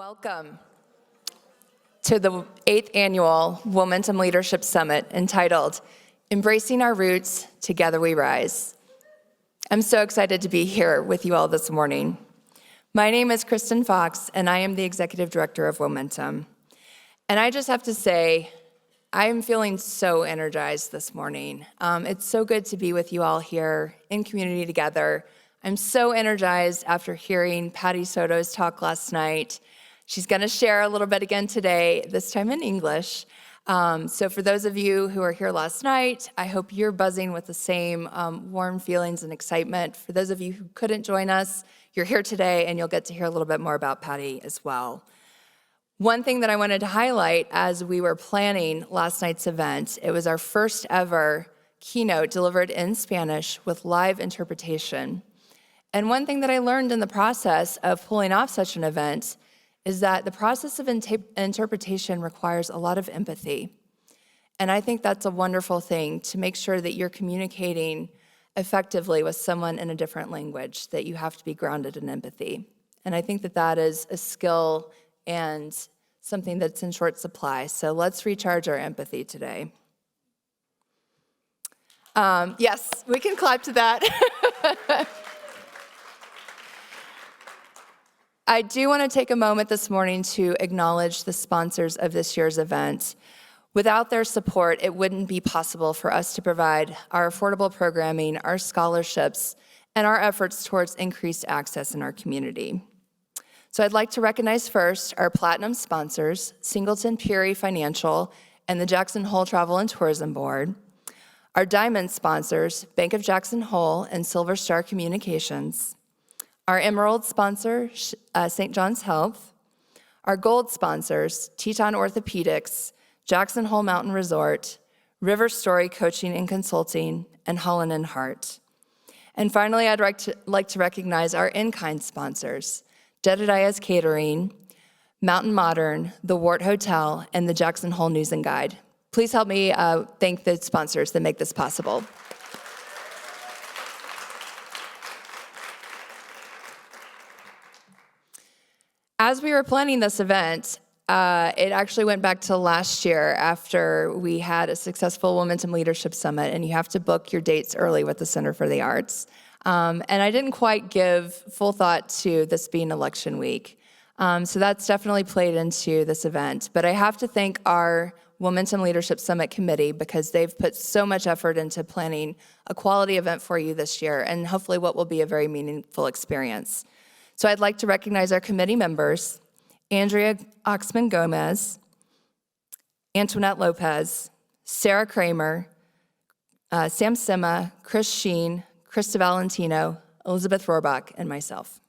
Welcome to the 8th annual Womentum Leadership Summit entitled, Embracing Our Roots, Together We Rise. I'm so excited to be here with you all this morning. My name is Kristen Fox, and I am the Executive Director of Womentum. And I just have to say, I am feeling so energized this morning. It's so good to be with you all here in community together. I'm so energized after hearing Patty Soto's talk last night. She's going to share a little bit again today, this time in English. So for those of you who were here last night, I hope you're buzzing with the same warm feelings and excitement. For those of you who couldn't join us, you're here today and you'll get to hear a little bit more about Patty as well. One thing that I wanted to highlight as we were planning last night's event, it was our first ever keynote delivered in Spanish with live interpretation. And one thing that I learned in the process of pulling off such an event is that the process of interpretation requires a lot of empathy. And I think that's a wonderful thing, to make sure that you're communicating effectively with someone in a different language, that you have to be grounded in empathy. And I think that that is a skill and something that's in short supply. So let's recharge our empathy today. Yes, we can clap to that. I do want to take a moment this morning to acknowledge the sponsors of this year's event. Without their support, it wouldn't be possible for us to provide our affordable programming, our scholarships, and our efforts towards increased access in our community. So I'd like to recognize first our platinum sponsors, Singleton Peary Financial and the Jackson Hole Travel and Tourism Board. Our diamond sponsors, Bank of Jackson Hole and Silver Star Communications. Our emerald sponsor, St. John's Health. Our gold sponsors, Teton Orthopedics, Jackson Hole Mountain Resort, River Story Coaching and Consulting, and Holland and Hart. And finally, I'd like to recognize our in-kind sponsors, Jedediah's Catering, Mountain Modern, the Wart Hotel, and the Jackson Hole News and Guide. Please help me thank the sponsors that make this possible. As we were planning this event, it actually went back to last year after we had a successful Womentum Leadership Summit, and you have to book your dates early with the Center for the Arts. And I didn't quite give full thought to this being election week. So that's definitely played into this event. But I have to thank our Womentum Leadership Summit Committee, because they've put so much effort into planning a quality event for you this year, and hopefully what will be a very meaningful experience. So I'd like to recognize our committee members, Andrea Oxman Gomez, Antuanett Lopez, Sarah Kramer, Sam Sima, Chris Sheen, Krista Valentino, Elizabeth Rohrbach, and myself.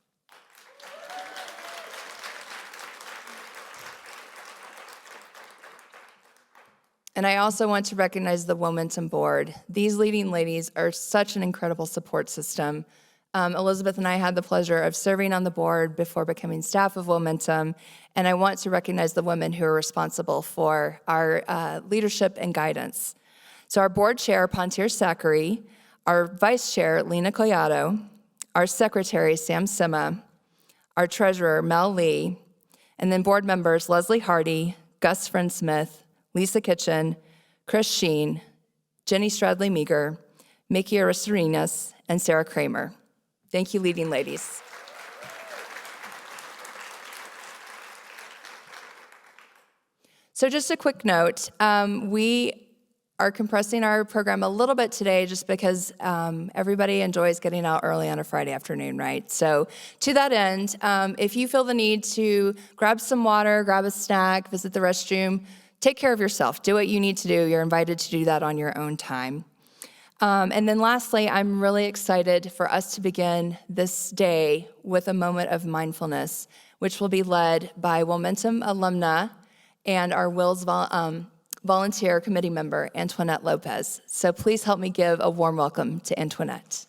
And I also want to recognize the Womentum Board. These leading ladies are such an incredible support system. Elizabeth and I had the pleasure of serving on the board before becoming staff of Womentum, and I want to recognize the women who are responsible for our leadership and guidance. So our board chair, Pontier Zachary, our vice chair, Lena Collado, our secretary, Sam Sima, our treasurer, Mel Lee, and then board members Leslie Hardy, Gus Friend-Smith, Lisa Kitchen, Chris Sheen, Jenny Stradley-Meager, Mickey Aristarinas, and Sarah Kramer. Thank you, leading ladies. So just a quick note, we are compressing our program a little bit today just because everybody enjoys getting out early on a Friday afternoon, right? So to that end, if you feel the need to grab some water, grab a snack, visit the restroom, take care of yourself. Do what you need to do. You're invited to do that on your own time. And then lastly, I'm really excited for us to begin this day with a moment of mindfulness, which will be led by Womentum alumna and our Wills volunteer committee member, Antuanett Lopez. So please help me give a warm welcome to Antuanett.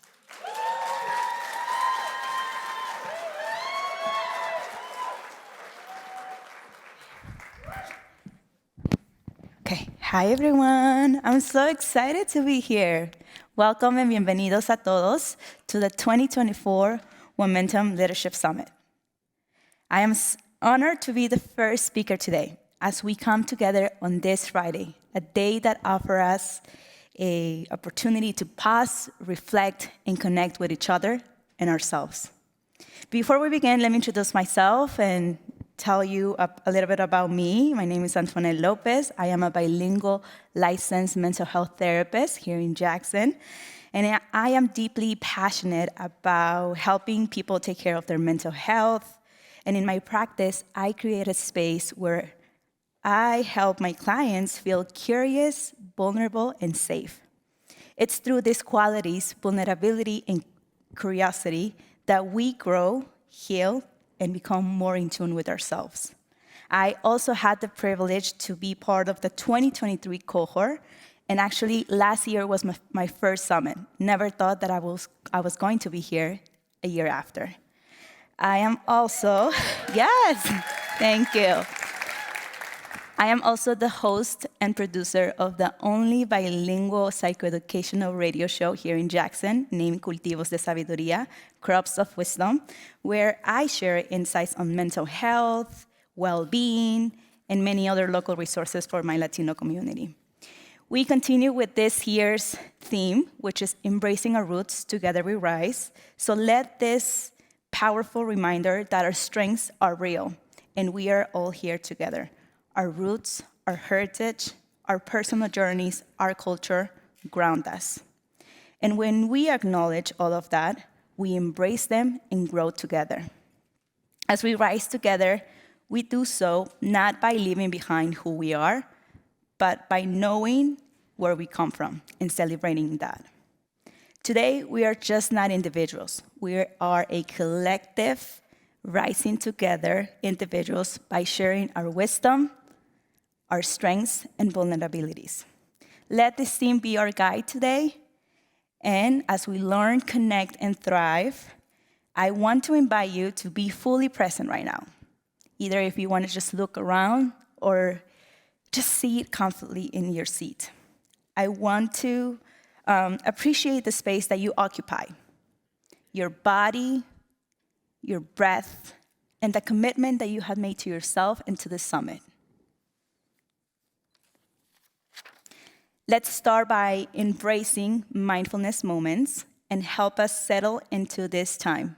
Okay, hi everyone. I'm so excited to be here. Welcome and bienvenidos a todos to the 2024 Womentum Leadership Summit. I am Honored to be the first speaker today as we come together on this Friday, a day that offers us an opportunity to pause, reflect, and connect with each other and ourselves. Before we begin, let me introduce myself and tell you a little bit about me. My name is Antuanett Lopez. I am a bilingual licensed mental health therapist here in Jackson. And I am deeply passionate about helping people take care of their mental health. And in my practice, I create a space where I help my clients feel curious, vulnerable, and safe. It's through these qualities, vulnerability and curiosity, that we grow, heal, and become more in tune with ourselves. I also had the privilege to be part of the 2023 cohort, and actually last year was my first summit. Never thought that I was going to be here a year after. I am also, yes, thank you. I am also the host and producer of the only bilingual psychoeducational radio show here in Jackson named Cultivos de Sabiduría, Crops of Wisdom, where I share insights on mental health, well-being, and many other local resources for my Latino community. We continue with this year's theme, which is embracing our roots, together we rise. So let this powerful reminder that our strengths are real, and we are all here together. Our roots, our heritage, our personal journeys, our culture ground us. And when we acknowledge all of that, we embrace them and grow together. As we rise together, we do so not by leaving behind who we are, but by knowing where we come from and celebrating that. Today, we are just not individuals. We are a collective, rising together individuals by sharing our wisdom, our strengths, and vulnerabilities. Let this theme be our guide today. And as we learn, connect, and thrive, I want to invite you to be fully present right now. Either if you want to just look around or just sit comfortably in your seat. I want to appreciate the space that you occupy, your body, your breath, and the commitment that you have made to yourself and to the summit. Let's start by embracing mindfulness moments and help us settle into this time.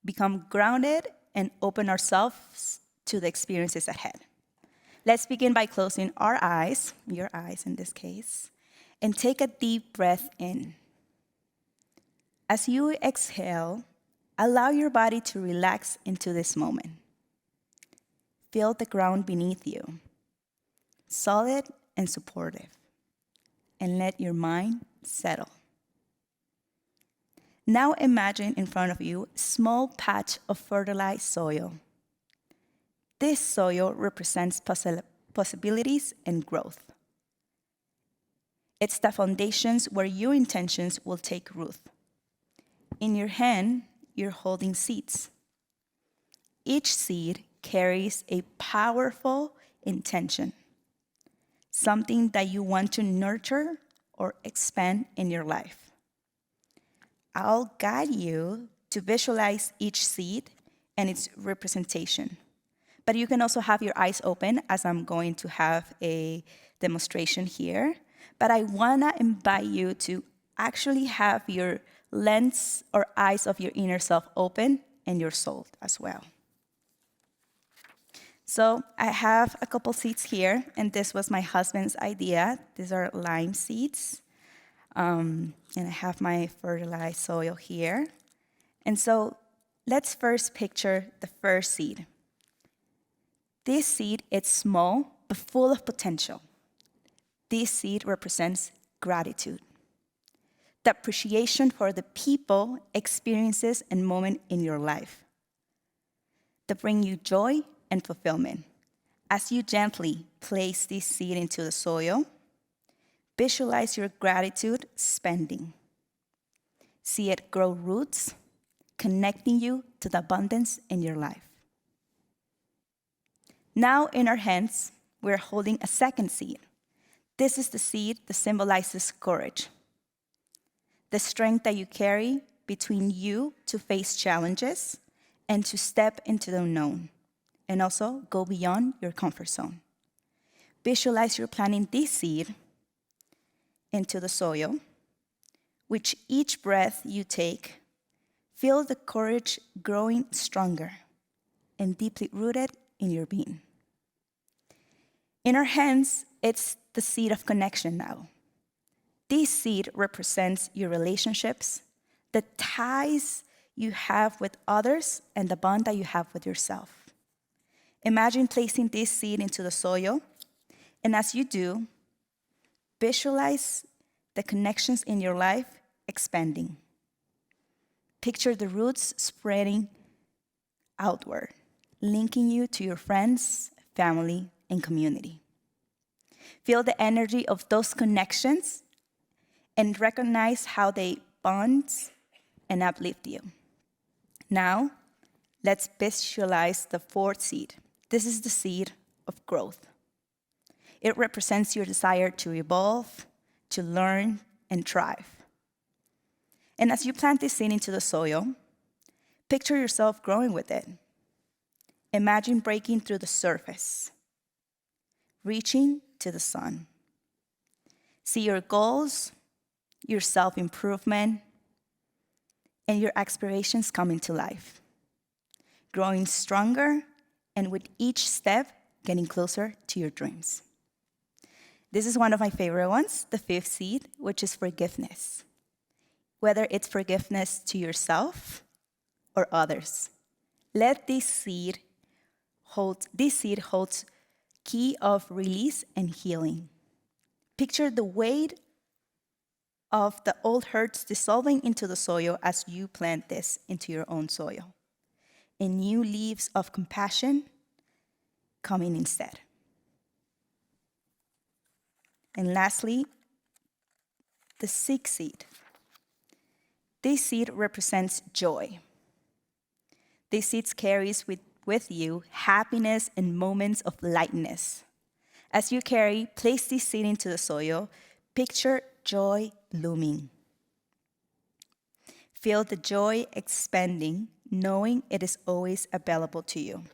Become grounded and open ourselves to the experiences ahead. Let's begin by closing our eyes, your eyes in this case, and take a deep breath in. As you exhale, allow your body to relax into this moment. Feel the ground beneath you, solid and supportive, and let your mind settle. Now imagine in front of you a small patch of fertilized soil. This soil represents possibilities and growth. It's the foundations where your intentions will take root. In your hand, you're holding seeds. Each seed carries a powerful intention, something that you want to nurture or expand in your life. I'll guide you to visualize each seed and its representation. But you can also have your eyes open as I'm going to have a demonstration here. But I wanna invite you to actually have your lens or eyes of your inner self open and your soul as well. So I have a couple seeds here, and this was my husband's idea. These are lime seeds. And I have my fertilized soil here. And so let's first picture the first seed. This seed is small, but full of potential. This seed represents gratitude, the appreciation for the people, experiences, and moments in your life that bring you joy and fulfillment. As you gently place this seed into the soil, visualize your gratitude spending. See it grow roots, connecting you to the abundance in your life. Now in our hands, we're holding a second seed. This is the seed that symbolizes courage, the strength that you carry between you to face challenges and to step into the unknown, and also go beyond your comfort zone. Visualize you're planting this seed into the soil. With each breath you take, feel the courage growing stronger and deeply rooted in your being. In our hands, it's the seed of connection now. This seed represents your relationships, the ties you have with others, and the bond that you have with yourself. Imagine placing this seed into the soil, and as you do, visualize the connections in your life expanding. Picture the roots spreading outward, linking you to your friends, family, and community. Feel the energy of those connections and recognize how they bond and uplift you. Now, let's visualize the fourth seed. This is the seed of growth. It represents your desire to evolve, to learn, and thrive. And as you plant this seed into the soil, picture yourself growing with it. Imagine breaking through the surface, reaching to the sun. See your goals, your self-improvement, and your aspirations coming to life, growing stronger, and with each step, getting closer to your dreams. This is one of my favorite ones, the fifth seed, which is forgiveness. Whether it's forgiveness to yourself or others, let this seed holds key of release and healing. Picture the weight of the old hurts dissolving into the soil as you plant this into your own soil, and new leaves of compassion coming instead. And lastly, the sixth seed. This seed represents joy. This seed carries with you happiness and moments of lightness. As you place this seed into the soil, picture joy blooming. Feel the joy expanding, knowing it is always available to you,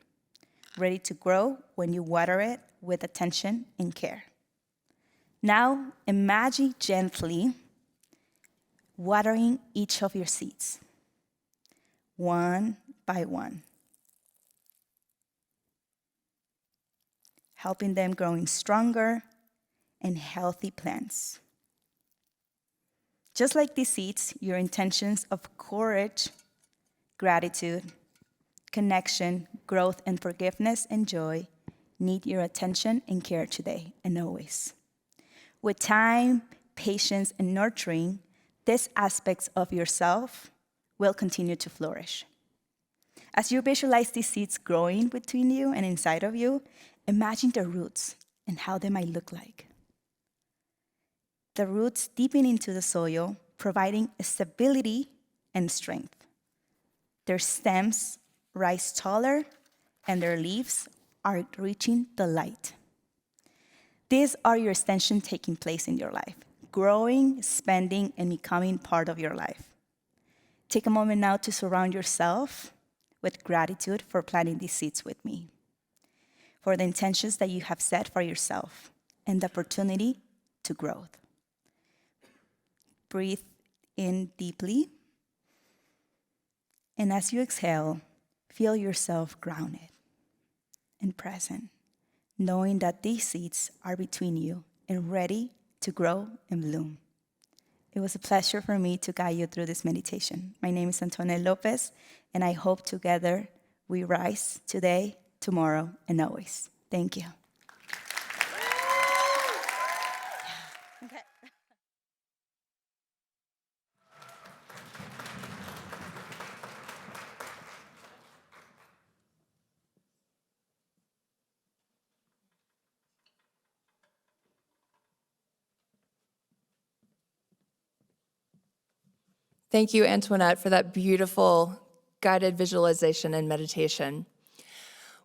ready to grow when you water it with attention and care. Now, imagine gently watering each of your seeds, one by one, helping them growing stronger and healthy plants. Just like these seeds, your intentions of courage, gratitude, connection, growth, and forgiveness and joy need your attention and care today and always. With time, patience, and nurturing, these aspects of yourself will continue to flourish. As you visualize these seeds growing between you and inside of you, imagine the roots and how they might look like. The roots deepen into the soil, providing stability and strength. Their stems rise taller, and their leaves are reaching the light. These are your extension taking place in your life, growing, expanding, and becoming part of your life. Take a moment now to surround yourself with gratitude for planting these seeds with me, for the intentions that you have set for yourself, and the opportunity to grow. Breathe in deeply, and as you exhale, feel yourself grounded and present, knowing that these seeds are between you and ready to grow and bloom. It was a pleasure for me to guide you through this meditation. My name is Antuanett Lopez, and I hope together we rise today, tomorrow, and always. Thank you. Okay. Thank you, Antuanett, for that beautiful guided visualization and meditation.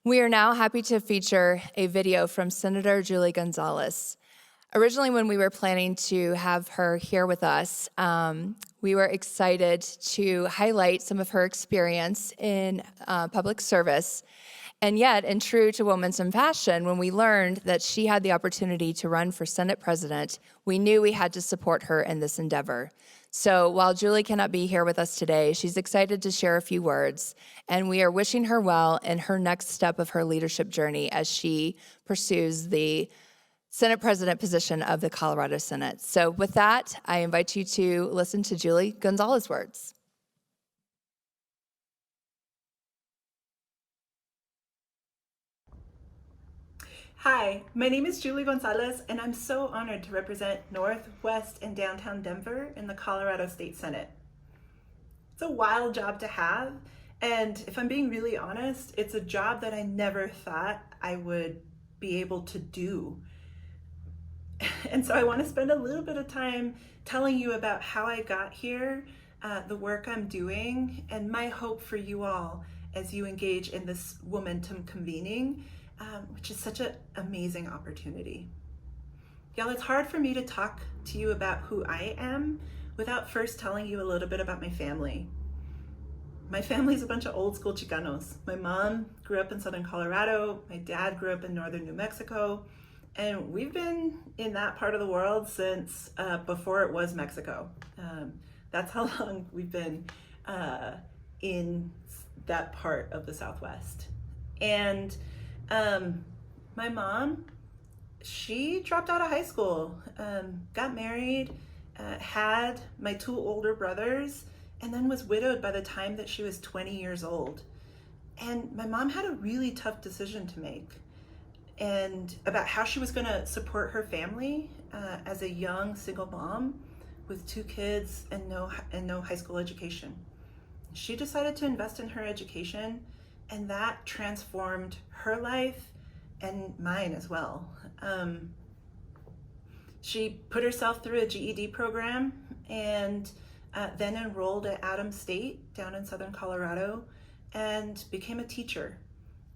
We are now happy to feature a video from Senator Julie Gonzales. Originally, when we were planning to have her here with us, we were excited to highlight some of her experience in public service And yet, in true to Womentum fashion, when we learned that she had the opportunity to run for Senate president, we knew we had to support her in this endeavor. So while Julie cannot be here with us today, she's excited to share a few words, and we are wishing her well in her next step of her leadership journey as she pursues the Senate president position of the Colorado Senate. So with that, I invite you to listen to Julie Gonzales' words. Hi, my name is Julie Gonzales, and I'm so honored to represent Northwest and downtown Denver in the Colorado State Senate. It's a wild job to have, and if I'm being really honest, it's a job that I never thought I would be able to do. And so I want to spend a little bit of time telling you about how I got here, the work I'm doing, and my hope for you all as you engage in this Womentum convening, which is such an amazing opportunity. Y'all, it's hard for me to talk to you about who I am without first telling you a little bit about my family. My family's a bunch of old school Chicanos. My mom grew up in southern Colorado, my dad grew up in northern New Mexico, and we've been in that part of the world since before it was Mexico. That's how long we've been in that part of the Southwest. And my mom, she dropped out of high school, got married, had my two older brothers, and then was widowed by the time that she was 20 years old. And my mom had a really tough decision to make, and about how she was going to support her family as a young single mom with two kids and no high school education. She decided to invest in her education, and that transformed her life and mine as well. She put herself through a GED program and then enrolled at Adams State down in southern Colorado and became a teacher.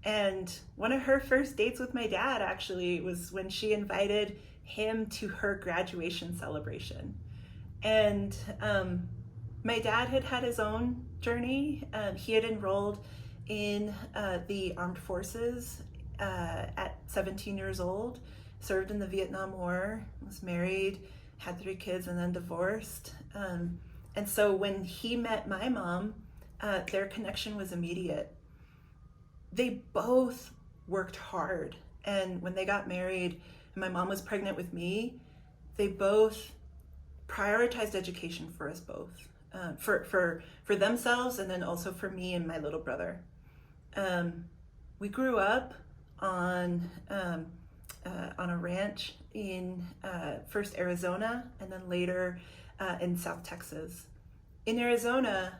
And one of her first dates with my dad actually was when she invited him to her graduation celebration. And my dad had had his own journey. He had enrolled in the armed forces at 17 years old, served in the Vietnam War, was married, had 3 kids, and then divorced. And so when he met my mom, their connection was immediate. They both worked hard, and when they got married and my mom was pregnant with me, they both prioritized education for us both, for themselves, and then also for me and my little brother. We grew up on a ranch in first Arizona and then later in South Texas. In Arizona,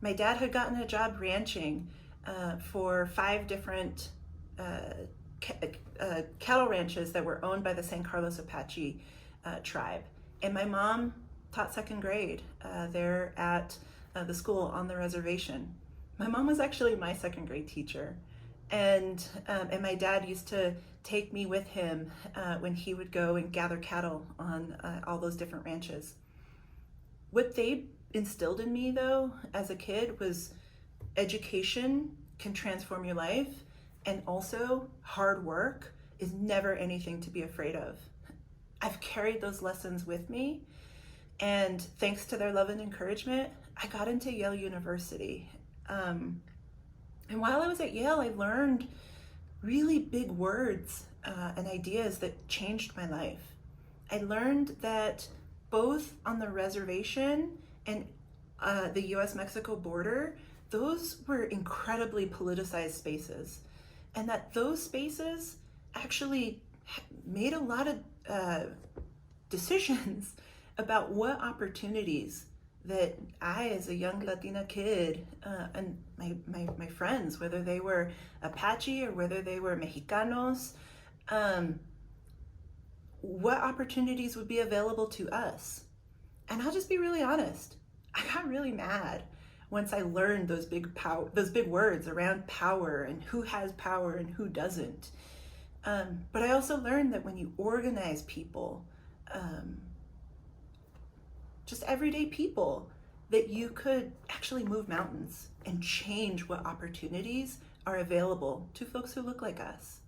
my dad had gotten a job ranching for 5 different cattle ranches that were owned by the San Carlos Apache tribe. And my mom taught 2nd grade there at the school on the reservation. My mom was actually my 2nd grade teacher. And my dad used to take me with him when he would go and gather cattle on all those different ranches. What they instilled in me, though, as a kid was education can transform your life, and also hard work is never anything to be afraid of. I've carried those lessons with me, and thanks to their love and encouragement, I got into Yale University. And while I was at Yale, I learned really big words and ideas that changed my life. I learned that both on the reservation and the US-Mexico border, those were incredibly politicized spaces, and that those spaces actually made a lot of decisions about what opportunities that I, as a young Latina kid, and my friends, whether they were Apache or whether they were Mexicanos, what opportunities would be available to us. And I'll just be really honest, I got really mad once I learned those big words around power and who has power and who doesn't. But I also learned that when you organize people, just everyday people, that you could actually move mountains and change what opportunities are available to folks who look like us.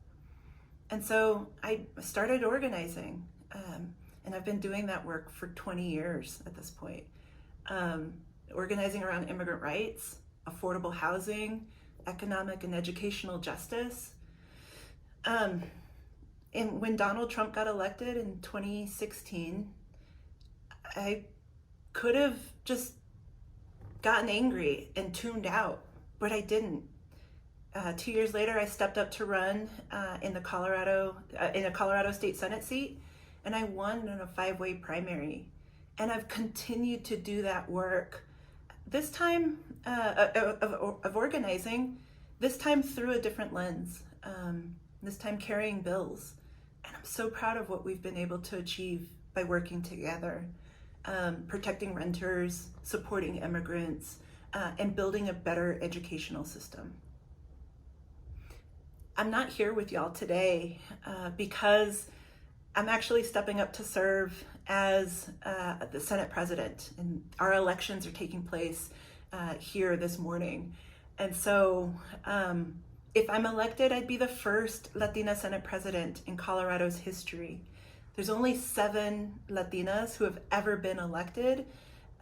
And so I started organizing, and I've been doing that work for 20 years at this point. Organizing around immigrant rights, affordable housing, economic and educational justice. And when Donald Trump got elected in 2016, I could have just gotten angry and tuned out, but I didn't. 2 years later, I stepped up to run in a Colorado State Senate seat, and I won in a 5-way primary. And I've continued to do that work, this time of organizing, this time through a different lens, this time carrying bills. And I'm so proud of what we've been able to achieve by working together, protecting renters, supporting immigrants, and building a better educational system. I'm not here with y'all today because I'm actually stepping up to serve as the Senate president, and our elections are taking place here this morning. And so if I'm elected, I'd be the first Latina Senate president in Colorado's history. There's only 7 Latinas who have ever been elected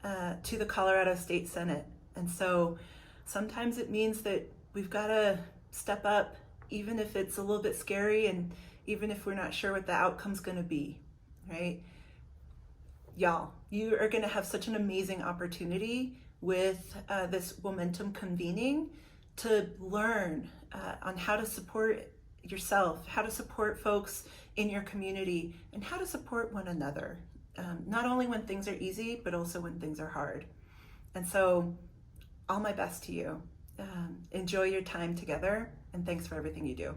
to the Colorado State Senate. And so sometimes it means that we've got to step up, even if it's a little bit scary and even if we're not sure what the outcome's going to be, right? Y'all, you are going to have such an amazing opportunity with this Womentum convening to learn on how to support yourself, how to support folks in your community, and how to support one another, not only when things are easy, but also when things are hard. And so, all my best to you. Enjoy your time together, and thanks for everything you do.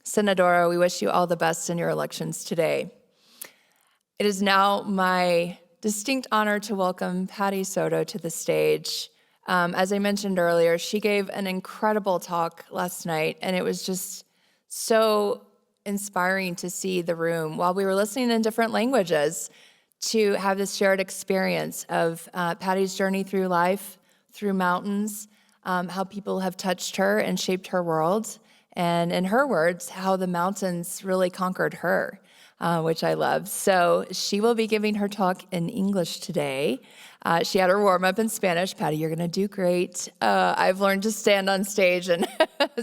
Senadora, we wish you all the best in your elections today. It is now my distinct honor to welcome Patty Soto to the stage. As I mentioned earlier, she gave an incredible talk last night, and it was just so inspiring to see the room while we were listening in different languages to have this shared experience of Patty's journey through life, through mountains, how people have touched her and shaped her world, and in her words, how the mountains really conquered her, which I love. So she will be giving her talk in English today. She had her warm up in Spanish. Patty, you're gonna do great. I've learned to stand on stage and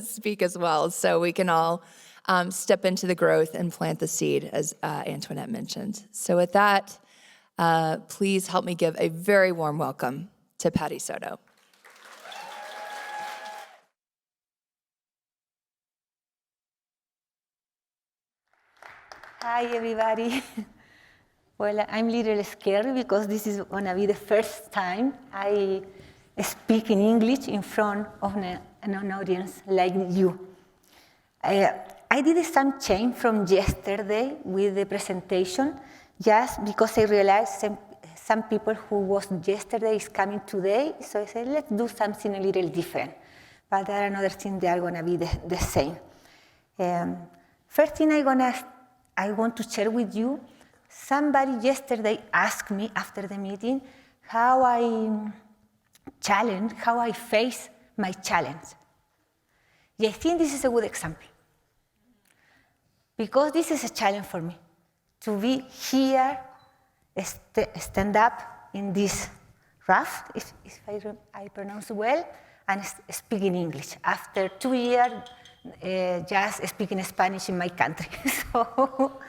speak as well, so we can all step into the growth and plant the seed, as Antuanett mentioned. So with that, please help me give a very warm welcome to Patty Soto. Hi, everybody. Well, I'm a little scared because this is going to be the first time I speak in English in front of an audience like you. I did some change from yesterday with the presentation just because I realized some people who was yesterday is coming today, so I said, let's do something a little different. But there are another things that are going to be the same. First thing I want to share with you, somebody yesterday asked me after the meeting how I face my challenge. And I think this is a good example. Because this is a challenge for me, to be here, stand up in this raft, if I pronounce well, and speak in English. After 2 years, just speaking Spanish in my country. So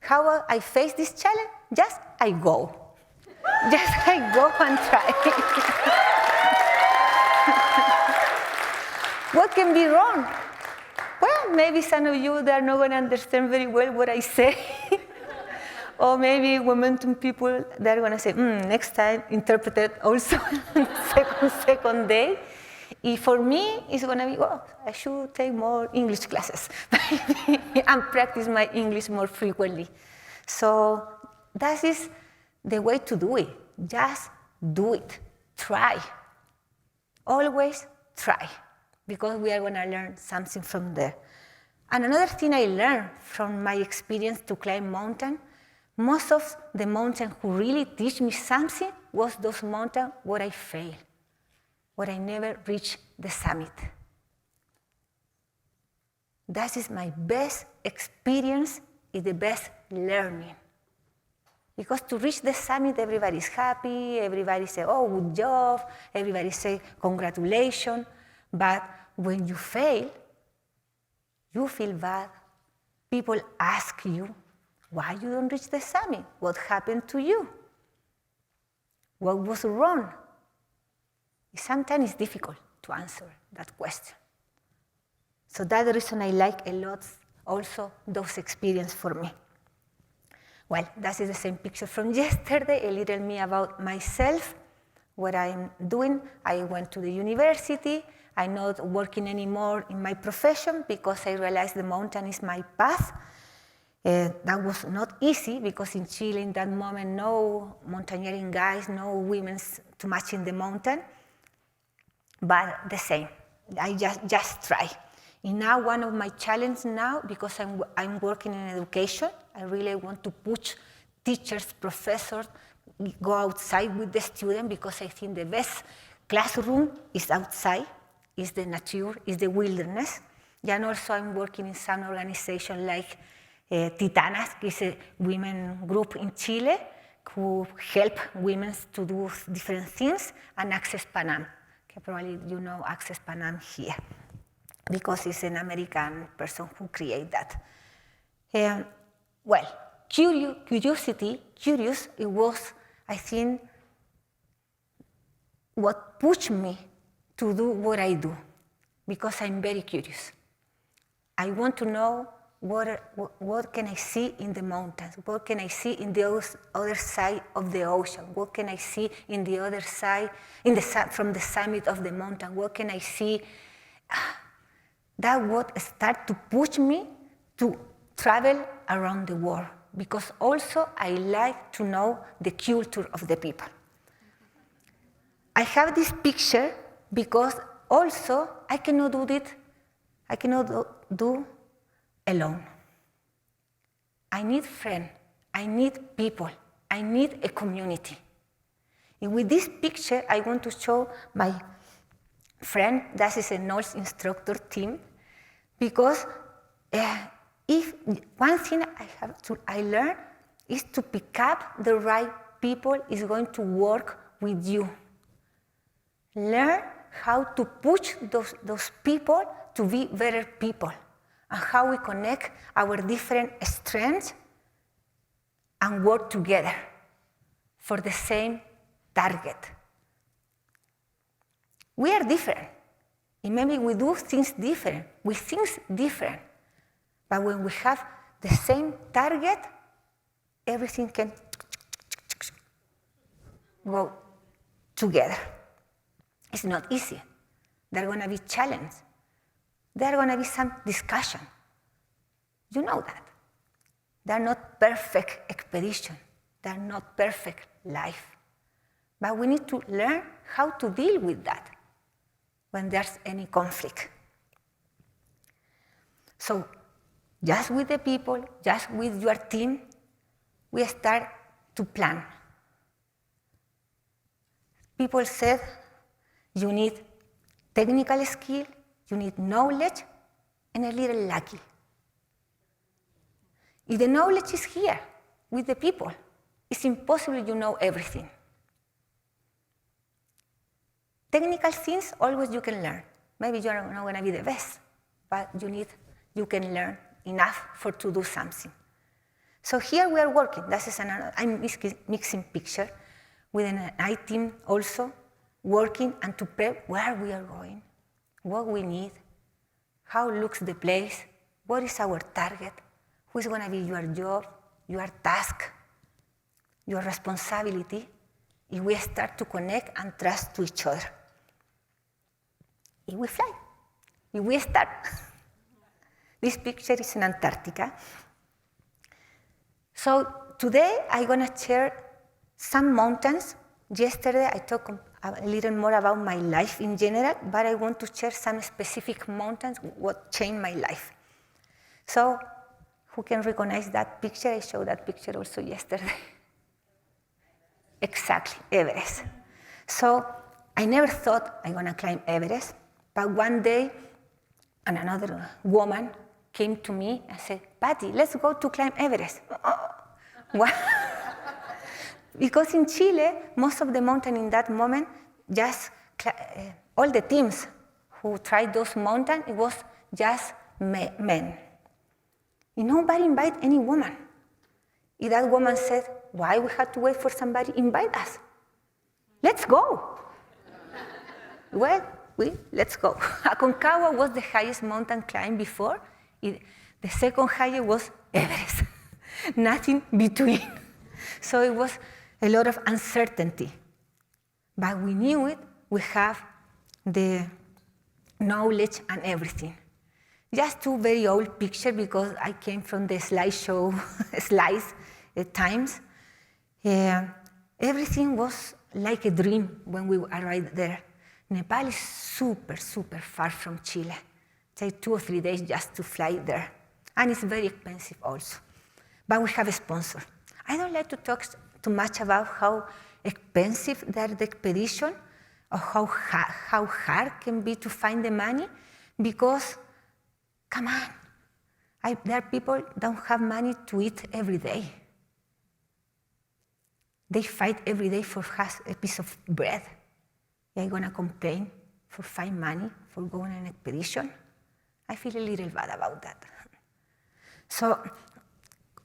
how I face this challenge? Just I go. Just I go and try. What can be wrong? Well, maybe some of you that are not going to understand very well what I say. Or maybe Womentum people that are going to say, next time, interpret it also second day. For me, it's going to be, well, I should take more English classes and practice my English more frequently. So that is the way to do it. Just do it. Try. Always try, because we are going to learn something from there. And another thing I learned from my experience to climb mountain Most of the mountains who really teach me something was those mountains where I failed, where I never reached the summit. That is my best experience, is the best learning. Because to reach the summit, everybody's happy, everybody say, oh, good job, everybody say, congratulations. But when you fail, you feel bad. People ask you, why you don't reach the summit? What happened to you? What was wrong? Sometimes it's difficult to answer that question. So that's the reason I like a lot also those experiences for me. Well, that is the same picture from yesterday, a little me about myself, what I'm doing. I went to the university. I'm not working anymore in my profession because I realized the mountain is my path. That was not easy because in Chile in that moment, no mountaineering guys, no women too much in the mountain. But the same, I just try. And now one of my challenges now, because I'm working in education, I really want to push teachers, professors, go outside with the students because I think the best classroom is outside, is the nature, is the wilderness. And also I'm working in some organization like Titanas, is a women group in Chile who help women to do different things, and Access Panam. Okay, probably you know Access Panam here, because it's an American person who created that. Well, curious, it was, I think, what pushed me to do what I do, because I'm very curious. I want to know what can I see in the mountains, what can I see in the other side of the ocean, what can I see in the other side, from the summit of the mountain, what can I see. That would start to push me to travel around the world, because also I like to know the culture of the people. I have this picture because also I cannot do alone. I need friends, I need people, I need a community. And with this picture, I want to show my friend, that is a nurse instructor team, because if one thing I learned is to pick up the right people is going to work with you. Learn how to push those people to be better people, and how we connect our different strengths and work together for the same target. We are different. And maybe we do things different, we think different. But when we have the same target, everything can go together. It's not easy. There are going to be challenges. There are going to be some discussion. You know that. They are not perfect expedition. They are not perfect life. But we need to learn how to deal with that when there's any conflict. So just with the people, just with your team, we start to plan. People said you need technical skill, you need knowledge, and a little lucky. If the knowledge is here with the people, it's impossible you know everything. Technical things, always you can learn. Maybe you're not going to be the best, but you can learn enough to do something. So here we are working. I'm mixing picture with an I team also, working and to prepare where we are going, what we need, how looks the place, what is our target, who is going to be your job, your task, your responsibility, if we start to connect and trust to each other. If we fly, if we start. This picture is in Antarctica. So today I'm going to share some mountains. Yesterday I talked a little more about my life in general, but I want to share some specific mountains, what changed my life. So Who can recognize that picture? I showed that picture also yesterday. Exactly, Everest. So I never thought I'm gonna climb Everest, but one day, another woman came to me and said, Patty, let's go to climb Everest. What? Because in Chile, most of the mountain in that moment, just all the teams who tried those mountains, it was just men. And nobody invite any woman. And that woman said, why we have to wait for somebody to invite us? Let's go. Well, let's go. Aconcagua was the highest mountain climb before. The second highest was Everest. Nothing between. So it was a lot of uncertainty. But we knew it. We have the knowledge and everything. Just two very old pictures because I came from the slideshow slides times. Everything was like a dream when we arrived there. Nepal is super, super far from Chile. It takes 2 or 3 days just to fly there. And it's very expensive also. But we have a sponsor. I don't like to talk too much about how expensive the expedition or how hard can be to find the money, because, come on, there are people don't have money to eat every day. They fight every day for a piece of bread. Are you gonna complain for find money for going on an expedition? I feel a little bad about that. So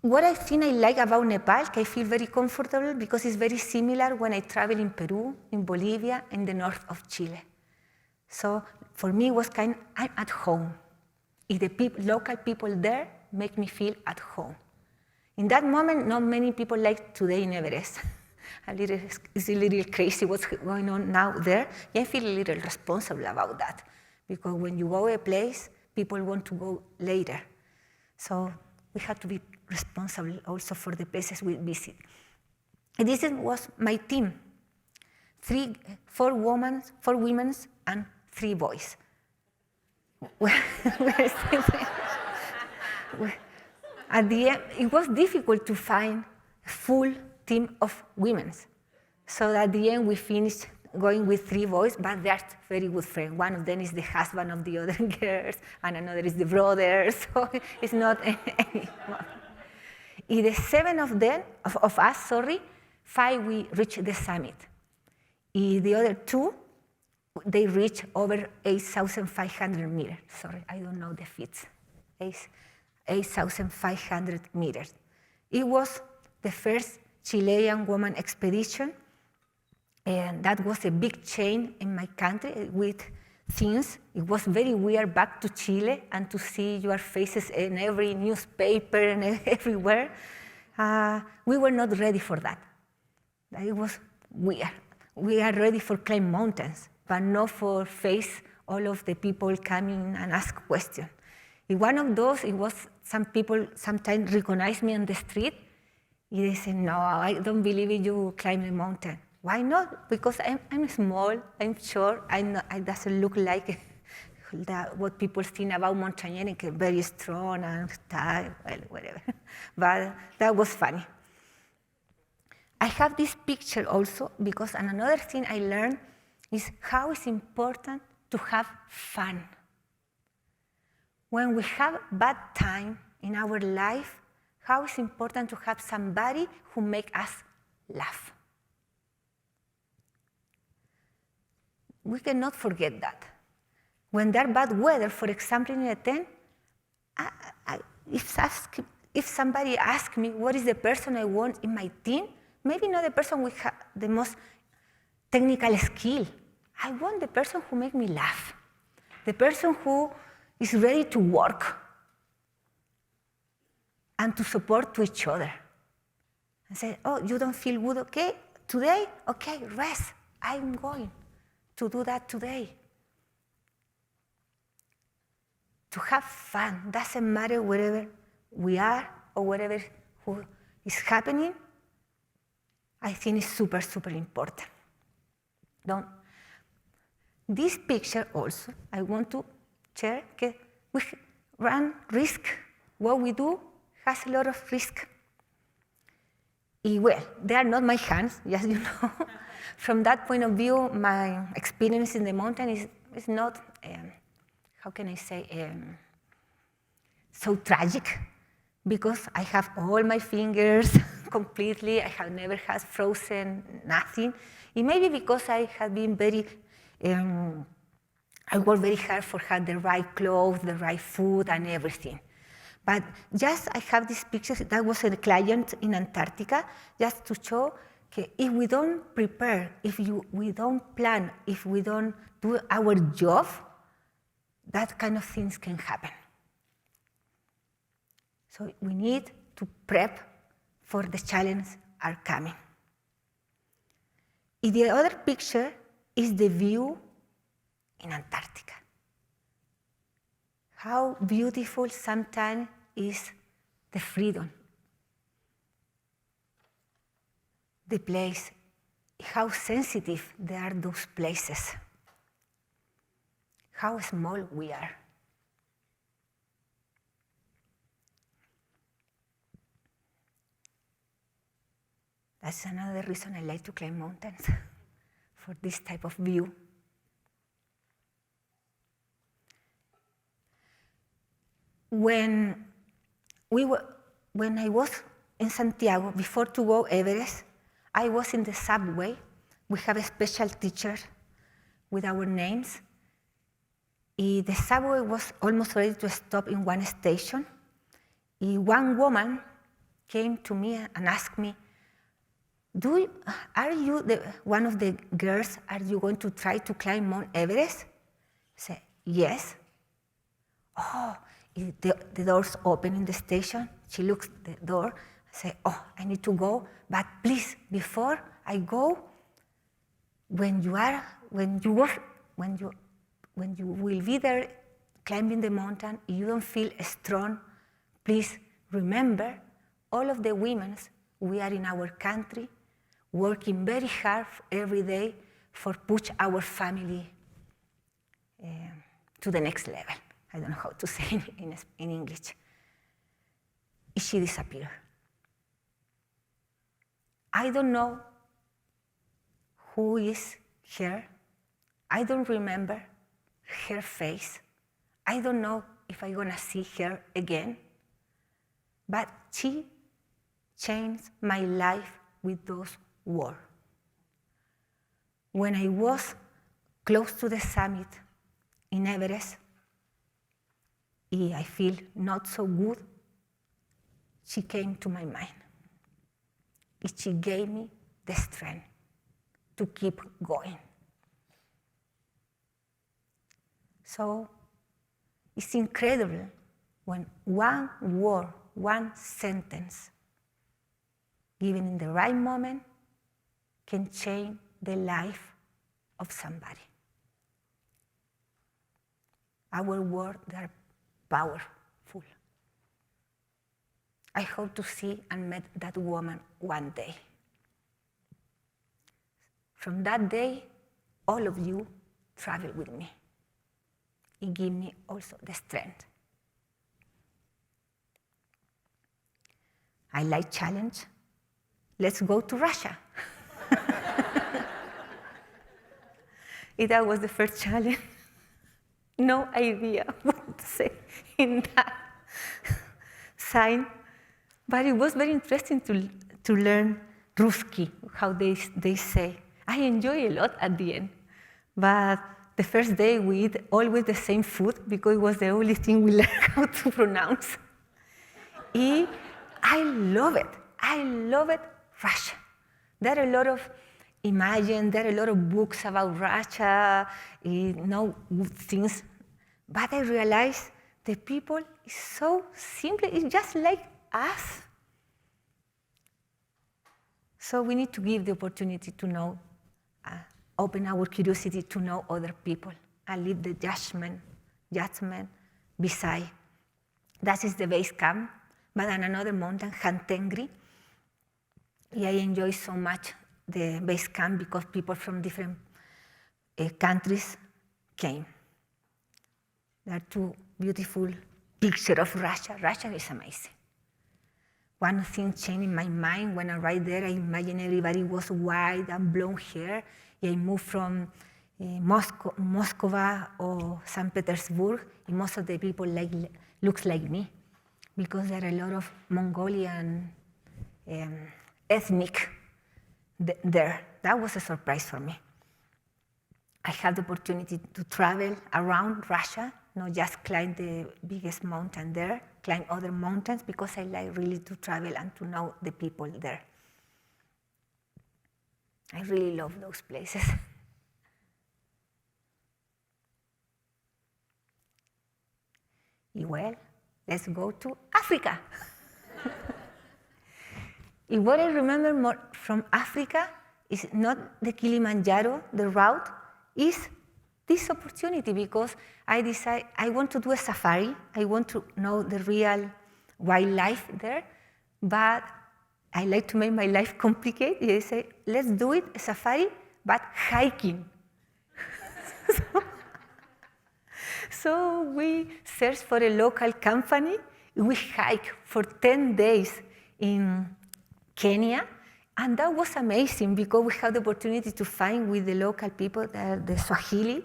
what I think I like about Nepal, I feel very comfortable because it's very similar when I travel in Peru, in Bolivia, in the north of Chile. So for me, it was I'm at home. If the local people there make me feel at home. In that moment, not many people like today in Everest. It's a little crazy what's going on now there. I feel a little responsible about that, because when you go a place, people want to go later. So we have to be responsible also for the places we visit. And this was my team. 4 women and 3 boys. At the end, it was difficult to find a full team of women. So at the end, we finished going with 3 boys, but they are very good friends. One of them is the husband of the other girls, and another is the brother, so it's not any more. In the 7 of us, 5 we reached the summit. In the other 2, they reached over 8,500 meters. Sorry, I don't know the feet. 8,500 meters. It was the first Chilean woman expedition, and that was a big change in my country with things. It was very weird back to Chile and to see your faces in every newspaper and everywhere. We were not ready for that. It was weird. We are ready for climb mountains, but not for face all of the people coming and ask questions. In one of those, it was some people sometimes recognize me on the street. They say, no, I don't believe you climb a mountain. Why not? Because I'm small, I'm short, I doesn't look like what people think about mountaineering, very strong and well, whatever. But that was funny. I have this picture also because another thing I learned is how it's important to have fun. When we have bad time in our life, how it's important to have somebody who makes us laugh. We cannot forget that. When there's bad weather, for example, in a tent, if somebody asks me what is the person I want in my team, maybe not the person with the most technical skill. I want the person who makes me laugh, the person who is ready to work and to support to each other. And say, oh, you don't feel good, okay? Today? Okay, rest. I'm going to do that today. To have fun, doesn't matter wherever we are or whatever is happening. I think it's super, super important. This picture also, I want to share, we run risk what we do, has a lot of risk. Well, they are not my hands, just you know. From that point of view, my experience in the mountain is not, how can I say, so tragic, because I have all my fingers completely. I have never had frozen, nothing. It may be because I have been very, I worked very hard for have the right clothes, the right food, and everything. But just I have this picture, that was a client in Antarctica, just to show that if we don't prepare, we don't plan, if we don't do our job, that kind of things can happen. So we need to prep for the challenges are coming. In the other picture is the view in Antarctica. How beautiful sometimes is the freedom, the place, how sensitive they are those places, how small we are. That's another reason I like to climb mountains, for this type of view. When I was in Santiago, before to go Everest, I was in the subway. We have a special teacher with our names. The subway was almost ready to stop in one station. One woman came to me and asked me, are you one of the girls, are you going to try to climb Mount Everest? I said, yes. Oh, the doors open in the station. She looks at the door, say, oh, I need to go, but please, before I go, when you will be there climbing the mountain, you don't feel strong, please remember all of the women, we are in our country, working very hard every day for push our family to the next level. I don't know how to say in English. She disappeared. I don't know who is her. I don't remember her face. I don't know if I'm gonna see her again. But she changed my life with those words. When I was close to the summit in Everest, I feel not so good, she came to my mind. She gave me the strength to keep going. So it's incredible when one word, one sentence, given in the right moment, can change the life of somebody. Our words are powerful. I hope to see and meet that woman one day. From that day, all of you travel with me. It gives me also the strength. I like challenge. Let's go to Russia. That was the first challenge. No idea what to say in that sign, but it was very interesting to learn Ruski, how they say. I enjoy a lot at the end, but the first day we eat always the same food because it was the only thing we learned how to pronounce. I love it. I love it, Russia. There are a lot of images, there are a lot of books about Russia, good things, but I realized the people is so simple, it's just like us. So we need to give the opportunity to know, open our curiosity to know other people and leave the judgment beside. That is the base camp, but on another mountain, Hantengri, I enjoy so much the base camp because people from different countries came. There are two beautiful pictures of Russia. Russia is amazing. one thing changed in my mind when I arrived there. I imagined everybody was white and blonde hair. I moved from Moscow or St. Petersburg, and most of the people looks like me, because there are a lot of Mongolian ethnic there. That was a surprise for me. I had the opportunity to travel around Russia, not just climb the biggest mountain there, climb other mountains, because I like really to travel and to know the people there. I really love those places. Well, let's go to Africa. What I remember more from Africa is not the Kilimanjaro, the route, is this opportunity, because I decided I want to do a safari. I want to know the real wildlife there, but I like to make my life complicated. I say, let's do it, a safari, but hiking. So we searched for a local company. We hiked for 10 days in Kenya, and that was amazing, because we had the opportunity to find with the local people, the Swahili.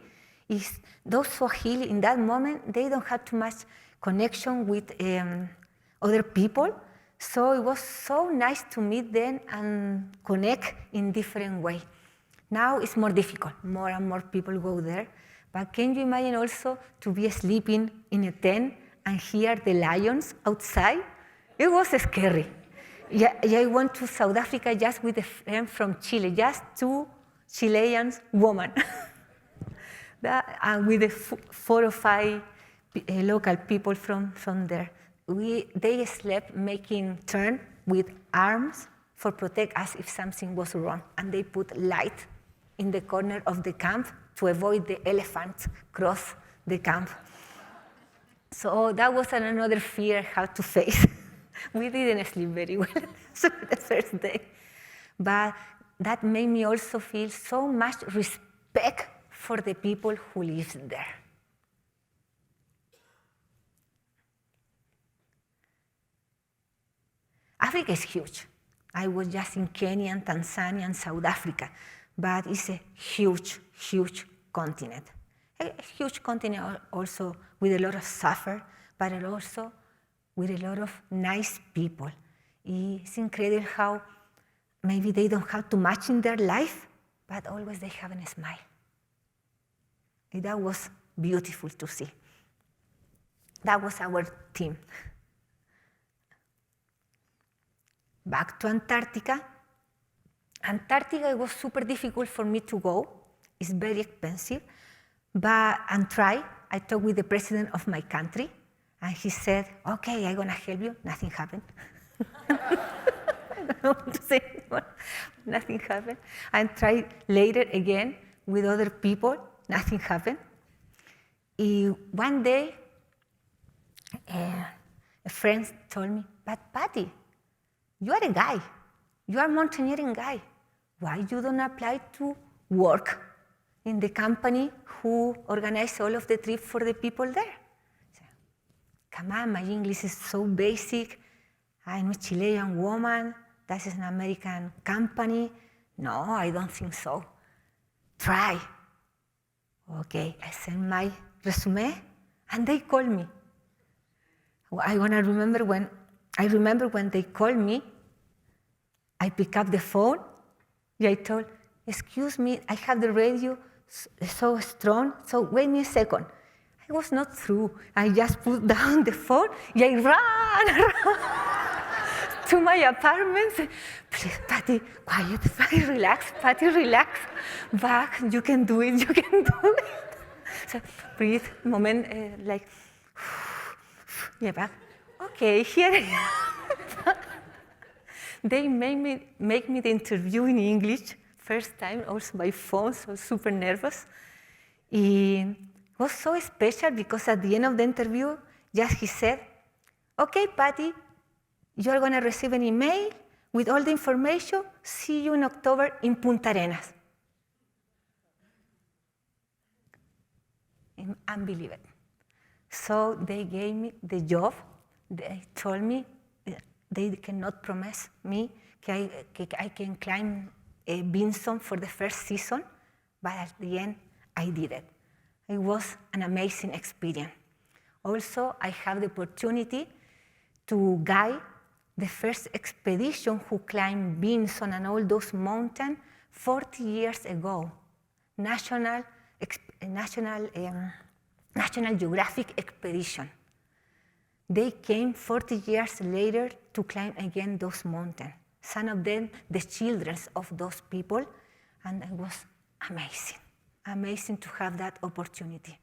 Those Swahili, in that moment, they don't have too much connection with other people. So it was so nice to meet them and connect in different way. Now it's more difficult. More and more people go there. But can you imagine also to be sleeping in a tent and hear the lions outside? It was scary. Yeah, I went to South Africa just with a friend from Chile, just 2 Chilean women. With the 4 or 5 local people from there. They slept making turn with arms for protect us if something was wrong. And they put light in the corner of the camp to avoid the elephants cross the camp. So that was another fear how to face. We didn't sleep very well the first day. But that made me also feel so much respect for the people who live there. Africa is huge. I was just in Kenya and Tanzania and South Africa, but it's a huge, huge continent. A huge continent also with a lot of suffer, but also with a lot of nice people. It's incredible how maybe they don't have too much in their life, but always they have a smile. And that was beautiful to see. That was our team. Back to Antarctica. Antarctica was super difficult for me to go. It's very expensive, and try. I talked with the president of my country, and he said, okay, I'm gonna help you. Nothing happened. I don't know what to say anymore. Nothing happened. I tried later again with other people. Nothing happened. One day, a friend told me, but Patty, you are a guy. You are a mountaineering guy. Why you don't apply to work in the company who organized all of the trips for the people there? So, come on, my English is so basic. I'm a Chilean woman. That is an American company. No, I don't think so. Try. Okay, I sent my resume, and they called me. I remember when they called me, I picked up the phone. I told, excuse me, I have the radio so strong, so wait me a second. I was not through. I just put down the phone. I ran to my apartment. Please, Patty, quiet, Patty, relax, Patty, relax. Back, you can do it, you can do it. So breathe, moment, yeah, back. Okay, here I am. They make me the interview in English, first time, also by phone, so super nervous. It was so special because at the end of the interview, just he said, okay, Patty, you are gonna receive an email with all the information. See you in October in Punta Arenas. Unbelievable. So they gave me the job. They told me, they cannot promise me that I can climb a Vinson for the first season, but at the end, I did it. It was an amazing experience. Also, I have the opportunity to guide the first expedition who climbed Vinson and all those mountains 40 years ago. National Geographic expedition. They came 40 years later to climb again those mountains. Some of them, the children of those people, and it was amazing. Amazing to have that opportunity.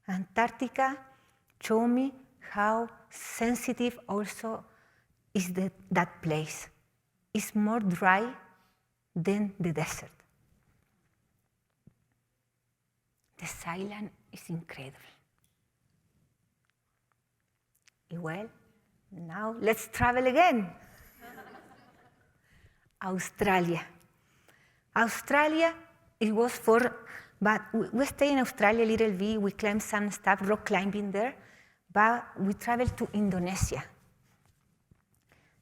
Antarctica showed me how sensitive also is that place. It's more dry than the desert. The silence is incredible. Well, now let's travel again. Australia. Australia, it was but we stayed in Australia a little bit, we climbed some stuff, rock climbing there, but we traveled to Indonesia.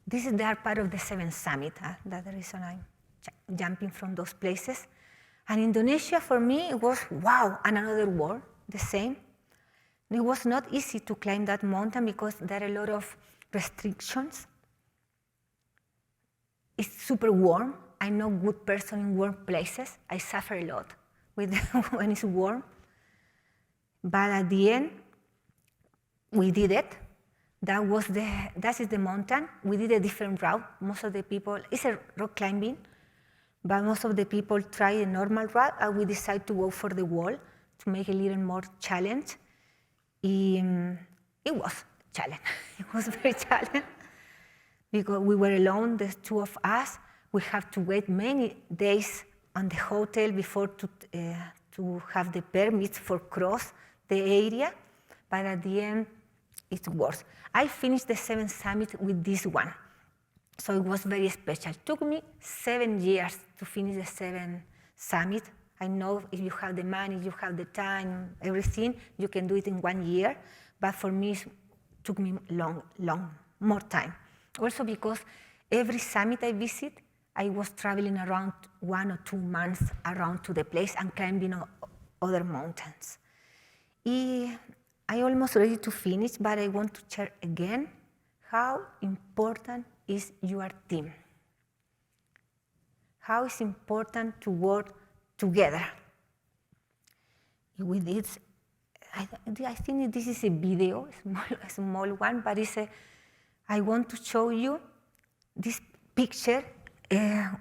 This is the part of the 7th summit, that's the reason I'm jumping from those places. And Indonesia, for me, it was, wow, and another world, the same. It was not easy to climb that mountain because there are a lot of restrictions. It's super warm. I'm not a good person in warm places. I suffer a lot with when it's warm. But at the end, we did it. That is the mountain. We did a different route. Most of the people, it's a rock climbing, but most of the people try a normal route, and we decided to go for the wall to make a little more challenge. It was a challenge. It was very challenging because we were alone, the two of us. We have to wait many days on the hotel before to have the permits for cross the area, but at the end, it was. I finished the 7th summit with this one, so it was very special. It took me 7 years to finish the 7th summit. I know if you have the money, you have the time, everything, you can do it in 1 year, but for me, it took me more time. Also because every summit I visit, I was traveling around 1 or 2 months around to the place and climbing other mountains. I'm almost ready to finish, but I want to share again how important is your team. How it's important to work together. With this, I think this is a video, a small one, but I want to show you this picture.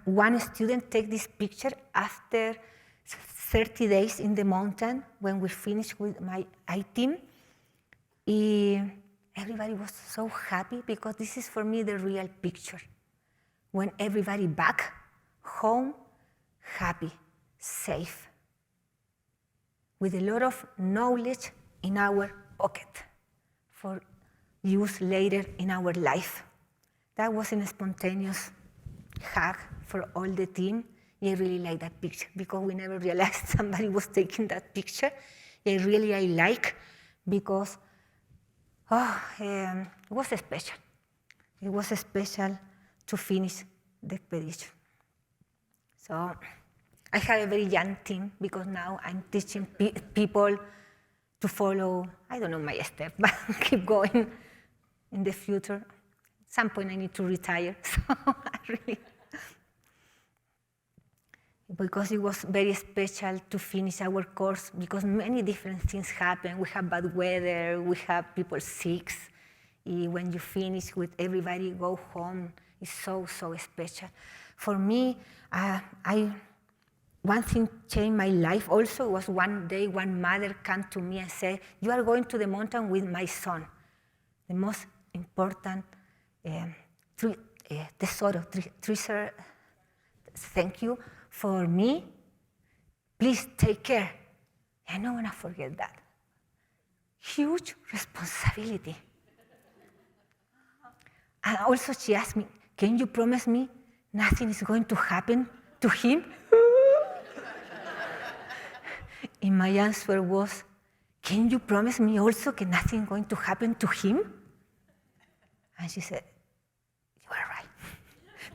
One student take this picture after 30 days in the mountain when we finished with my team. Everybody was so happy because this is for me the real picture. When everybody back home, happy, safe, with a lot of knowledge in our pocket for use later in our life. That was a spontaneous hug for all the team. I really like that picture because we never realized somebody was taking that picture. I like because it was special. It was special to finish the expedition. So I have a very young team because now I'm teaching people to follow, I don't know my step, but keep going in the future. At some point I need to retire, so I really, because it was very special to finish our course because many different things happen. We have bad weather, we have people sick. When you finish with everybody, go home, it's so, so special. For me, one thing changed my life also was one day one mother came to me and said, "You are going to the mountain with my son. The most important treasure, thank you for me. Please take care." I'm not gonna forget that. Huge responsibility. And also she asked me, "Can you promise me nothing is going to happen to him?" And my answer was, "Can you promise me also that nothing is going to happen to him?" And she said,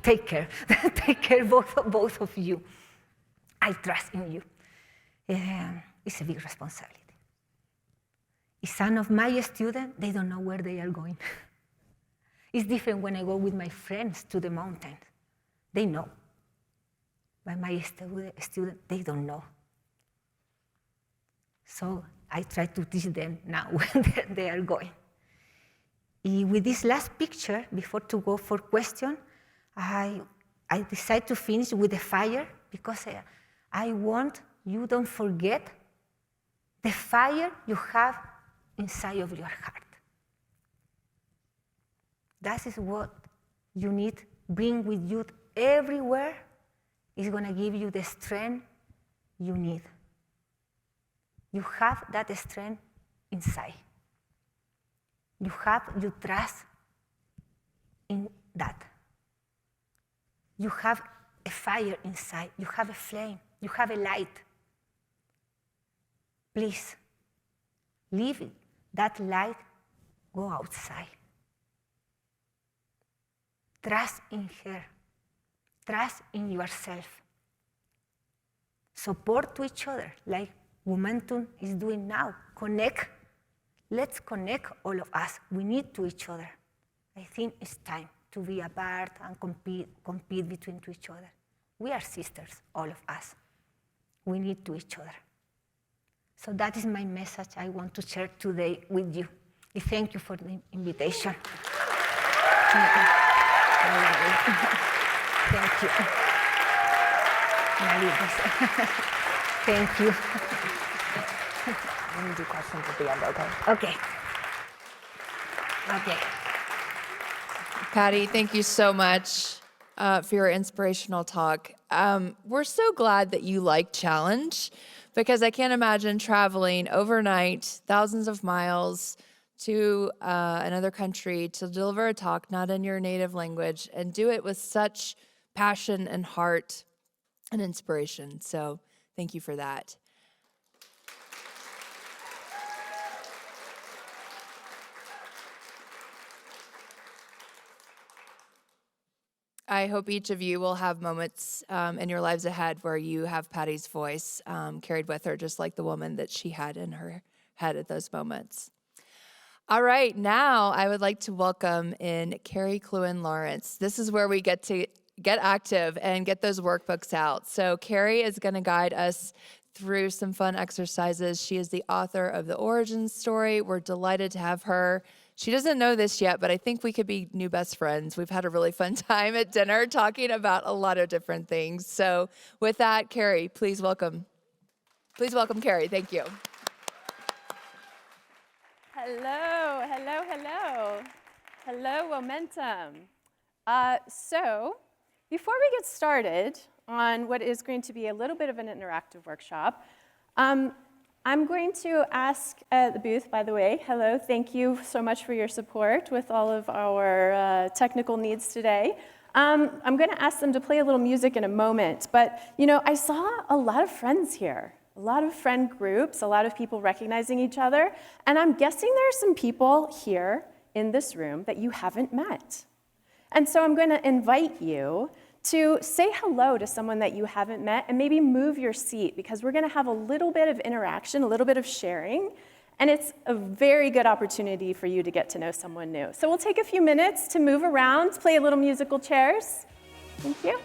take care. Take care, both of you. I trust in you. It's a big responsibility. Some of my students, they don't know where they are going. It's different when I go with my friends to the mountains. They know. But my students, they don't know. So I try to teach them now where they are going. With this last picture, before to go for question, I decided to finish with the fire because I want you don't forget the fire you have inside of your heart. That is what you need, bring with you everywhere. It's going to give you the strength you need. You have that strength inside. You trust in that. You have a fire inside. You have a flame. You have a light. Please, leave that light, go outside. Trust in her. Trust in yourself. Support to each other, like Womentum is doing now. Connect. Let's connect all of us. We need to each other. I think it's time to be apart and compete between each other. We are sisters, all of us. We need to each other. So that is my message I want to share today with you. I thank you for the invitation. Thank you. Thank you. I'm going to do questions at the end, okay? Okay. Okay. Patty, thank you so much for your inspirational talk. We're so glad that you like challenge, because I can't imagine traveling overnight, thousands of miles to another country to deliver a talk not in your native language and do it with such passion and heart and inspiration. So thank you for that. I hope each of you will have moments in your lives ahead where you have Patty's voice carried with her, just like the woman that she had in her head at those moments. All right, now I would like to welcome in Carrie Klewin Lawrence. This is where we get to get active and get those workbooks out. So Carrie is going to guide us through some fun exercises. She is the author of The Origin Story. We're delighted to have her. She doesn't know this yet, but I think we could be new best friends. We've had a really fun time at dinner talking about a lot of different things. So with that, Carrie, please welcome. Please welcome Carrie. Thank you. Hello, hello, hello. Hello, Womentum. So before we get started on what is going to be a little bit of an interactive workshop, I'm going to ask the booth, by the way, hello, thank you so much for your support with all of our technical needs today. I'm going to ask them to play a little music in a moment, but I saw a lot of friends here, a lot of friend groups, a lot of people recognizing each other, and I'm guessing there are some people here in this room that you haven't met. And so I'm going to invite you to say hello to someone that you haven't met and maybe move your seat, because we're going to have a little bit of interaction, a little bit of sharing, and it's a very good opportunity for you to get to know someone new. So we'll take a few minutes to move around, play a little musical chairs. Thank you.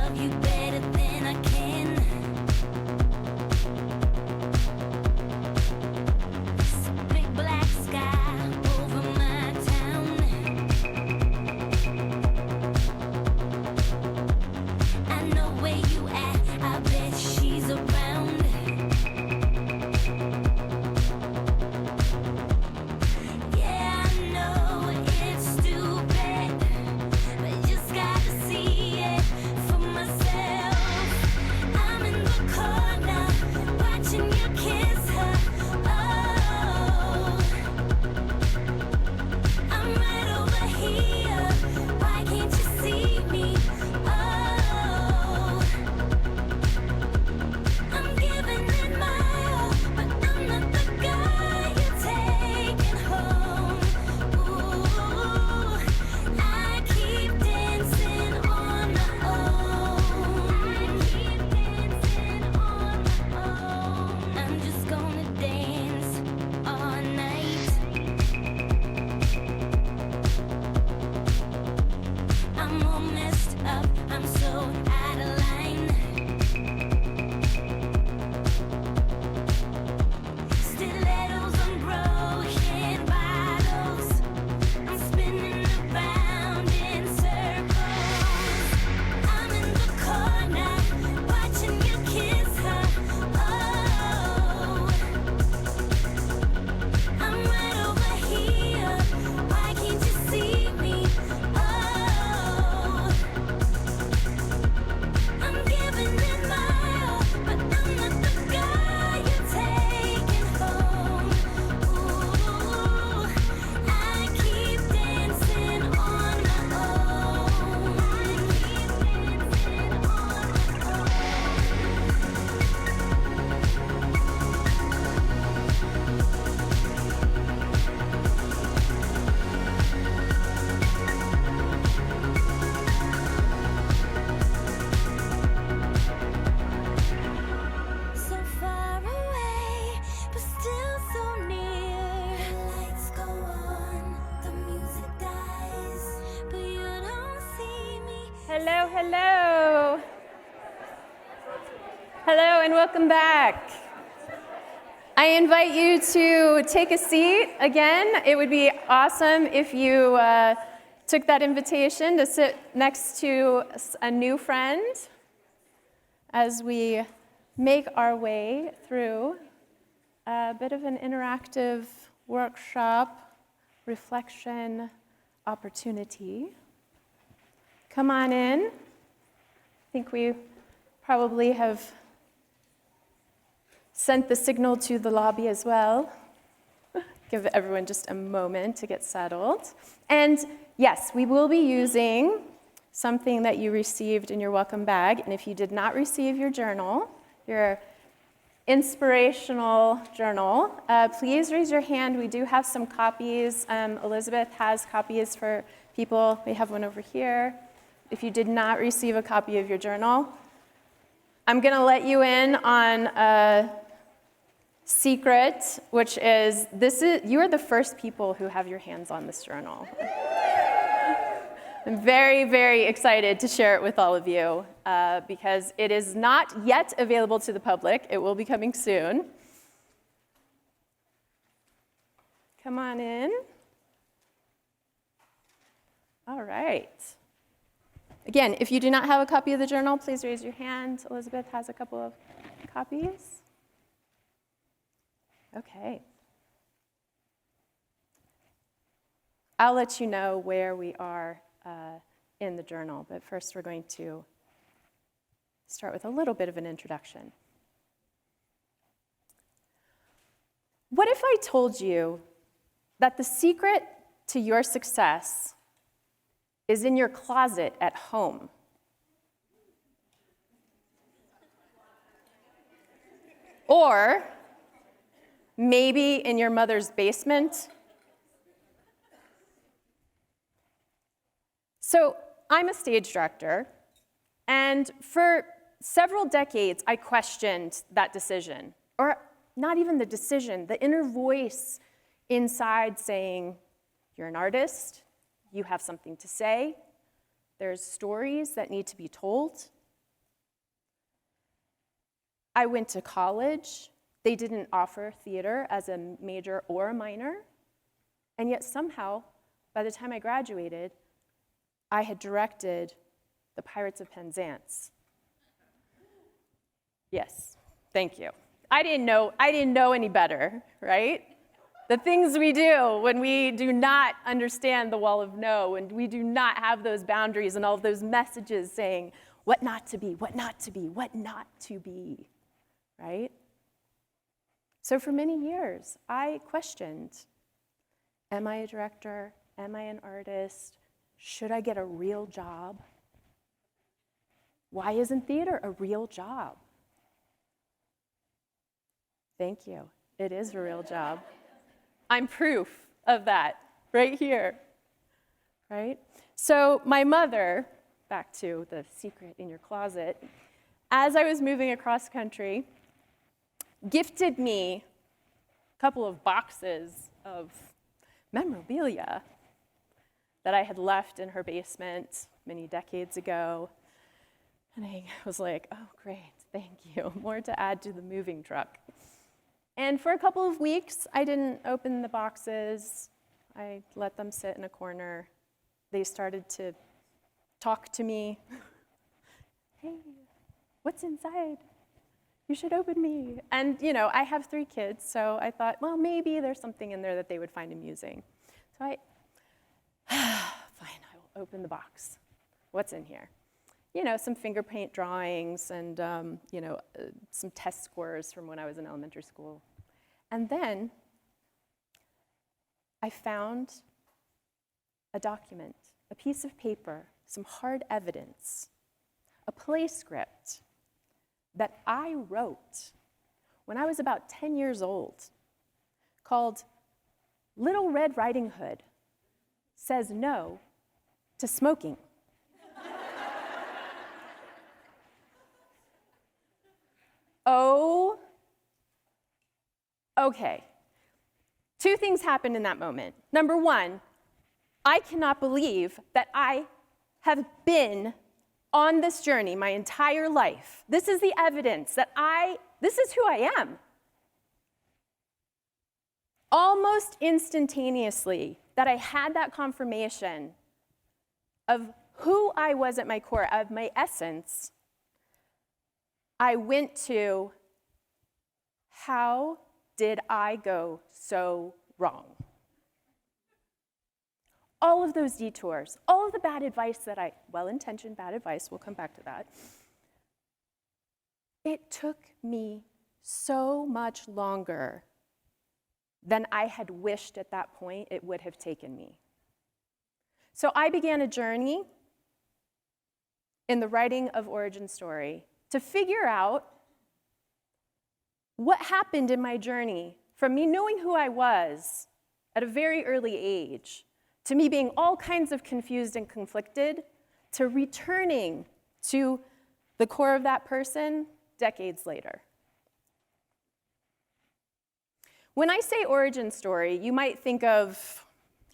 love you better than I can. It's a big black sky over my town. I know where you at, I bet she's around. Yeah, I know it's stupid, but just gotta see it for myself. I'm in the corner, watching you kiss her. Oh, I'm right over here. Why can't you see me? Oh, I'm giving it my all, but I'm not the guy you're taking home. Ooh, I keep dancing on my own. I'm just gonna dance all night. I'm all messed up, I'm so out of line. Stilettos on broken bottles. I'm spinning around in circles. I'm in the corner, watching you kiss her. Oh, I'm right over here. Why can't you see me? Oh, I'm giving it my all, but I'm not the guy you're taking home. Ooh, I keep dancing on my own. So far away, but still so near. The lights go on, the music dies, but you don't see me. Hello, hello. Hello, and welcome back. I invite you to take a seat again. It would be awesome if you took that invitation to sit next to a new friend as we make our way through a bit of an interactive workshop, reflection, opportunity. Come on in. I think we probably have sent the signal to the lobby as well. Give everyone just a moment to get settled. And yes, we will be using something that you received in your welcome bag. And if you did not receive your journal, your inspirational journal, please raise your hand. We do have some copies. Elizabeth has copies for people. We have one over here. If you did not receive a copy of your journal, I'm going to let you in on a secret, which is you are the first people who have your hands on this journal. I'm very, very excited to share it with all of you because it is not yet available to the public. It will be coming soon. Come on in. All right. Again, if you do not have a copy of the journal, please raise your hand. Elizabeth has a couple of copies. Okay. I'll let you know where we are in the journal, but first we're going to start with a little bit of an introduction. What if I told you that the secret to your success is in your closet at home? Or maybe in your mother's basement? So I'm a stage director, and for several decades I questioned that decision, or not even the decision, the inner voice inside saying, you're an artist, you have something to say, there's stories that need to be told, I went to college. They didn't offer theater as a major or a minor. And yet somehow, by the time I graduated, I had directed The Pirates of Penzance. Yes, thank you. I didn't know any better, right? The things we do when we do not understand the wall of no, and we do not have those boundaries and all of those messages saying what not to be, what not to be, what not to be, right? So for many years, I questioned, am I a director? Am I an artist? Should I get a real job? Why isn't theater a real job? Thank you. It is a real job. I'm proof of that right here, right? So my mother, back to the secret in your closet, as I was moving across country, gifted me a couple of boxes of memorabilia that I had left in her basement many decades ago. And I was like, oh, great, thank you. More to add to the moving truck. And for a couple of weeks, I didn't open the boxes. I let them sit in a corner. They started to talk to me. Hey, what's inside? You should open me. And I have 3 kids, so I thought, well, maybe there's something in there that they would find amusing. So fine, I will open the box. What's in here? Some finger paint drawings and, some test scores from when I was in elementary school. And then I found a document, a piece of paper, some hard evidence, a play script that I wrote when I was about 10 years old called Little Red Riding Hood Says No to Smoking. Oh, okay. 2 things happened in that moment. Number 1, I cannot believe that I have been on this journey my entire life. This is the evidence that this is who I am. Almost instantaneously, that I had that confirmation of who I was at my core, of my essence, I went to, how did I go so wrong? All of those detours, all of the bad advice that well-intentioned bad advice, we'll come back to that. It took me so much longer than I had wished at that point it would have taken me. So I began a journey in the writing of Origin Story to figure out what happened in my journey from me knowing who I was at a very early age, to me being all kinds of confused and conflicted, to returning to the core of that person decades later. When I say origin story, you might think of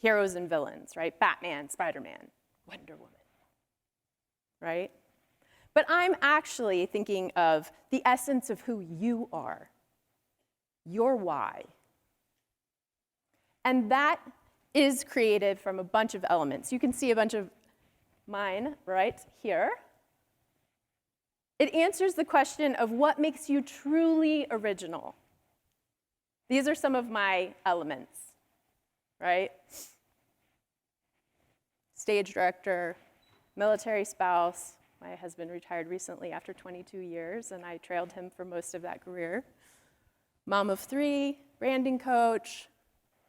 heroes and villains, right? Batman, Spider-Man, Wonder Woman, right? But I'm actually thinking of the essence of who you are, your why. And that is created from a bunch of elements. You can see a bunch of mine right here. It answers the question of what makes you truly original. These are some of my elements, right? Stage director, military spouse. My husband retired recently after 22 years, and I trailed him for most of that career. Mom of 3, branding coach,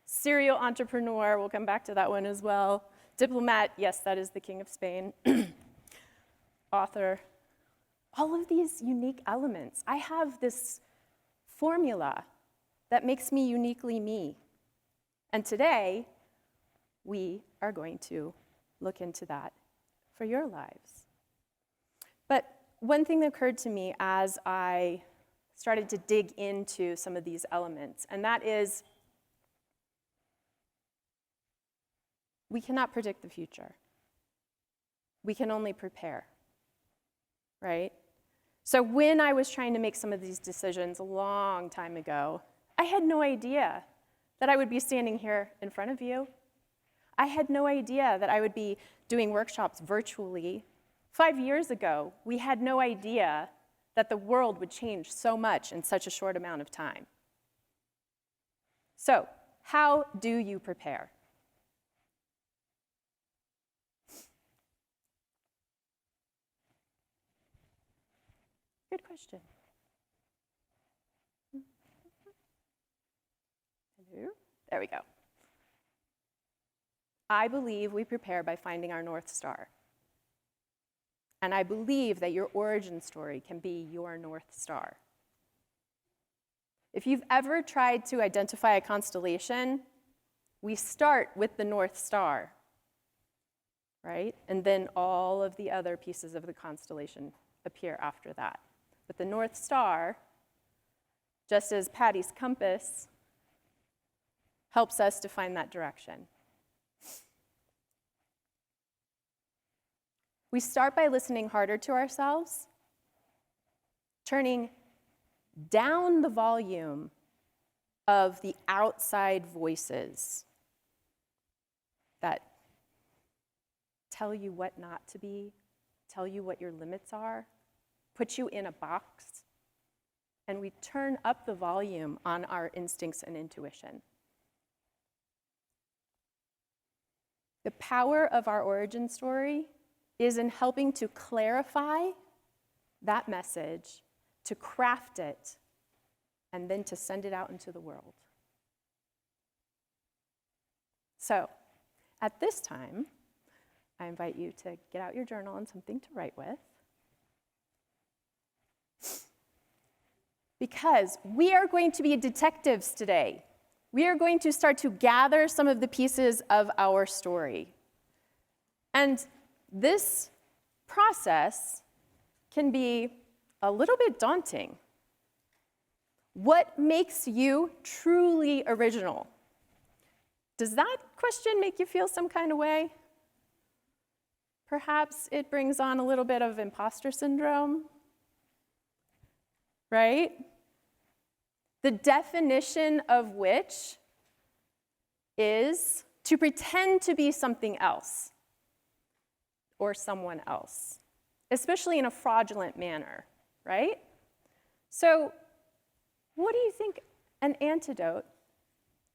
serial entrepreneur, we'll come back to that one as well. Diplomat, yes, that is the King of Spain. Author. All of these unique elements. I have this formula that makes me uniquely me. And today, we are going to look into that for your lives. But one thing that occurred to me as I started to dig into some of these elements, and that is, we cannot predict the future. We can only prepare, right? So when I was trying to make some of these decisions a long time ago, I had no idea that I would be standing here in front of you. I had no idea that I would be doing workshops virtually. 5 years ago, we had no idea that the world would change so much in such a short amount of time. So, how do you prepare? Good question. Hello? There we go. I believe we prepare by finding our North Star. And I believe that your origin story can be your North Star. If you've ever tried to identify a constellation, we start with the North Star, right? And then all of the other pieces of the constellation appear after that. But the North Star, just as Patty's compass, helps us to find that direction. We start by listening harder to ourselves, turning down the volume of the outside voices that tell you what not to be, tell you what your limits are, put you in a box, and we turn up the volume on our instincts and intuition. The power of our origin story is in helping to clarify that message, to craft it, and then to send it out into the world. So, at this time, I invite you to get out your journal and something to write with. Because we are going to be detectives today. We are going to start to gather some of the pieces of our story. And this process can be a little bit daunting. What makes you truly original? Does that question make you feel some kind of way? Perhaps it brings on a little bit of imposter syndrome, right? The definition of which is to pretend to be something else or someone else, especially in a fraudulent manner, right? So, what do you think an antidote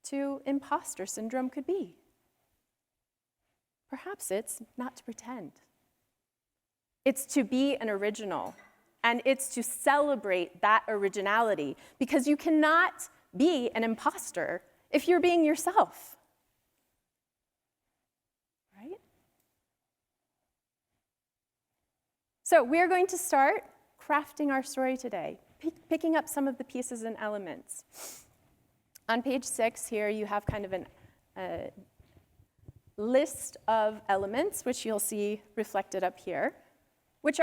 to imposter syndrome could be? Perhaps it's not to pretend. It's to be an original, and it's to celebrate that originality, because you cannot be an imposter if you're being yourself, right? So we're going to start crafting our story today, picking up some of the pieces and elements. On page 6 here, you have kind of a list of elements, which you'll see reflected up here, which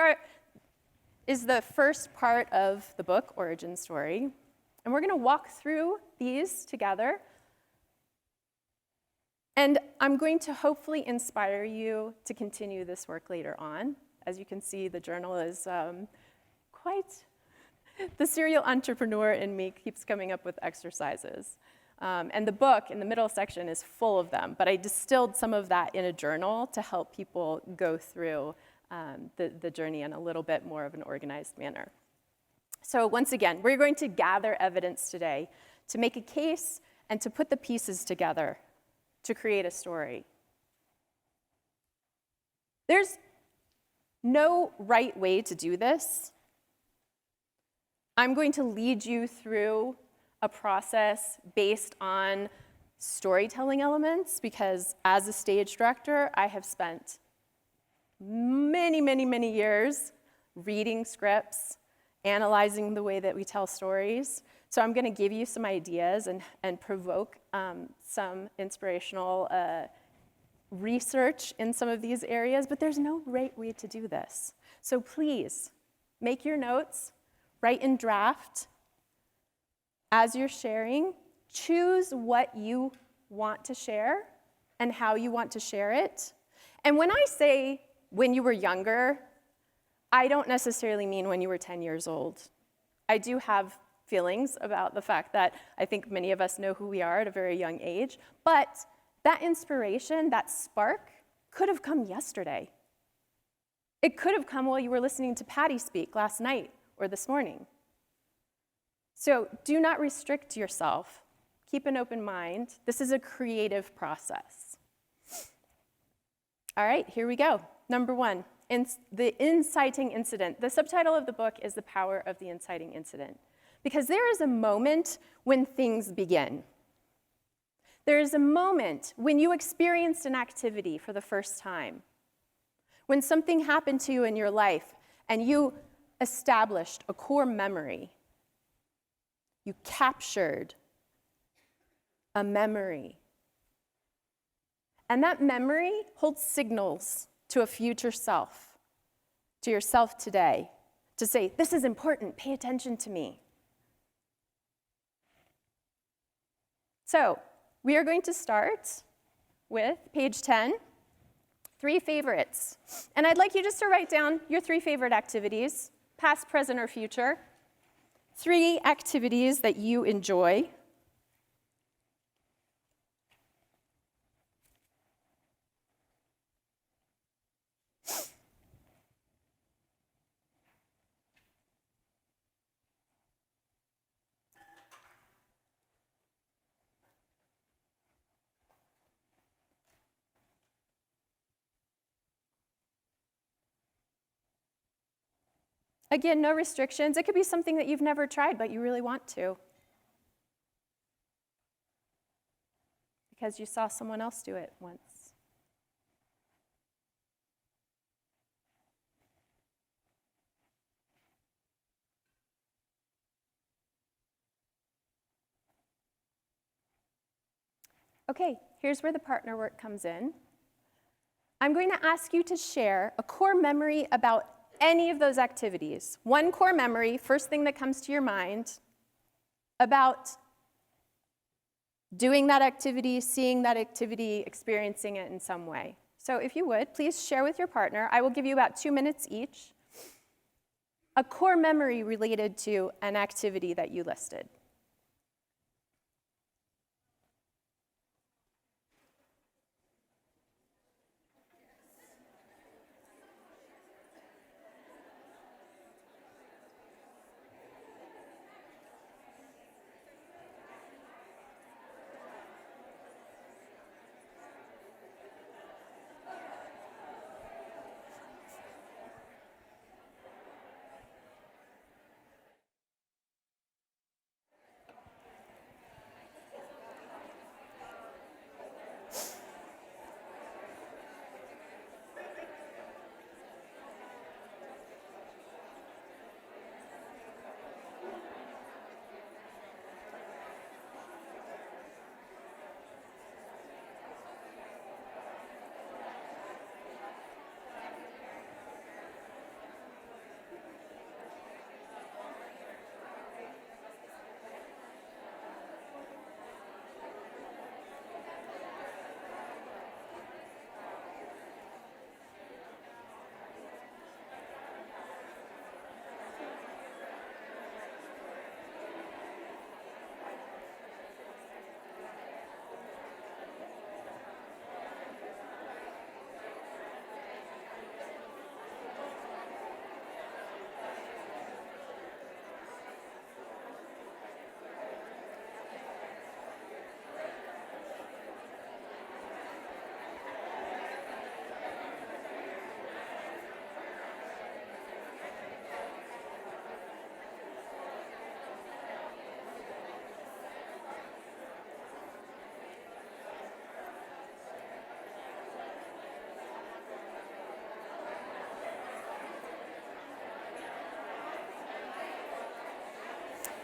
is the first part of the book, Origin Story. And we're going to walk through these together. And I'm going to hopefully inspire you to continue this work later on. As you can see, the journal is the serial entrepreneur in me keeps coming up with exercises. And the book in the middle section is full of them, but I distilled some of that in a journal to help people go through the journey in a little bit more of an organized manner. So once again, we're going to gather evidence today to make a case and to put the pieces together to create a story. There's no right way to do this. I'm going to lead you through a process based on storytelling elements, because as a stage director, I have spent many, many, many years reading scripts, analyzing the way that we tell stories. So I'm going to give you some ideas and provoke some inspirational research in some of these areas, but there's no right way to do this. So please, make your notes, write in draft. As you're sharing, choose what you want to share and how you want to share it. And when I say when you were younger, I don't necessarily mean when you were 10 years old. I do have feelings about the fact that I think many of us know who we are at a very young age, but that inspiration, that spark, could have come yesterday. It could have come while you were listening to Patty speak last night or this morning. So do not restrict yourself. Keep an open mind. This is a creative process. All right, here we go. Number one, the inciting incident. The subtitle of the book is The Power of the Inciting Incident, because there is a moment when things begin. There is a moment when you experienced an activity for the first time, when something happened to you in your life and you established a core memory. You captured a memory. And that memory holds signals to a future self, to yourself today, to say, this is important, pay attention to me. So, we are going to start with page 10, 3 favorites. And I'd like you just to write down your 3 favorite activities, past, present, or future. 3 activities that you enjoy. Again, no restrictions. It could be something that you've never tried, but you really want to, because you saw someone else do it once. Okay, here's where the partner work comes in. I'm going to ask you to share a core memory about any of those activities. One core memory, first thing that comes to your mind, about doing that activity, seeing that activity, experiencing it in some way. So if you would, please share with your partner. I will give you about 2 minutes each. A core memory related to an activity that you listed.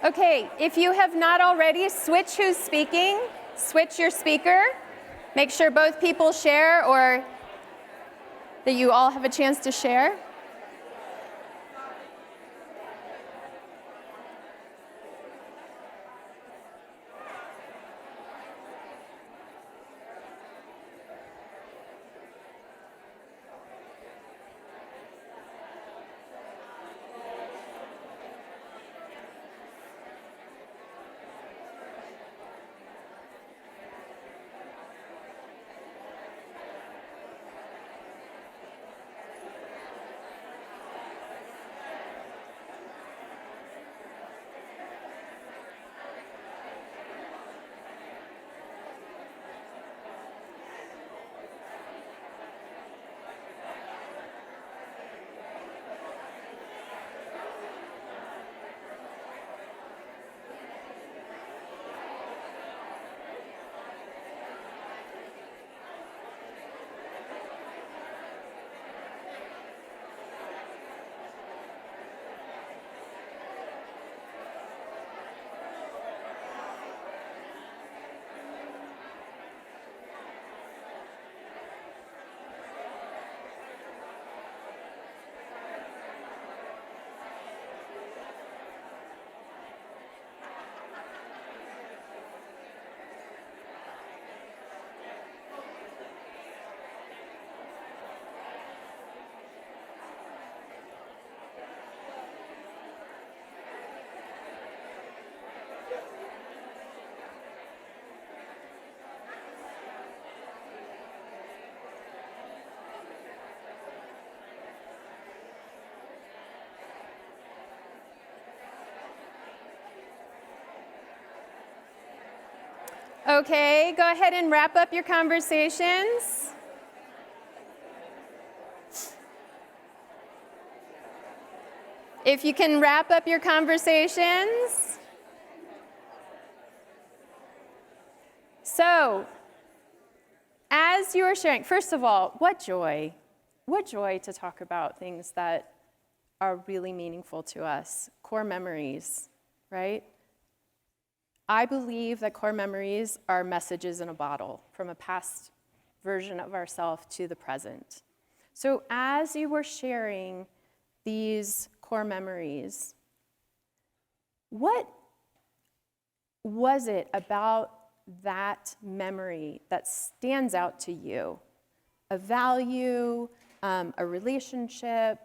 Okay, if you have not already, switch who's speaking, switch your speaker. Make sure both people share, or that you all have a chance to share. Okay, go ahead and wrap up your conversations. If you can wrap up your conversations. So, as you are sharing, first of all, what joy to talk about things that are really meaningful to us, core memories, right? I believe that core memories are messages in a bottle from a past version of ourselves to the present. So as you were sharing these core memories, what was it about that memory that stands out to you? A value, a relationship,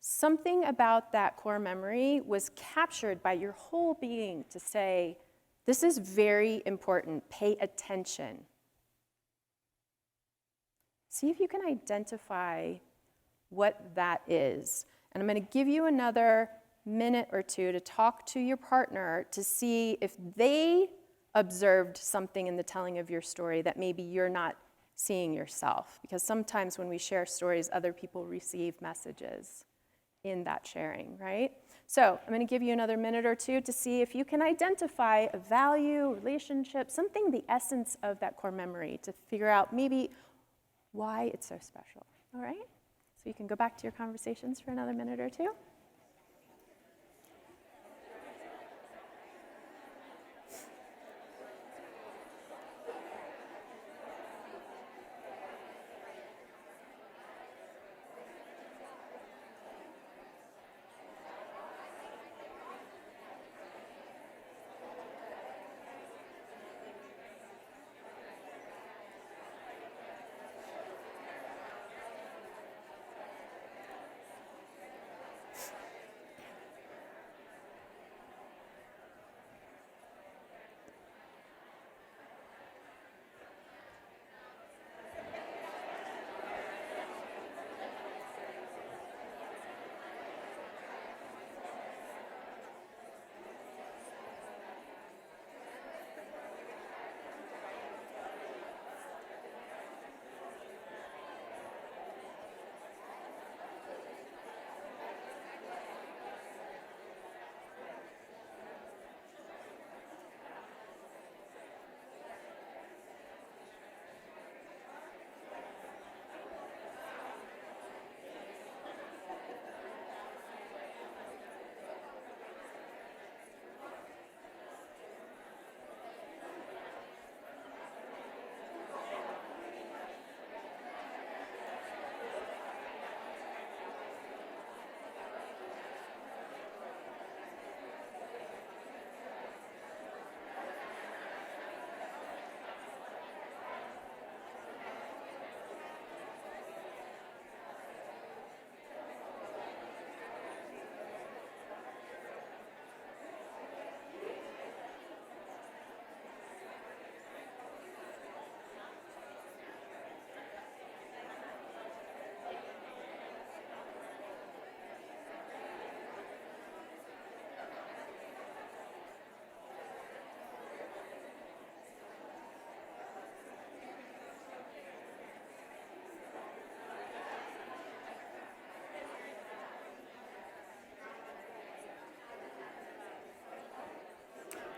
something about that core memory was captured by your whole being to say, this is very important, pay attention. See if you can identify what that is. And I'm going to give you another minute or two to talk to your partner to see if they observed something in the telling of your story that maybe you're not seeing yourself. Because sometimes when we share stories, other people receive messages in that sharing, right? So I'm going to give you another minute or two to see if you can identify a value, relationship, something, the essence of that core memory, to figure out maybe why it's so special, all right? So you can go back to your conversations for another minute or two.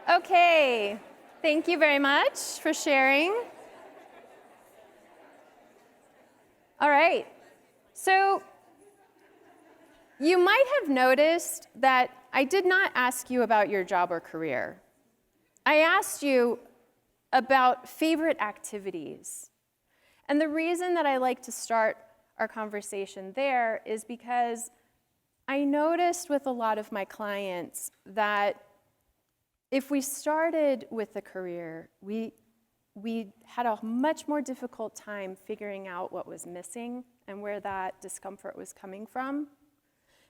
Okay, thank you very much for sharing. All right, so you might have noticed that I did not ask you about your job or career. I asked you about favorite activities. And the reason that I like to start our conversation there is because I noticed with a lot of my clients that if we started with a career, we had a much more difficult time figuring out what was missing and where that discomfort was coming from.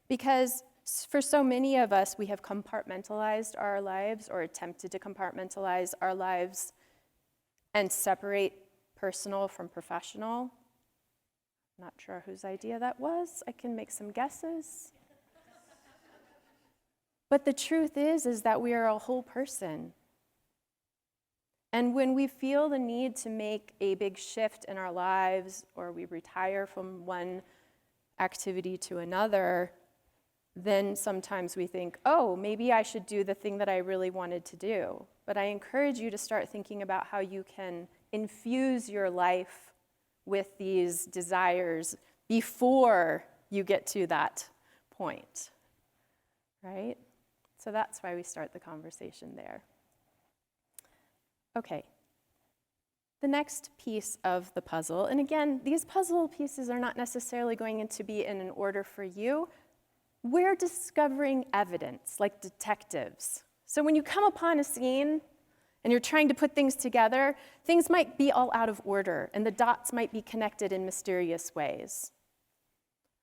Because for so many of us, we have compartmentalized our lives or attempted to compartmentalize our lives and separate personal from professional. Not sure whose idea that was. I can make some guesses. But the truth is that we are a whole person. And when we feel the need to make a big shift in our lives, or we retire from one activity to another, then sometimes we think, oh, maybe I should do the thing that I really wanted to do. But I encourage you to start thinking about how you can infuse your life with these desires before you get to that point, right? So that's why we start the conversation there. Okay. The next piece of the puzzle, and again, these puzzle pieces are not necessarily going to be in an order for you. We're discovering evidence, like detectives. So when you come upon a scene and you're trying to put things together, things might be all out of order, and the dots might be connected in mysterious ways,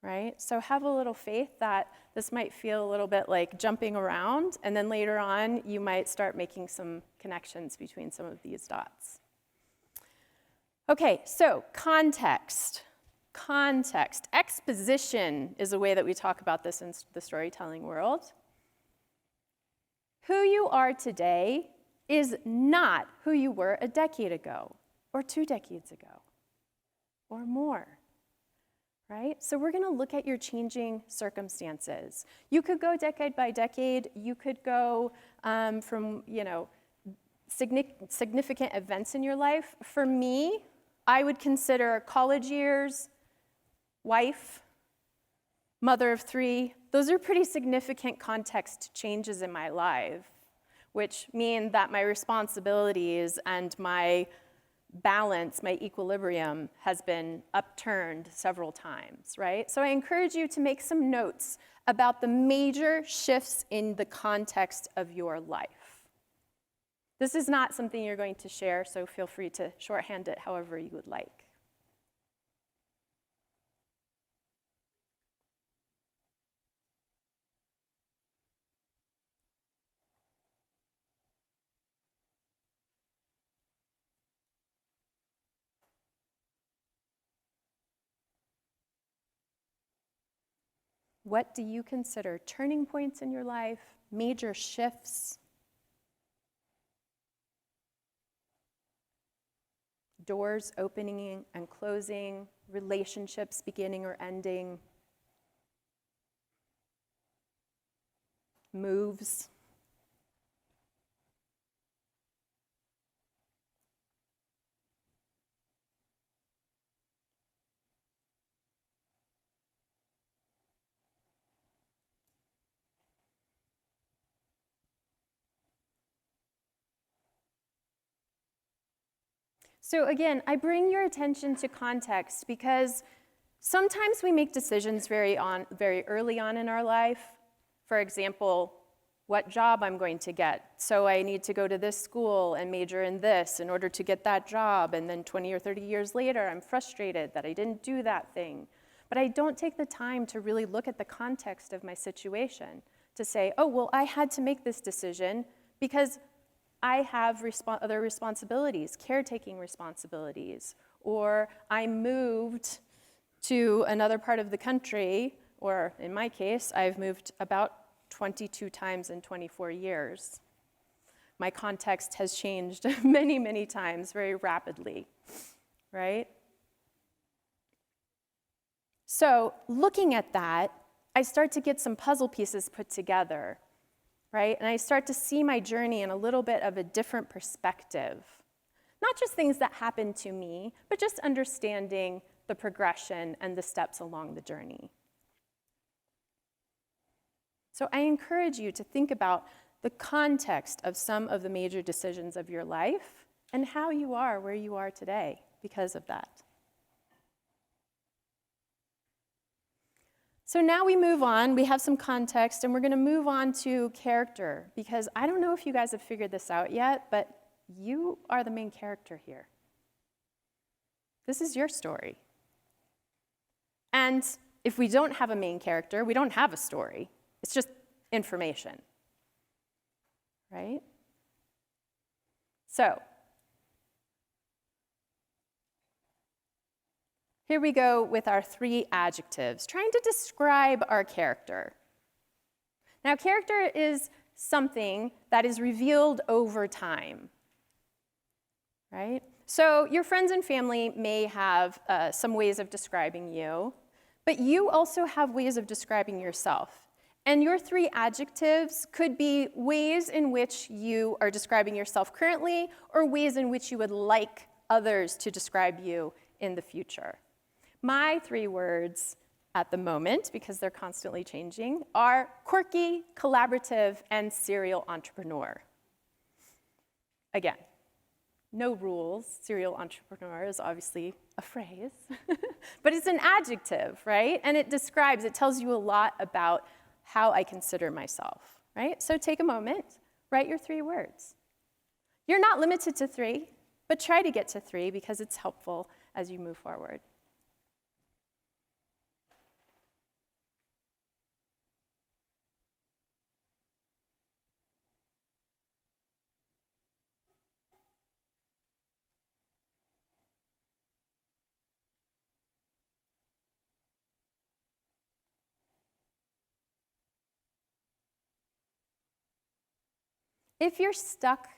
right? So have a little faith that this might feel a little bit like jumping around, and then later on, you might start making some connections between some of these dots. Okay, so context. Context. Exposition is a way that we talk about this in the storytelling world. Who you are today is not who you were a decade ago, or 2 decades ago, or more, right? So we're going to look at your changing circumstances. You could go decade by decade. You could go from, significant events in your life. For me, I would consider college years, wife, mother of 3. Those are pretty significant context changes in my life, which mean that my responsibilities and my balance, my equilibrium, has been upturned several times, right? So I encourage you to make some notes about the major shifts in the context of your life. This is not something you're going to share, so feel free to shorthand it however you would like. What do you consider turning points in your life, major shifts, doors opening and closing, relationships beginning or ending, moves? So again, I bring your attention to context because sometimes we make decisions very early on in our life. For example, what job I'm going to get. So I need to go to this school and major in this in order to get that job. And then 20 or 30 years later, I'm frustrated that I didn't do that thing. But I don't take the time to really look at the context of my situation to say, oh, well, I had to make this decision because I have other responsibilities, caretaking responsibilities, or I moved to another part of the country, or in my case, I've moved about 22 times in 24 years. My context has changed many, many times very rapidly, right? So looking at that, I start to get some puzzle pieces put together, right? And I start to see my journey in a little bit of a different perspective. Not just things that happened to me, but just understanding the progression and the steps along the journey. So I encourage you to think about the context of some of the major decisions of your life and how you are where you are today because of that. So now we move on, we have some context, and we're gonna move on to character, because I don't know if you guys have figured this out yet, but you are the main character here. This is your story. And if we don't have a main character, we don't have a story. It's just information, right? So, here we go with our 3 adjectives, trying to describe our character. Now, character is something that is revealed over time. right? So your friends and family may have some ways of describing you, but you also have ways of describing yourself. And your 3 adjectives could be ways in which you are describing yourself currently or ways in which you would like others to describe you in the future. My 3 words at the moment, because they're constantly changing, are quirky, collaborative, and serial entrepreneur. Again, no rules. Serial entrepreneur is obviously a phrase, but it's an adjective, right? And it tells you a lot about how I consider myself, right? So take a moment, write your 3 words. You're not limited to 3, but try to get to 3 because it's helpful as you move forward. If you're stuck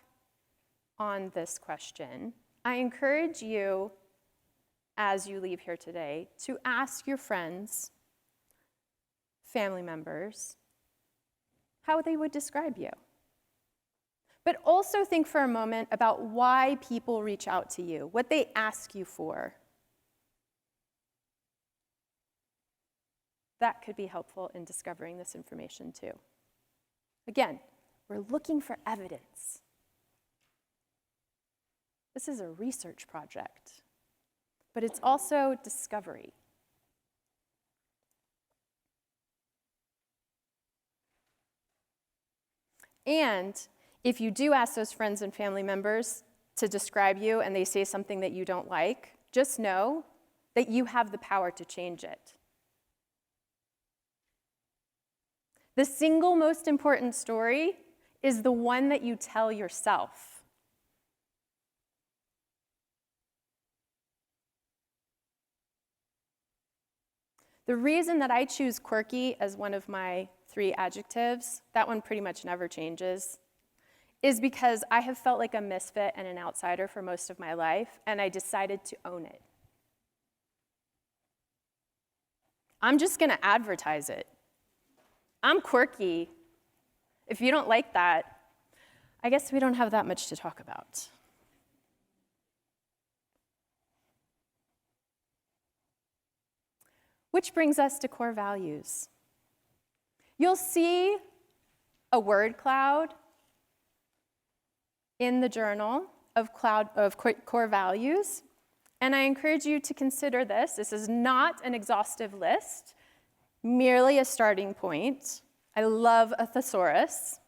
on this question, I encourage you, as you leave here today, to ask your friends, family members, how they would describe you. But also think for a moment about why people reach out to you, what they ask you for. That could be helpful in discovering this information too. Again, we're looking for evidence. This is a research project, but it's also discovery. And if you do ask those friends and family members to describe you and they say something that you don't like, just know that you have the power to change it. The single most important story is the one that you tell yourself. The reason that I choose quirky as one of my 3 adjectives, that one pretty much never changes, is because I have felt like a misfit and an outsider for most of my life, and I decided to own it. I'm just gonna advertise it. I'm quirky. If you don't like that, I guess we don't have that much to talk about. Which brings us to core values. You'll see a word cloud in the journal of core values, and I encourage you to consider this. This is not an exhaustive list, merely a starting point. I love a thesaurus.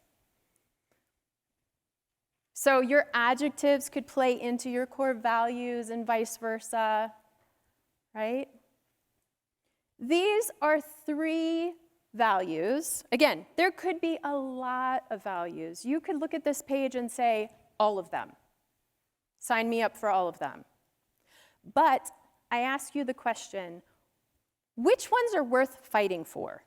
So your adjectives could play into your core values and vice versa, right? These are 3 values. Again, there could be a lot of values. You could look at this page and say, all of them. Sign me up for all of them. But I ask you the question, which ones are worth fighting for?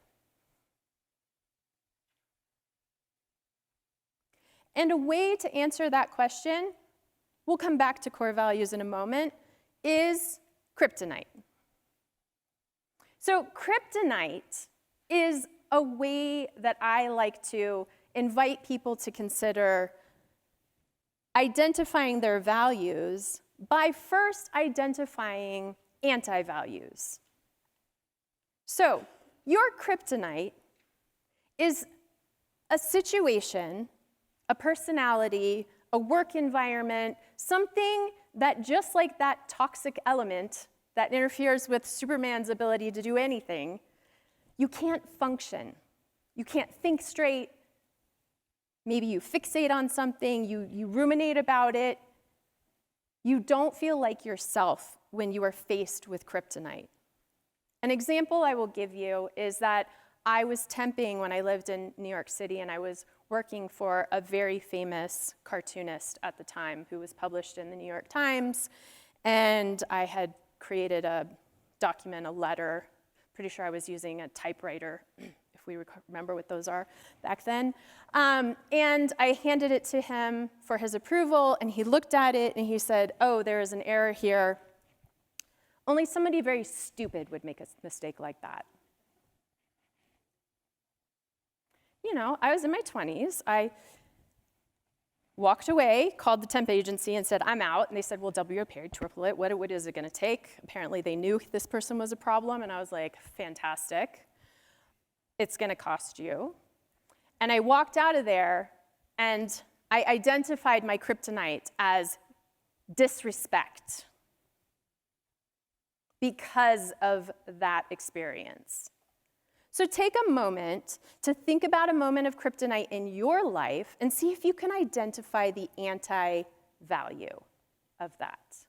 And a way to answer that question, we'll come back to core values in a moment, is kryptonite. So kryptonite is a way that I like to invite people to consider identifying their values by first identifying anti-values. So your kryptonite is a situation, a personality, a work environment, something that just like that toxic element that interferes with Superman's ability to do anything, you can't function. You can't think straight. Maybe you fixate on something, you ruminate about it. You don't feel like yourself when you are faced with kryptonite. An example I will give you is that I was temping when I lived in New York City, and I was working for a very famous cartoonist at the time who was published in the New York Times, and I had created a document, a letter. Pretty sure I was using a typewriter, if we remember what those are back then. And I handed it to him for his approval, and he looked at it and he said, "Oh, there is an error here. Only somebody very stupid would make a mistake like that." You know, I was in my 20s. I walked away, called the temp agency and said, "I'm out." And they said, "We'll double your pay, triple it. What is it going to take?" Apparently, they knew this person was a problem. And I was like, "Fantastic. It's going to cost you." And I walked out of there, and I identified my kryptonite as disrespect because of that experience. So take a moment to think about a moment of kryptonite in your life and see if you can identify the anti-value of that.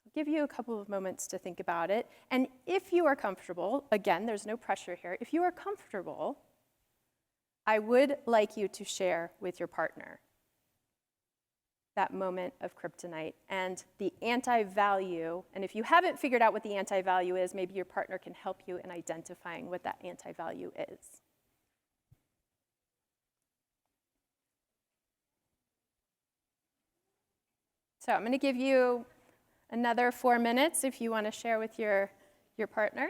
I'll give you a couple of moments to think about it. And if you are comfortable, again, there's no pressure here. If you are comfortable, I would like you to share with your partner that moment of kryptonite and the anti-value. And if you haven't figured out what the anti-value is, maybe your partner can help you in identifying what that anti-value is. So I'm going to give you another 4 minutes if you want to share with your partner.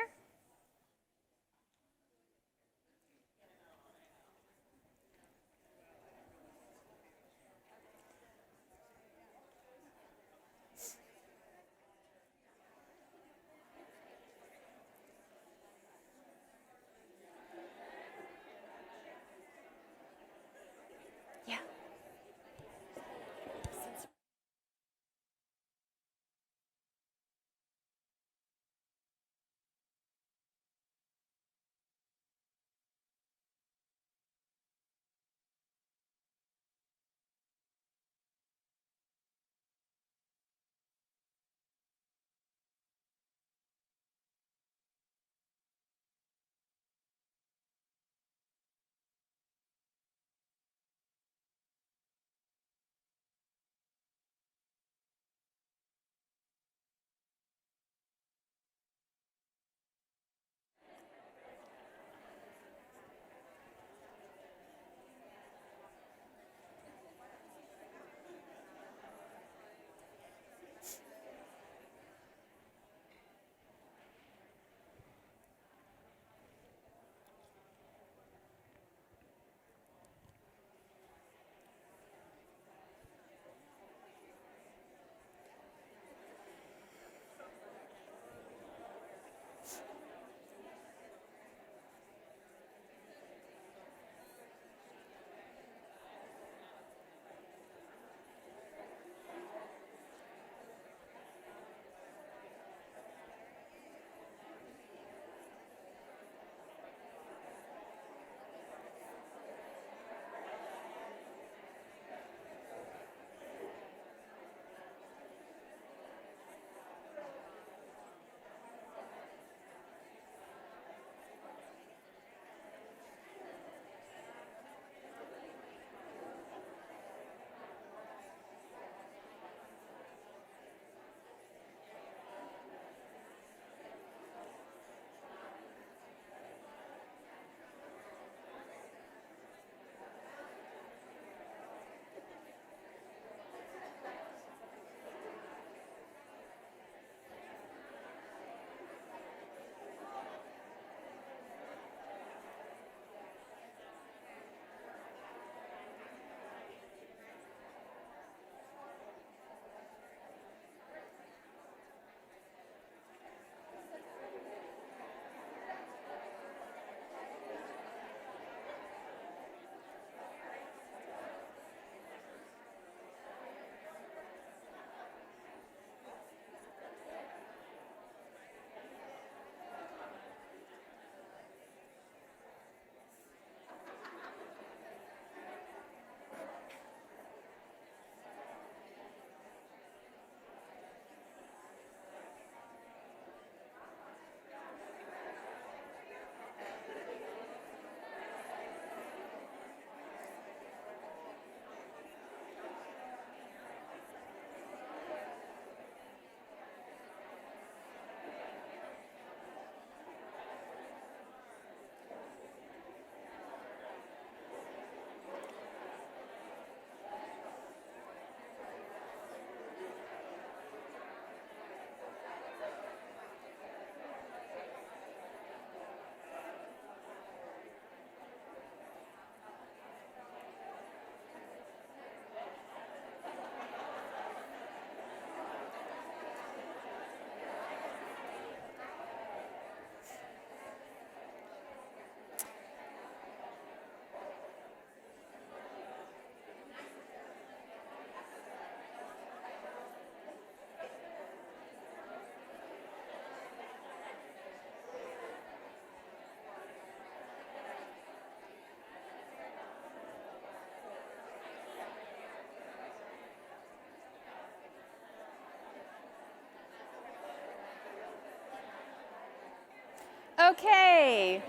Okay.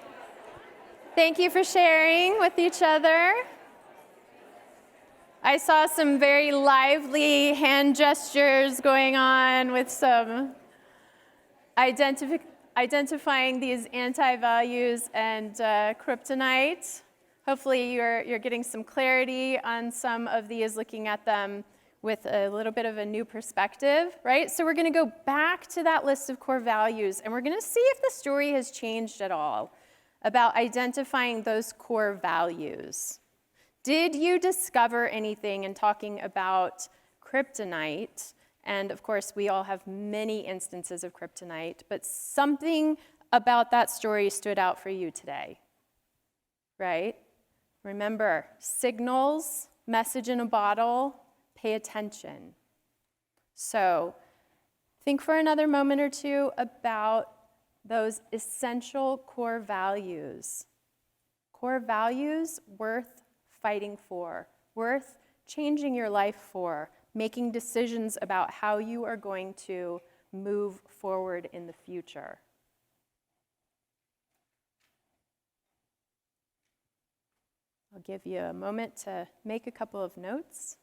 Thank you for sharing with each other. I saw some very lively hand gestures going on with some identifying these anti-values and kryptonite. Hopefully you're getting some clarity on some of these, looking at them with a little bit of a new perspective, right? So we're going to go back to that list of core values, and we're going to see if the story has changed at all about identifying those core values. Did you discover anything in talking about kryptonite? And of course, we all have many instances of kryptonite, but something about that story stood out for you today, right? Remember, signals, message in a bottle, pay attention. So think for another moment or two about those essential core values. Core values worth fighting for, worth changing your life for, making decisions about how you are going to move forward in the future. I'll give you a moment to make a couple of notes.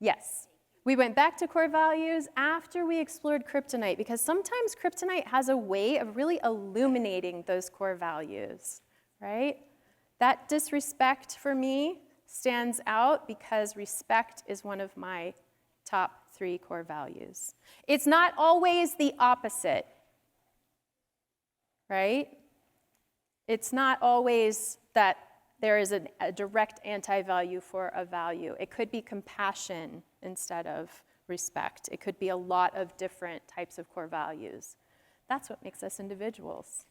Yes, we went back to core values after we explored kryptonite, because sometimes kryptonite has a way of really illuminating those core values, right? That disrespect for me stands out because respect is one of my top 3 core values. It's not always the opposite, right? It's not always that there is a direct anti-value for a value. It could be compassion instead of respect. It could be a lot of different types of core values. That's what makes us individuals,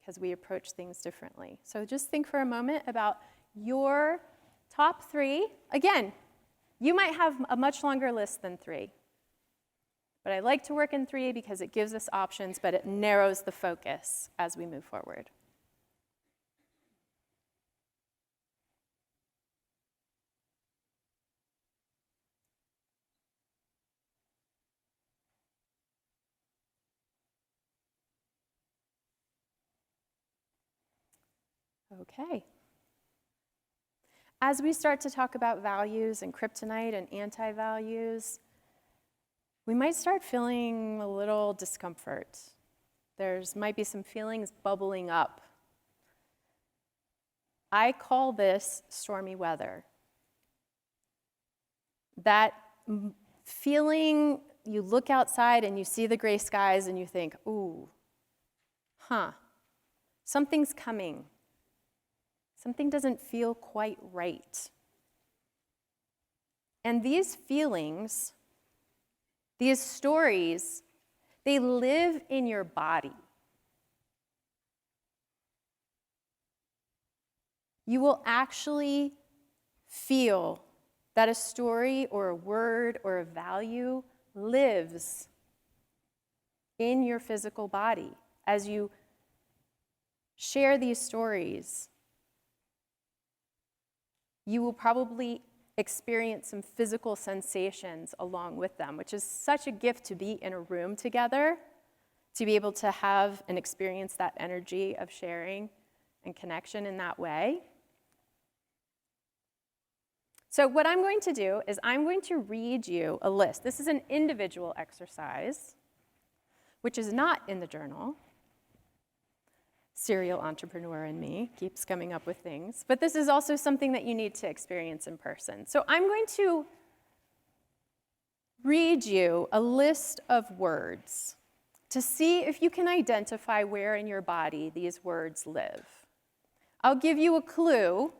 because we approach things differently. So just think for a moment about your top 3. Again, you might have a much longer list than 3. But I like to work in 3 because it gives us options, but it narrows the focus as we move forward. Okay. As we start to talk about values and kryptonite and anti-values, we might start feeling a little discomfort. Might be some feelings bubbling up. I call this stormy weather. That feeling, you look outside and you see the gray skies and you think, ooh, something's coming. Something doesn't feel quite right. And these feelings, these stories, they live in your body. You will actually feel that a story or a word or a value lives in your physical body as you share these stories. You will probably experience some physical sensations along with them, which is such a gift to be in a room together, to be able to have and experience that energy of sharing and connection in that way. So what I'm going to do is I'm going to read you a list. This is an individual exercise, which is not in the journal. Serial entrepreneur in me keeps coming up with things. But this is also something that you need to experience in person. So I'm going to read you a list of words to see if you can identify where in your body these words live. I'll give you a clue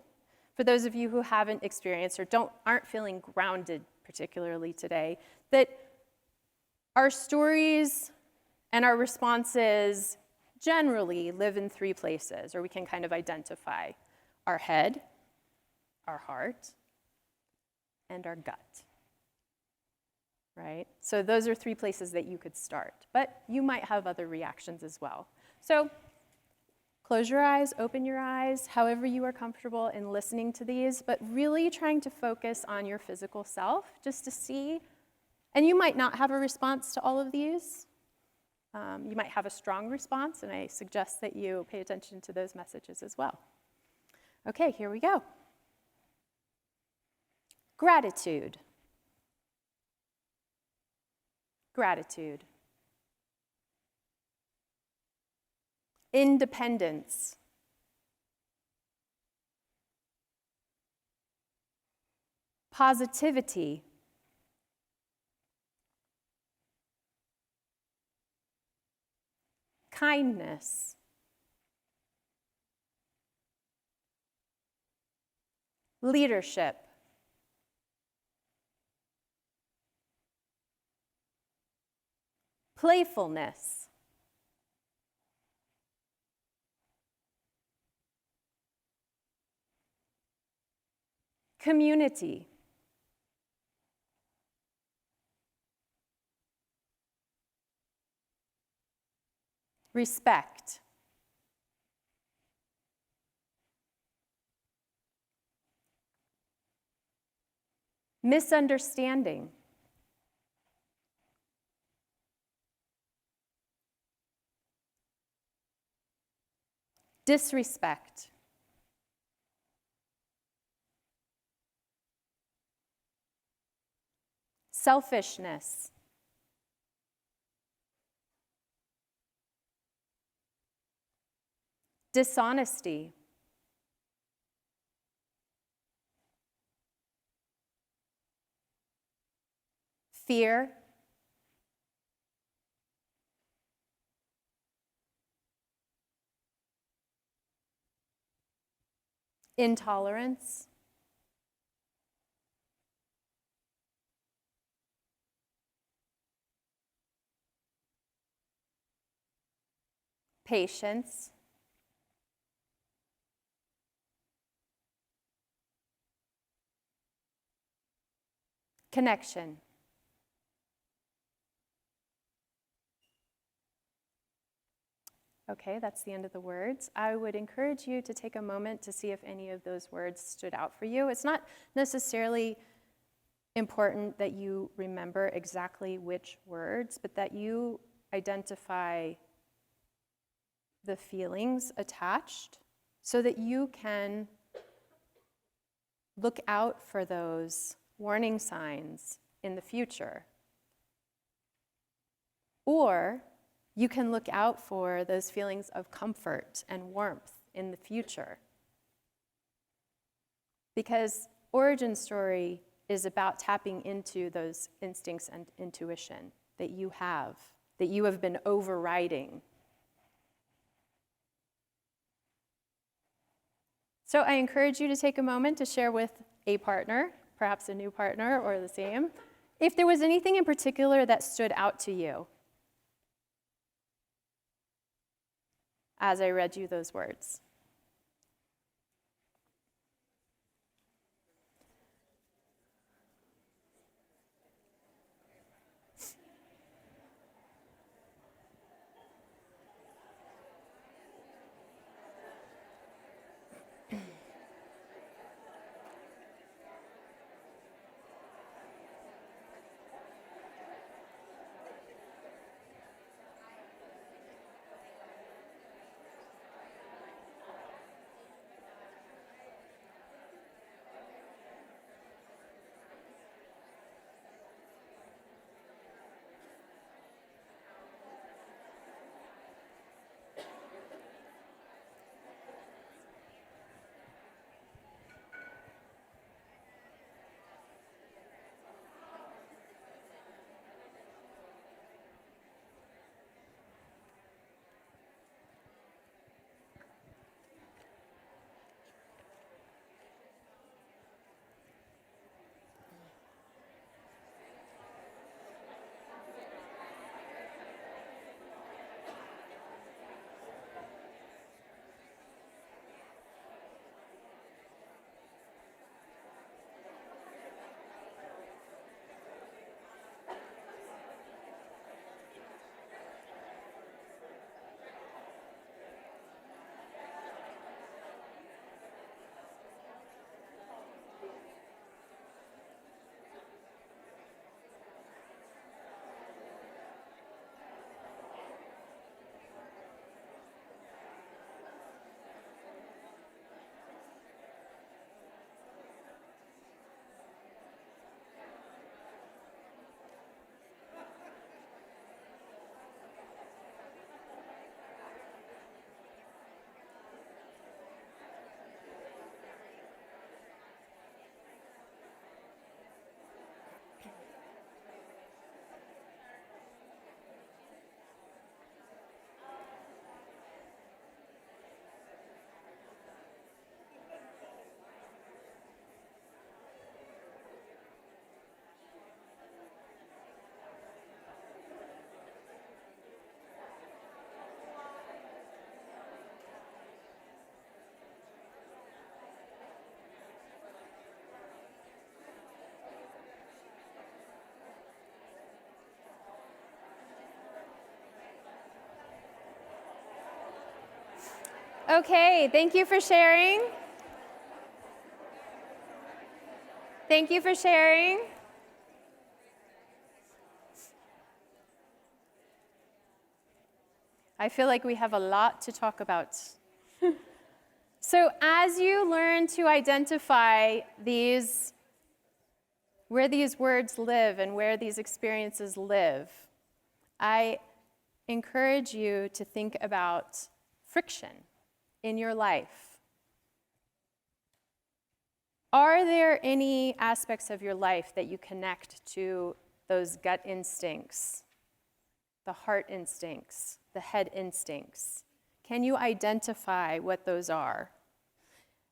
for those of you who haven't experienced or aren't feeling grounded particularly today, that our stories and our responses generally live in 3 places, or we can kind of identify: our head, our heart, and our gut, right? So those are 3 places that you could start, but you might have other reactions as well. So close your eyes, open your eyes, however you are comfortable in listening to these, but really trying to focus on your physical self just to see, and you might not have a response to all of these, You might have a strong response, and I suggest that you pay attention to those messages as well. Okay, here we go. Gratitude. Gratitude. Independence. Positivity. Kindness. Leadership. Playfulness. Community. Respect. Misunderstanding. Disrespect. Selfishness. Dishonesty. Fear. Intolerance. Patience. Connection. Okay, that's the end of the words. I would encourage you to take a moment to see if any of those words stood out for you. It's not necessarily important that you remember exactly which words, but that you identify the feelings attached so that you can look out for those warning signs in the future. Or you can look out for those feelings of comfort and warmth in the future. Because origin story is about tapping into those instincts and intuition that you have been overriding. So I encourage you to take a moment to share with a partner, perhaps a new partner or the same, if there was anything in particular that stood out to you as I read you those words. Okay, thank you for sharing. Thank you for sharing. I feel like we have a lot to talk about. So as you learn to identify where these words live and where these experiences live, I encourage you to think about friction in your life. Are there any aspects of your life that you connect to those gut instincts, the heart instincts, the head instincts? Can you identify what those are?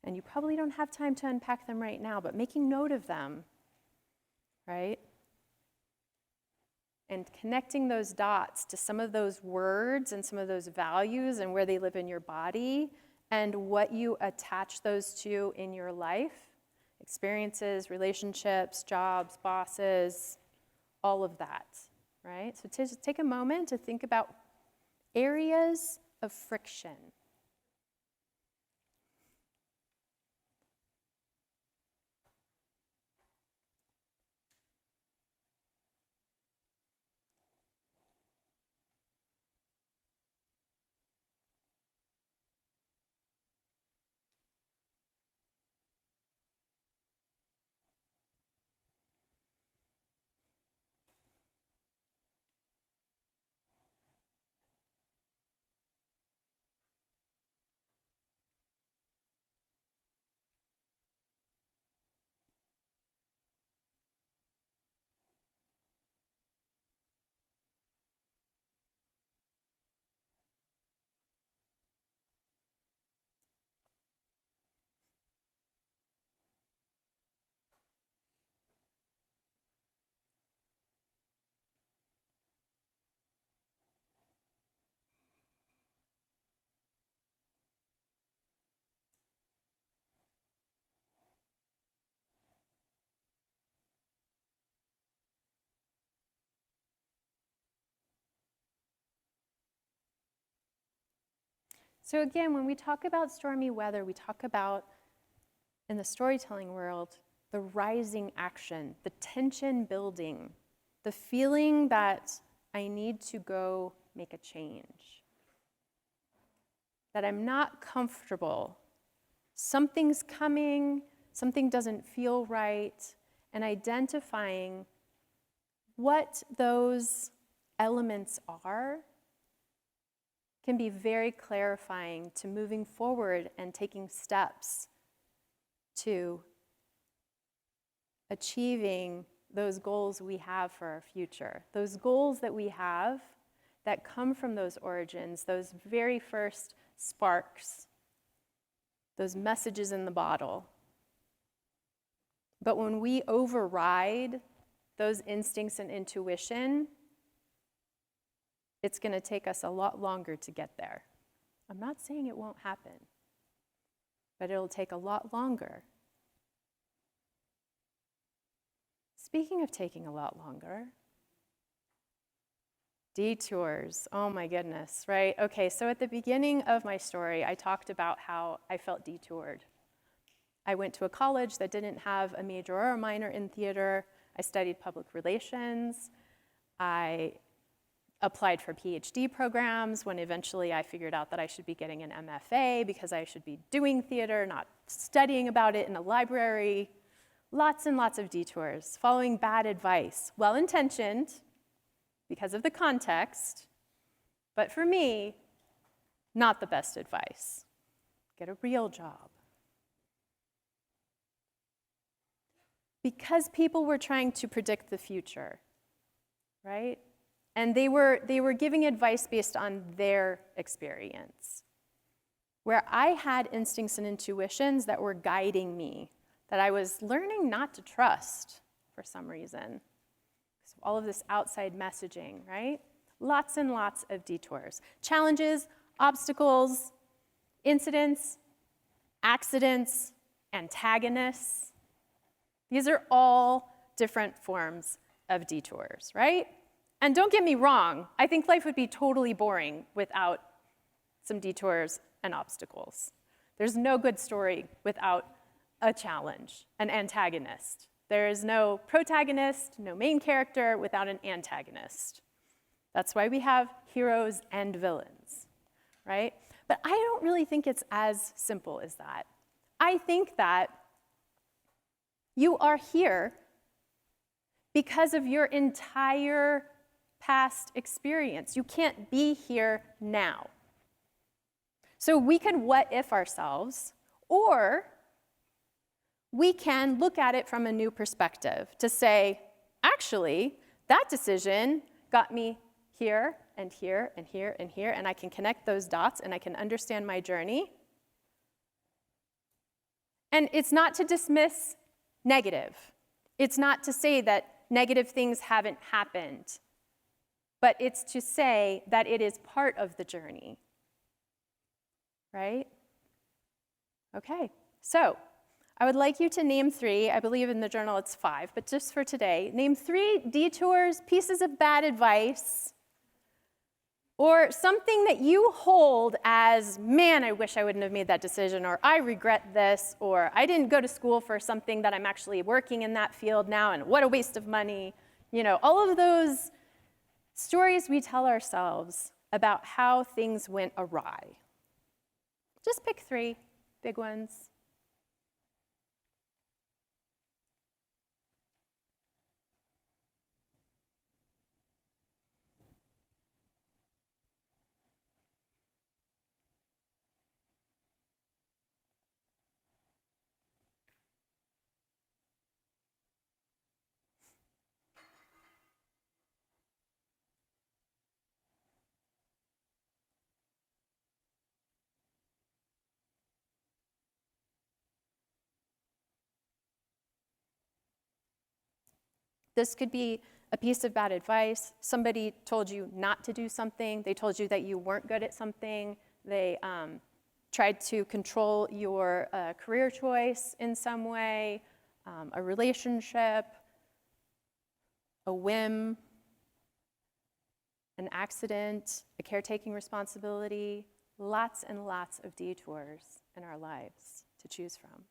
And you probably don't have time to unpack them right now, but making note of them, right? And connecting those dots to some of those words and some of those values and where they live in your body and what you attach those to in your life, experiences, relationships, jobs, bosses, all of that, right? So just take a moment to think about areas of friction. So again, when we talk about stormy weather, we talk about, in the storytelling world, the rising action, the tension building, the feeling that I need to go make a change, that I'm not comfortable. Something's coming, something doesn't feel right, and identifying what those elements are can be very clarifying to moving forward and taking steps to achieving those goals we have for our future. Those goals that we have that come from those origins, those very first sparks, those messages in the bottle. But when we override those instincts and intuition, it's going to take us a lot longer to get there. I'm not saying it won't happen, but it'll take a lot longer. Speaking of taking a lot longer, detours, oh my goodness, right? Okay, so at the beginning of my story, I talked about how I felt detoured. I went to a college that didn't have a major or a minor in theater. I studied public relations. I applied for PhD programs when eventually I figured out that I should be getting an MFA because I should be doing theater, not studying about it in a library. Lots and lots of detours, following bad advice, well-intentioned because of the context, but for me, not the best advice. Get a real job. Because people were trying to predict the future, right? And they were giving advice based on their experience. Where I had instincts and intuitions that were guiding me, that I was learning not to trust for some reason. So all of this outside messaging, right? Lots and lots of detours. Challenges, obstacles, incidents, accidents, antagonists. These are all different forms of detours, right? And don't get me wrong, I think life would be totally boring without some detours and obstacles. There's no good story without a challenge, an antagonist. There is no protagonist, no main character without an antagonist. That's why we have heroes and villains, right? But I don't really think it's as simple as that. I think that you are here because of your entire past experience. You can't be here now. So we can what if ourselves, or we can look at it from a new perspective to say, actually, that decision got me here and here and here and here, and I can connect those dots and I can understand my journey. And it's not to dismiss negative. It's not to say that negative things haven't happened, but it's to say that it is part of the journey, right? Okay, so I would like you to name 3, I believe in the journal it's 5, but just for today, name 3 detours, pieces of bad advice, or something that you hold as, man, I wish I wouldn't have made that decision, or I regret this, or I didn't go to school for something that I'm actually working in that field now, and what a waste of money. You know, all of those stories we tell ourselves about how things went awry. Just pick 3 big ones. This could be a piece of bad advice. Somebody told you not to do something. They told you that you weren't good at something. They tried to control your career choice in some way, a relationship, a whim, an accident, a caretaking responsibility, lots and lots of detours in our lives to choose from.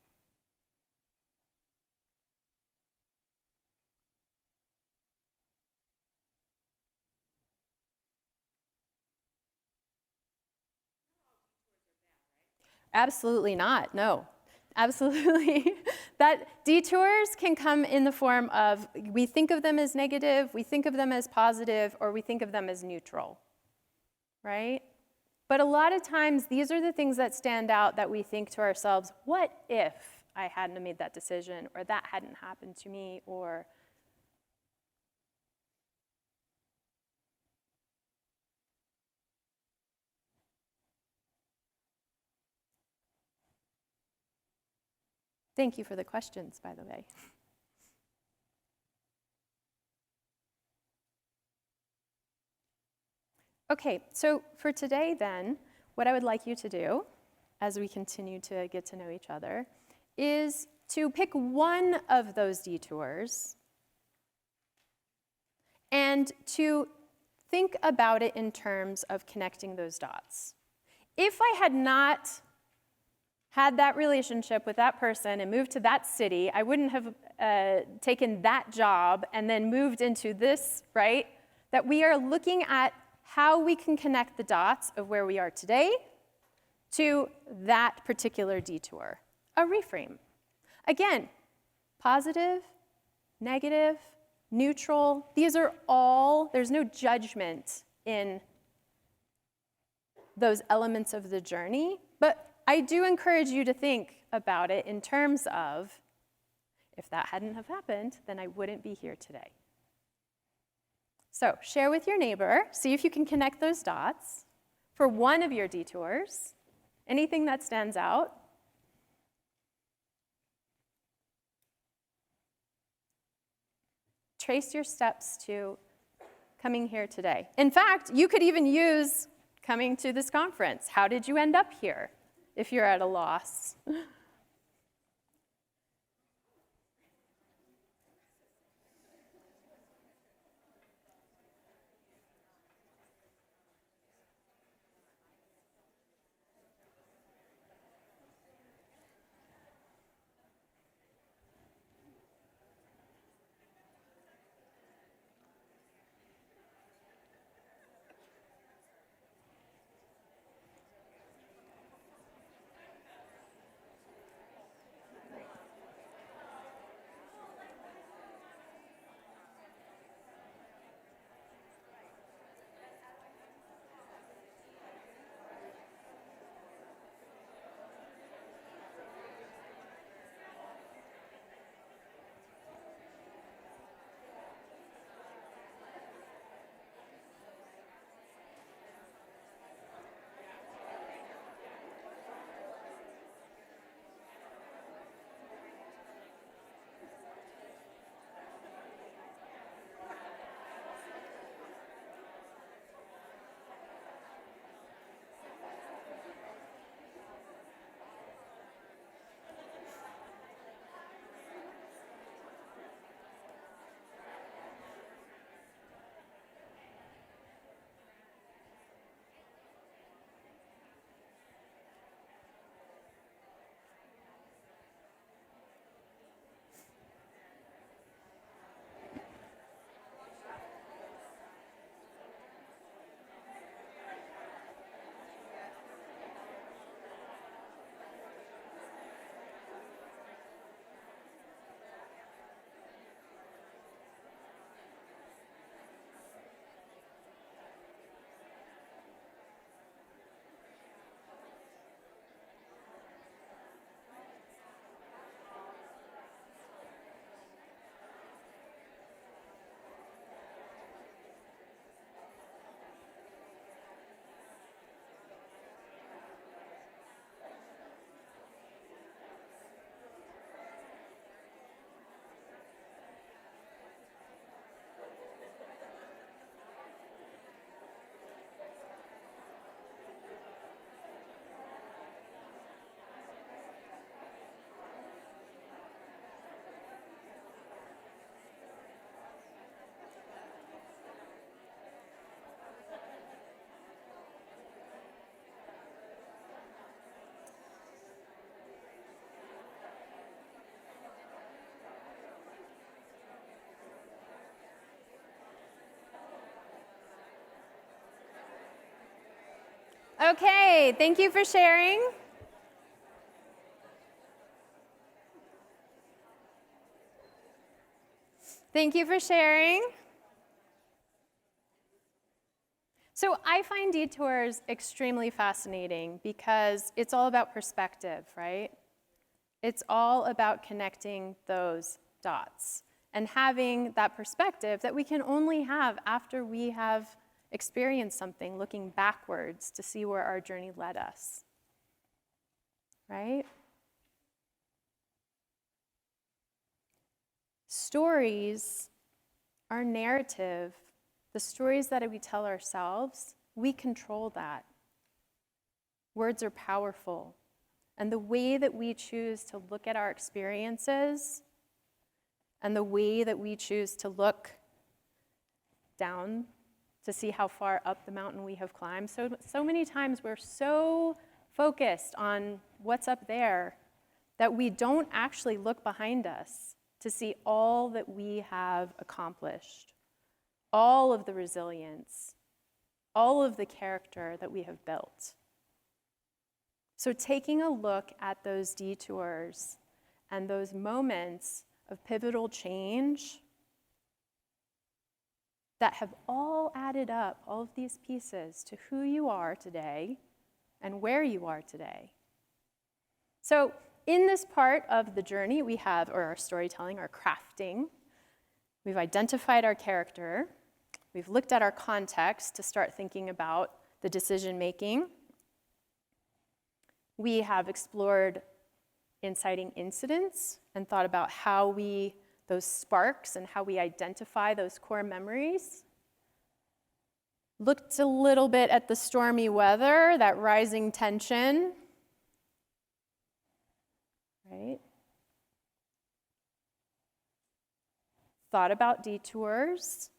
Absolutely not, no. Absolutely. That detours can come in the form of, we think of them as negative, we think of them as positive, or we think of them as neutral, right? But a lot of times, these are the things that stand out that we think to ourselves, what if I hadn't have made that decision, or that hadn't happened to me, or thank you for the questions, by the way. Okay, so for today then, what I would like you to do, as we continue to get to know each other, is to pick one of those detours and to think about it in terms of connecting those dots. If I had not had that relationship with that person and moved to that city, I wouldn't have taken that job and then moved into this, right? That we are looking at how we can connect the dots of where we are today to that particular detour, a reframe. Again, positive, negative, neutral, these are all, there's no judgment in those elements of the journey, but I do encourage you to think about it in terms of, if that hadn't have happened, then I wouldn't be here today. So share with your neighbor, see if you can connect those dots for one of your detours, anything that stands out. Trace your steps to coming here today. In fact, you could even use coming to this conference. How did you end up here if you're at a loss? Okay, thank you for sharing. Thank you for sharing. So I find detours extremely fascinating because it's all about perspective, right? It's all about connecting those dots and having that perspective that we can only have after we have experienced something, looking backwards to see where our journey led us, right? Stories are narrative. The stories that we tell ourselves, we control that. Words are powerful. And the way that we choose to look at our experiences and the way that we choose to look down to see how far up the mountain we have climbed. So many times we're so focused on what's up there that we don't actually look behind us to see all that we have accomplished, all of the resilience, all of the character that we have built. So taking a look at those detours and those moments of pivotal change that have all added up, all of these pieces to who you are today and where you are today. So in this part of the journey we have, or our storytelling, our crafting, we've identified our character, we've looked at our context to start thinking about the decision making. We have explored inciting incidents and thought about how those sparks and how we identify those core memories. Looked a little bit at the stormy weather, that rising tension, right? Thought about detours,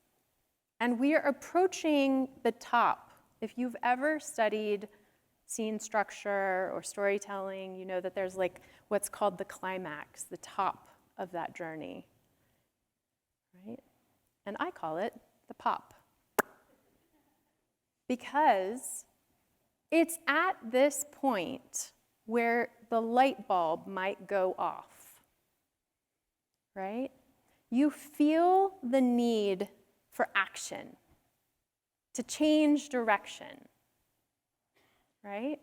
and we are approaching the top. If you've ever studied scene structure or storytelling, you know that there's like what's called the climax, the top of that journey, right? And I call it the pop. Because it's at this point where the light bulb might go off, right? You feel the need for action, to change direction, right?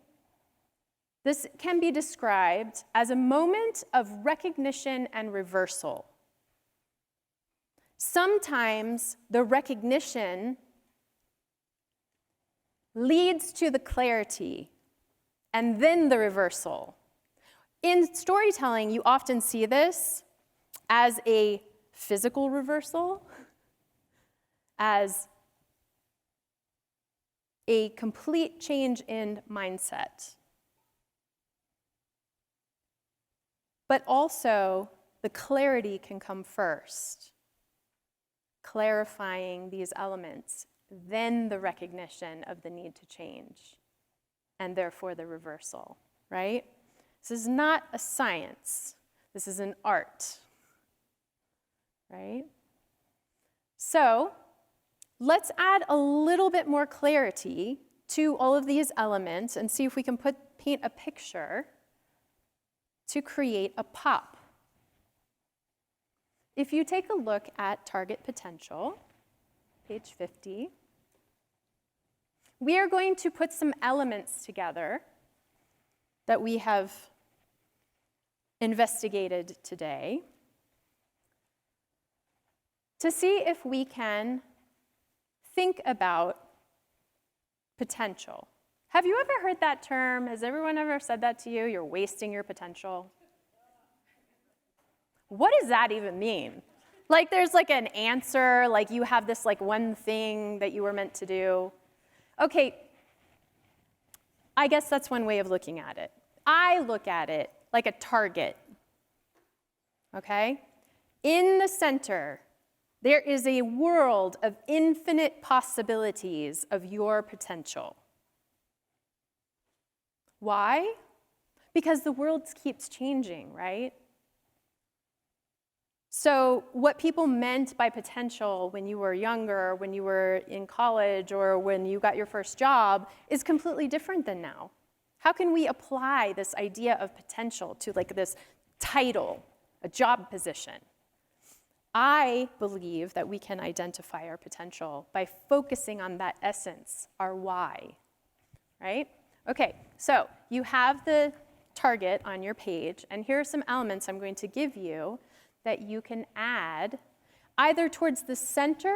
This can be described as a moment of recognition and reversal. Sometimes the recognition leads to the clarity and then the reversal. In storytelling, you often see this as a physical reversal, as a complete change in mindset. But also, the clarity can come first, clarifying these elements, then the recognition of the need to change, and therefore the reversal, right? This is not a science. This is an art, right? So let's add a little bit more clarity to all of these elements and see if we can paint a picture to create a pop. If you take a look at target potential, page 50, we are going to put some elements together that we have investigated today to see if we can think about potential. Have you ever heard that term? Has everyone ever said that to you? You're wasting your potential. What does that even mean? Like there's like an answer, like you have this like one thing that you were meant to do. Okay, I guess that's one way of looking at it. I look at it like a target, okay? In the center, there is a world of infinite possibilities of your potential. Why? Because the world keeps changing, right? So what people meant by potential when you were younger, when you were in college, or when you got your first job is completely different than now. How can we apply this idea of potential to like this title, a job position? I believe that we can identify our potential by focusing on that essence, our why, right? Okay, so you have the target on your page, and here are some elements I'm going to give you that you can add either towards the center,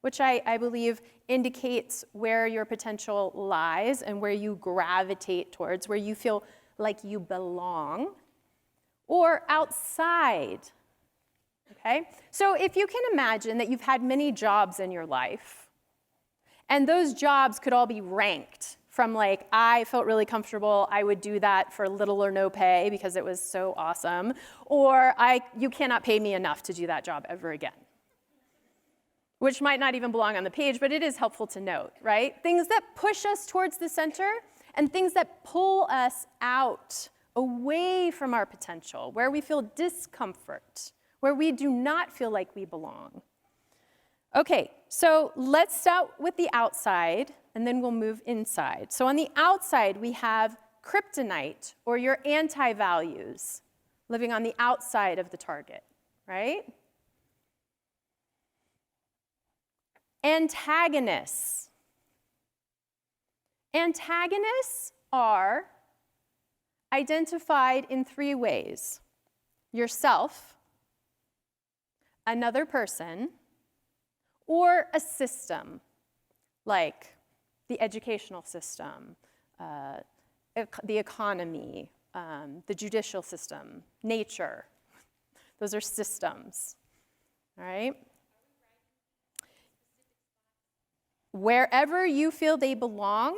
which I believe indicates where your potential lies and where you gravitate towards, where you feel like you belong, or outside, okay? So if you can imagine that you've had many jobs in your life, and those jobs could all be ranked from like, I felt really comfortable, I would do that for little or no pay because it was so awesome, or you cannot pay me enough to do that job ever again. Which might not even belong on the page, but it is helpful to note, right? Things that push us towards the center and things that pull us out, away from our potential, where we feel discomfort, where we do not feel like we belong. Okay, so let's start with the outside, and then we'll move inside. So on the outside, we have kryptonite, or your anti-values, living on the outside of the target, right? Antagonists. Antagonists are identified in 3 ways: yourself, another person, or a system, like the educational system, the economy, the judicial system, nature. Those are systems, all right? Wherever you feel they belong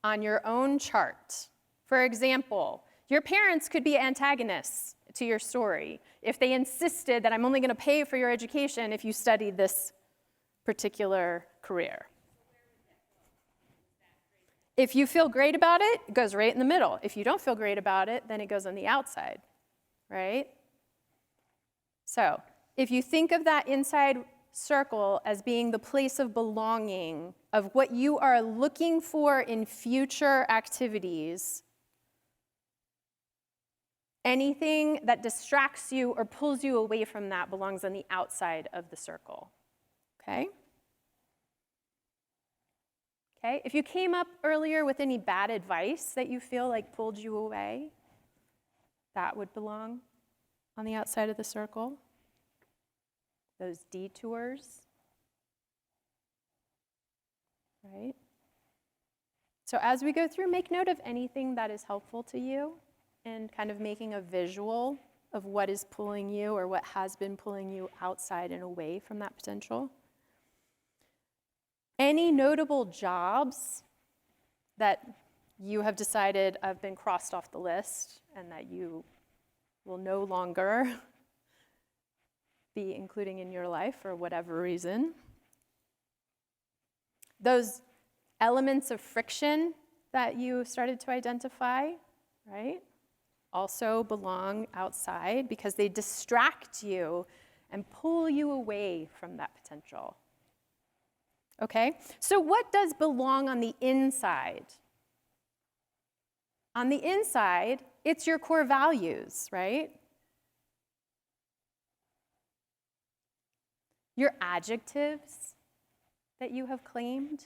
on your own chart. For example, your parents could be antagonists to your story if they insisted that I'm only going to pay for your education if you study this particular career. If you feel great about it, it goes right in the middle. If you don't feel great about it, then it goes on the outside, right? So if you think of that inside circle as being the place of belonging, of what you are looking for in future activities, anything that distracts you or pulls you away from that belongs on the outside of the circle, okay? Okay, if you came up earlier with any bad advice that you feel like pulled you away, that would belong on the outside of the circle. Those detours, right? So as we go through, make note of anything that is helpful to you and kind of making a visual of what is pulling you or what has been pulling you outside and away from that potential. Any notable jobs that you have decided have been crossed off the list and that you will no longer be including in your life for whatever reason. Those elements of friction that you started to identify, right, also belong outside because they distract you and pull you away from that potential. Okay, so what does belong on the inside? On the inside, it's your core values, right? Your adjectives that you have claimed.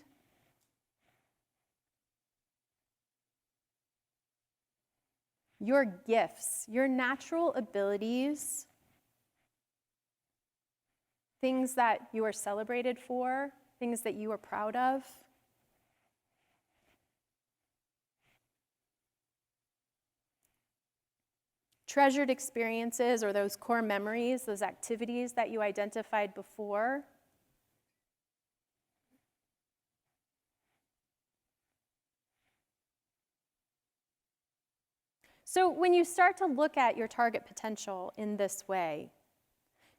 Your gifts, your natural abilities, things that you are celebrated for, things that you are proud of. Treasured experiences or those core memories, those activities that you identified before. So when you start to look at your target potential in this way,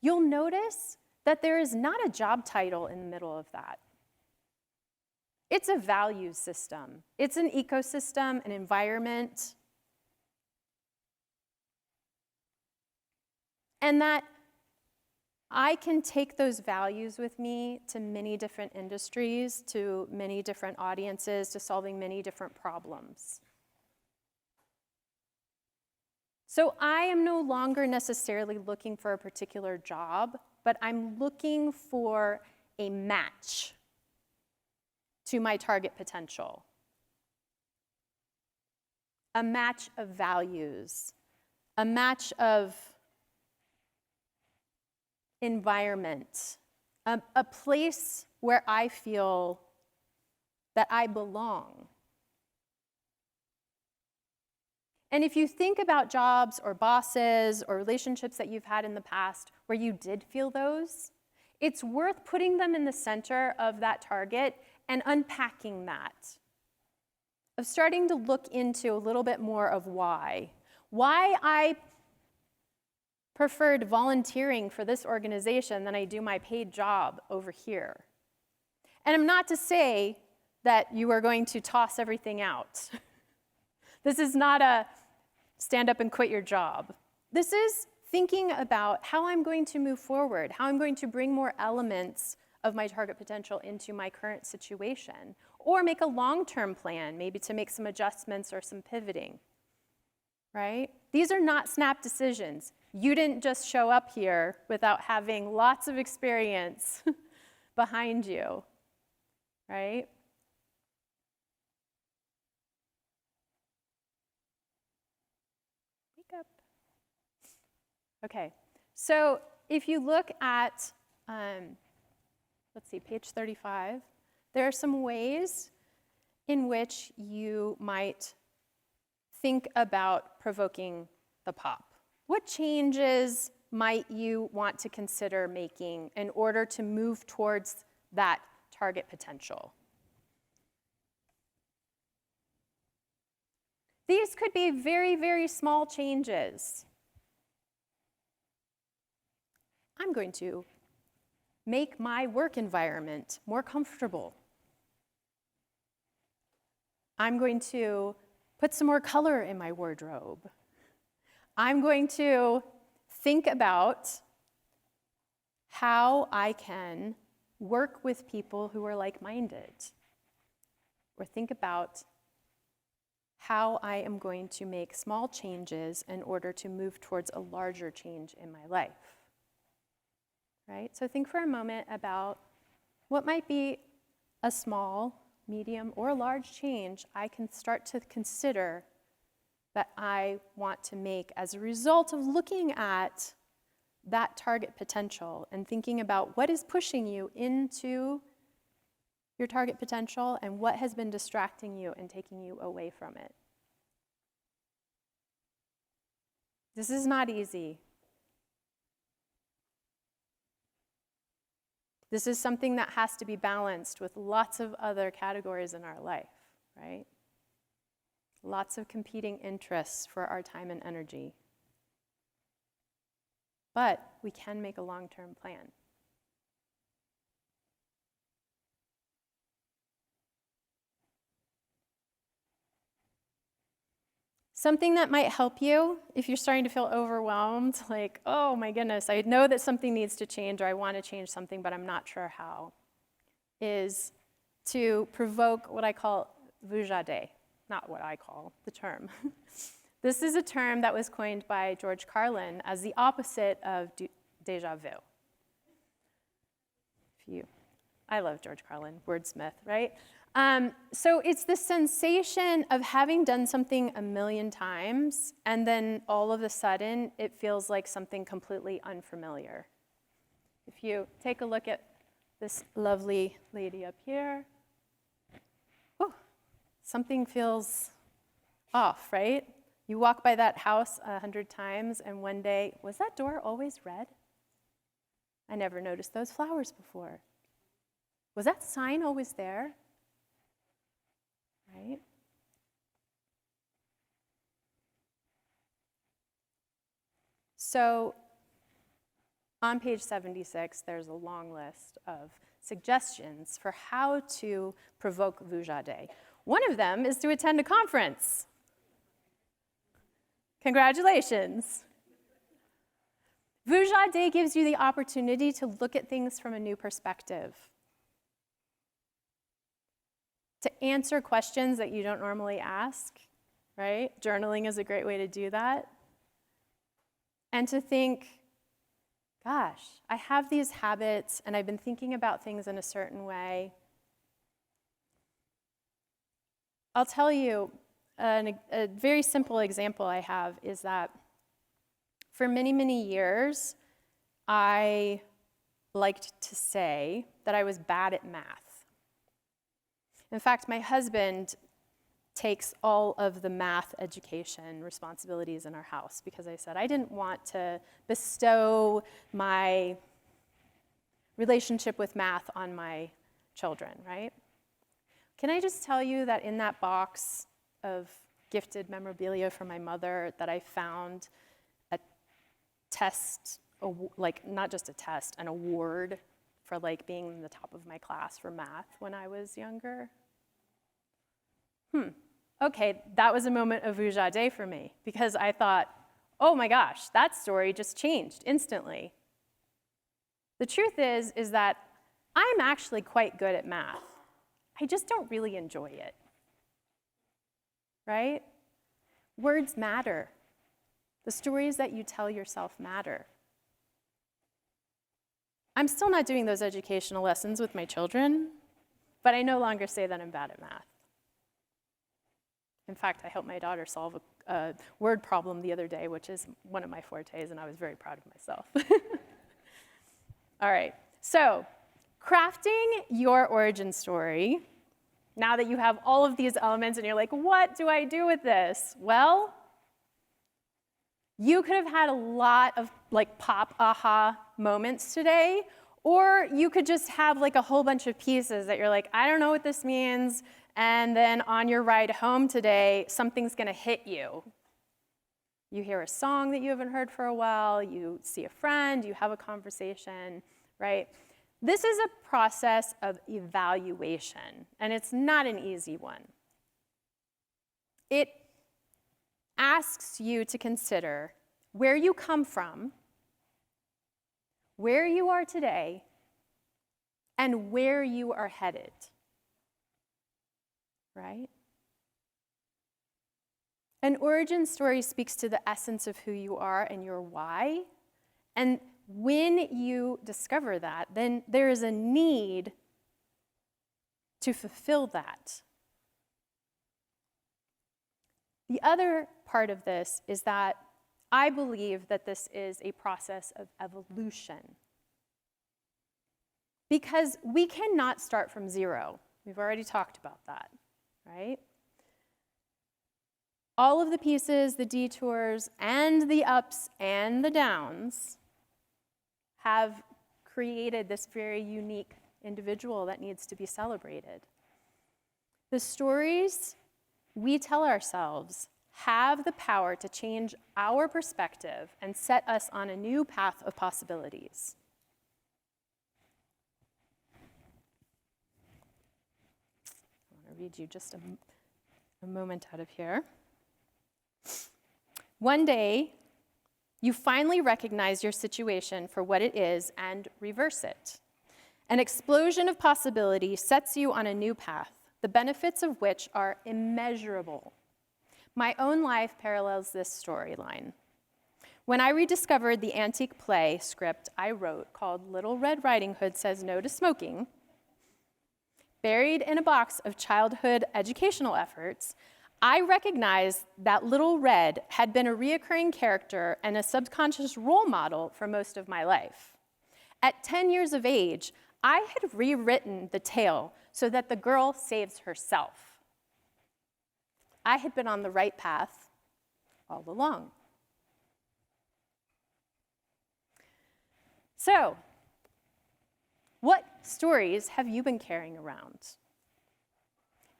you'll notice that there is not a job title in the middle of that. It's a value system. It's an ecosystem, an environment. And that I can take those values with me to many different industries, to many different audiences, to solving many different problems. So I am no longer necessarily looking for a particular job, but I'm looking for a match to my target potential. A match of values, a match of environment, a place where I feel that I belong. And if you think about jobs or bosses or relationships that you've had in the past where you did feel those, it's worth putting them in the center of that target and unpacking that. Of starting to look into a little bit more of why. Why I preferred volunteering for this organization than I do my paid job over here. And I'm not to say that you are going to toss everything out. This is not a stand up and quit your job. This is thinking about how I'm going to move forward, how I'm going to bring more elements of my target potential into my current situation, or make a long-term plan, maybe to make some adjustments or some pivoting, right? These are not snap decisions. You didn't just show up here without having lots of experience behind you, right? Wake up. Okay, so if you look at, let's see, page 35, there are some ways in which you might think about provoking the pop. What changes might you want to consider making in order to move towards that target potential? These could be very, very small changes. I'm going to make my work environment more comfortable. I'm going to put some more color in my wardrobe. I'm going to think about how I can work with people who are like-minded, or think about how I am going to make small changes in order to move towards a larger change in my life, right? So think for a moment about what might be a small, medium, or large change I can start to consider that I want to make as a result of looking at that target potential and thinking about what is pushing you into your target potential and what has been distracting you and taking you away from it. This is not easy. This is something that has to be balanced with lots of other categories in our life, right? Lots of competing interests for our time and energy. But we can make a long-term plan. Something that might help you if you're starting to feel overwhelmed, like, oh my goodness, I know that something needs to change, or I want to change something, but I'm not sure how, is to provoke what I call vujade. Not what I call the term. This is a term that was coined by George Carlin as the opposite of déjà vu. I love George Carlin, wordsmith, right? So it's the sensation of having done something a million times, and then all of a sudden, it feels like something completely unfamiliar. If you take a look at this lovely lady up here, something feels off, right? You walk by that house 100 times, and one day, was that door always red? I never noticed those flowers before. Was that sign always there? Right? So on page 76, there's a long list of suggestions for how to provoke vujade. One of them is to attend a conference. Congratulations. Vuja Day gives you the opportunity to look at things from a new perspective, to answer questions that you don't normally ask, right? Journaling is a great way to do that. And to think, gosh, I have these habits and I've been thinking about things in a certain way. I'll tell you a very simple example I have is that for many, many years, I liked to say that I was bad at math. In fact, my husband takes all of the math education responsibilities in our house because I said I didn't want to bestow my relationship with math on my children, right? Can I just tell you that in that box of gifted memorabilia from my mother that I found a test, like not just a test, an award for like being in the top of my class for math when I was younger? Okay, that was a moment of Vuja Day for me because I thought, oh my gosh, that story just changed instantly. The truth is that I'm actually quite good at math. I just don't really enjoy it, right? Words matter. The stories that you tell yourself matter. I'm still not doing those educational lessons with my children, but I no longer say that I'm bad at math. In fact, I helped my daughter solve a word problem the other day, which is one of my fortes, and I was very proud of myself. All right, so crafting your origin story, now that you have all of these elements and you're like, what do I do with this? Well, you could have had a lot of like pop aha moments today, or you could just have like a whole bunch of pieces that you're like, I don't know what this means, and then on your ride home today, something's gonna hit you. You hear a song that you haven't heard for a while, you see a friend, you have a conversation, right? This is a process of evaluation, and it's not an easy one. It asks you to consider where you come from, where you are today, and where you are headed, right? An origin story speaks to the essence of who you are and your why, and when you discover that, then there is a need to fulfill that. The other part of this is that I believe that this is a process of evolution. Because we cannot start from zero. We've already talked about that, right? All of the pieces, the detours, and the ups and the downs have created this very unique individual that needs to be celebrated. The stories we tell ourselves have the power to change our perspective and set us on a new path of possibilities. I want to read you just a moment out of here. One day, you finally recognize your situation for what it is and reverse it. An explosion of possibility sets you on a new path, the benefits of which are immeasurable. My own life parallels this storyline. When I rediscovered the antique play script I wrote called Little Red Riding Hood Says No to Smoking, buried in a box of childhood educational efforts, I recognized that Little Red had been a reoccurring character and a subconscious role model for most of my life. At 10 years of age, I had rewritten the tale so that the girl saves herself. I had been on the right path all along. So, what stories have you been carrying around?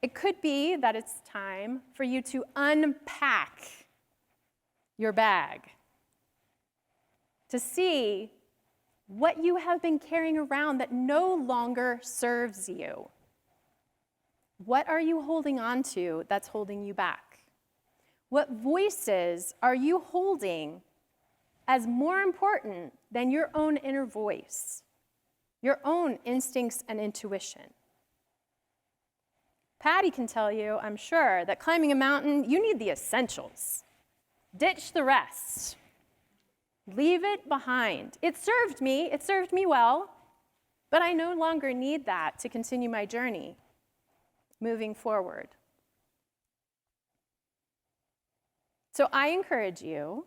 It could be that it's time for you to unpack your bag to see what you have been carrying around that no longer serves you. What are you holding on to that's holding you back? What voices are you holding as more important than your own inner voice, your own instincts and intuition. Patty can tell you, I'm sure, that climbing a mountain, you need the essentials. Ditch the rest. Leave it behind. It served me well, but I no longer need that to continue my journey moving forward. So I encourage you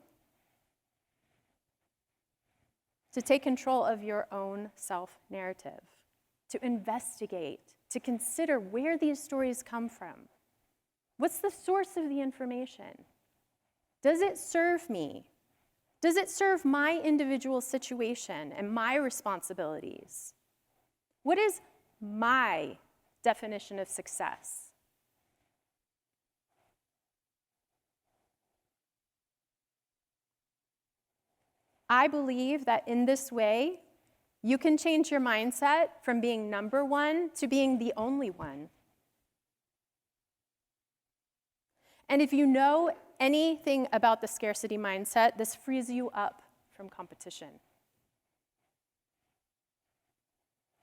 to take control of your own self-narrative, to investigate, to consider where these stories come from. What's the source of the information? Does it serve me? Does it serve my individual situation and my responsibilities? What is my definition of success? I believe that in this way, you can change your mindset from being number one to being the only one. And if you know anything about the scarcity mindset, this frees you up from competition.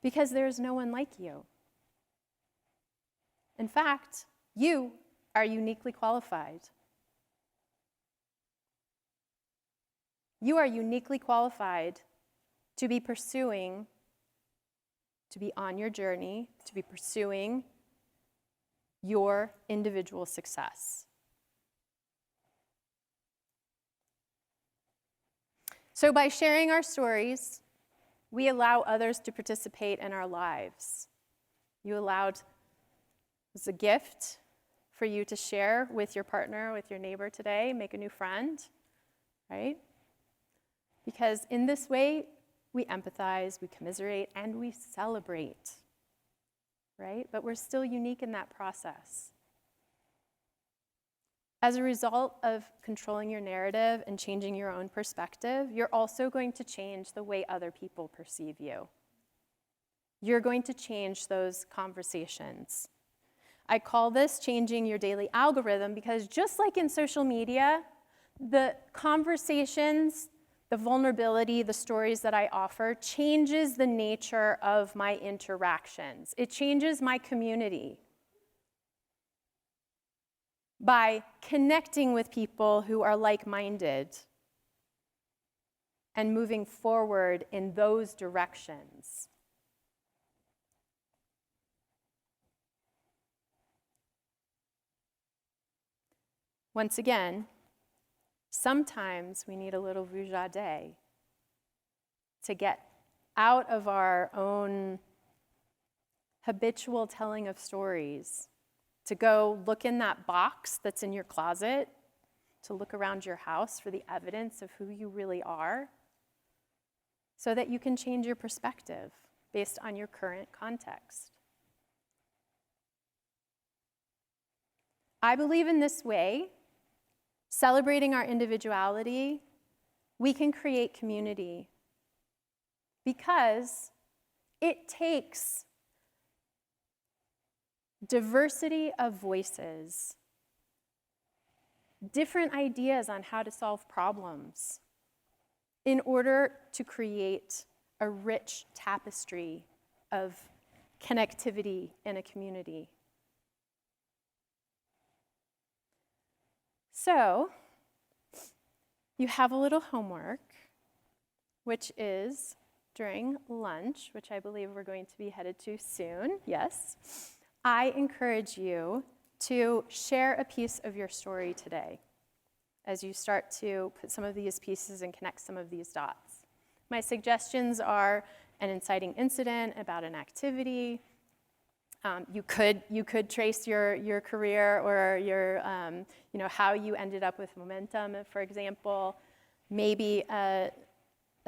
Because there's no one like you. In fact, you are uniquely qualified. You are uniquely qualified to be pursuing, to be on your journey, to be pursuing your individual success. So by sharing our stories, we allow others to participate in our lives. You allowed, it's a gift for you to share with your partner, with your neighbor today, make a new friend, right? Because in this way, we empathize, we commiserate, and we celebrate, right? But we're still unique in that process. As a result of controlling your narrative and changing your own perspective, you're also going to change the way other people perceive you. You're going to change those conversations. I call this changing your daily algorithm because just like in social media, the conversations, the vulnerability, the stories that I offer changes the nature of my interactions. It changes my community. By connecting with people who are like-minded and moving forward in those directions. Once again, sometimes we need a little vujade to get out of our own habitual telling of stories, to go look in that box that's in your closet, to look around your house for the evidence of who you really are, so that you can change your perspective based on your current context. I believe in this way, celebrating our individuality, we can create community because it takes diversity of voices, different ideas on how to solve problems in order to create a rich tapestry of connectivity in a community. So, you have a little homework, which is during lunch, which I believe we're going to be headed to soon, yes. I encourage you to share a piece of your story today as you start to put some of these pieces and connect some of these dots. My suggestions are an inciting incident about an activity. You could trace your career or your how you ended up with Womentum, for example. Maybe a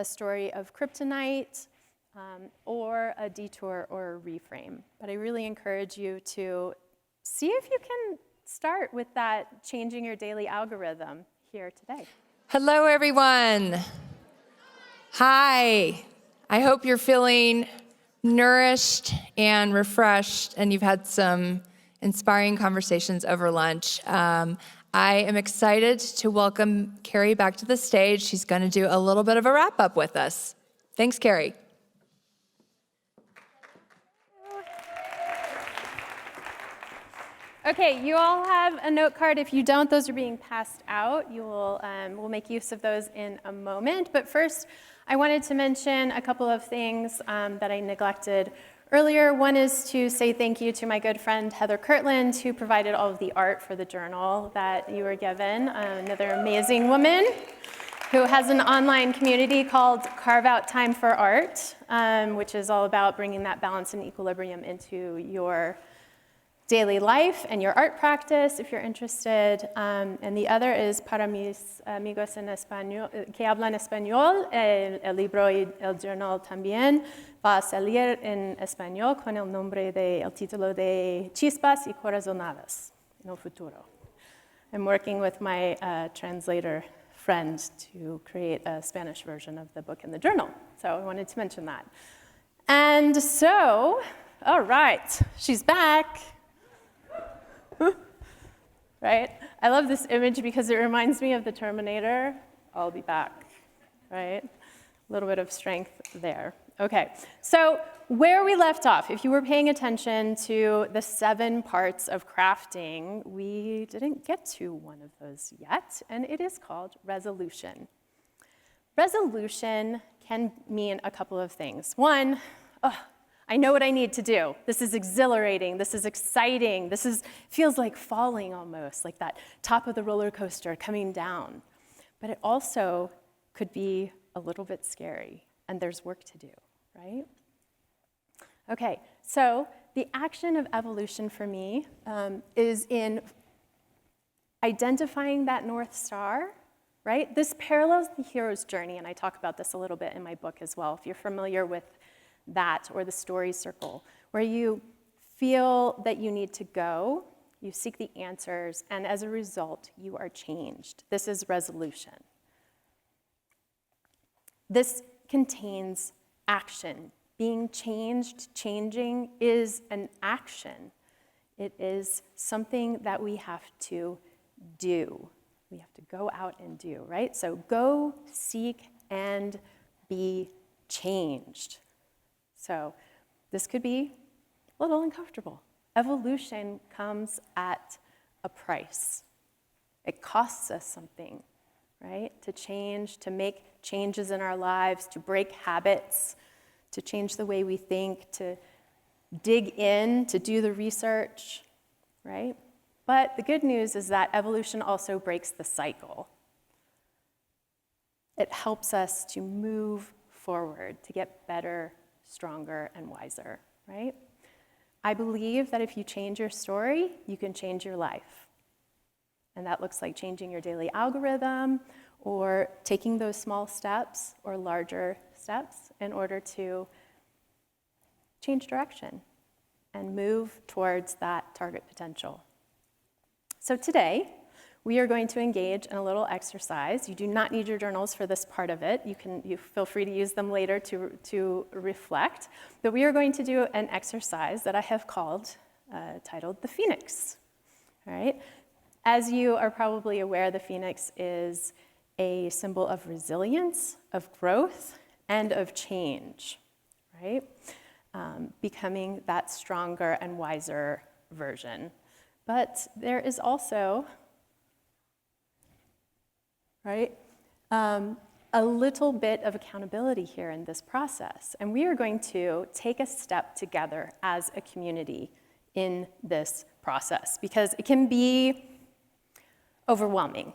story of kryptonite, or a detour or a reframe. But I really encourage you to see if you can start with that changing your daily algorithm here today. Hello, everyone. Hi. I hope you're feeling nourished and refreshed, and you've had some inspiring conversations over lunch. I am excited to welcome Carrie back to the stage. She's going to do a little bit of a wrap-up with us. Thanks, Carrie. Okay, you all have a note card. If you don't, those are being passed out. You will, we'll make use of those in a moment. But first, I wanted to mention a couple of things that I neglected earlier. One is to say thank you to my good friend Heather Kirtland, who provided all of the art for the journal that you were given. Another amazing woman who has an online community called Carve Out Time for Art, which is all about bringing that balance and equilibrium into your daily life and your art practice, if you're interested. And the other is para mis amigos en español, que hablan español, el libro y el journal también va a salir en español con el nombre de, el título de Chispas y Corazonadas en el futuro. I'm working with my translator friend to create a Spanish version of the book and the journal. So I wanted to mention that. And so, all right, she's back. Right? I love this image because it reminds me of the Terminator. I'll be back, right? A little bit of strength there. Okay, so where we left off, if you were paying attention to the 7 parts of crafting, we didn't get to one of those yet, and it is called resolution. Resolution can mean a couple of things. One, I know what I need to do. This is exhilarating. This is exciting. Feels like falling almost, like that top of the roller coaster coming down. But it also could be a little bit scary, and there's work to do, right? Okay, so the action of evolution for me is in identifying that North Star, right? This parallels the hero's journey, and I talk about this a little bit in my book as well, if you're familiar with that, or the story circle, where you feel that you need to go, you seek the answers, and as a result, you are changed. This is resolution. This contains action. Being changed, changing, is an action. It is something that we have to do. We have to go out and do, right? So go, seek, and be changed. So this could be a little uncomfortable. Evolution comes at a price. It costs us something, right? To change, to make changes in our lives, to break habits, to change the way we think, to dig in, to do the research, right? But the good news is that evolution also breaks the cycle. It helps us to move forward, to get better, stronger, and wiser, right? I believe that if you change your story, you can change your life. And that looks like changing your daily algorithm, or taking those small steps or larger steps in order to change direction and move towards that target potential. So today, we are going to engage in a little exercise. You do not need your journals for this part of it. You feel free to use them later to reflect. But we are going to do an exercise that I have titled the Phoenix. All right? As you are probably aware, the Phoenix is a symbol of resilience, of growth, and of change, right? Becoming that stronger and wiser version. But there is also, right, a little bit of accountability here in this process. And we are going to take a step together as a community in this process, because it can be overwhelming.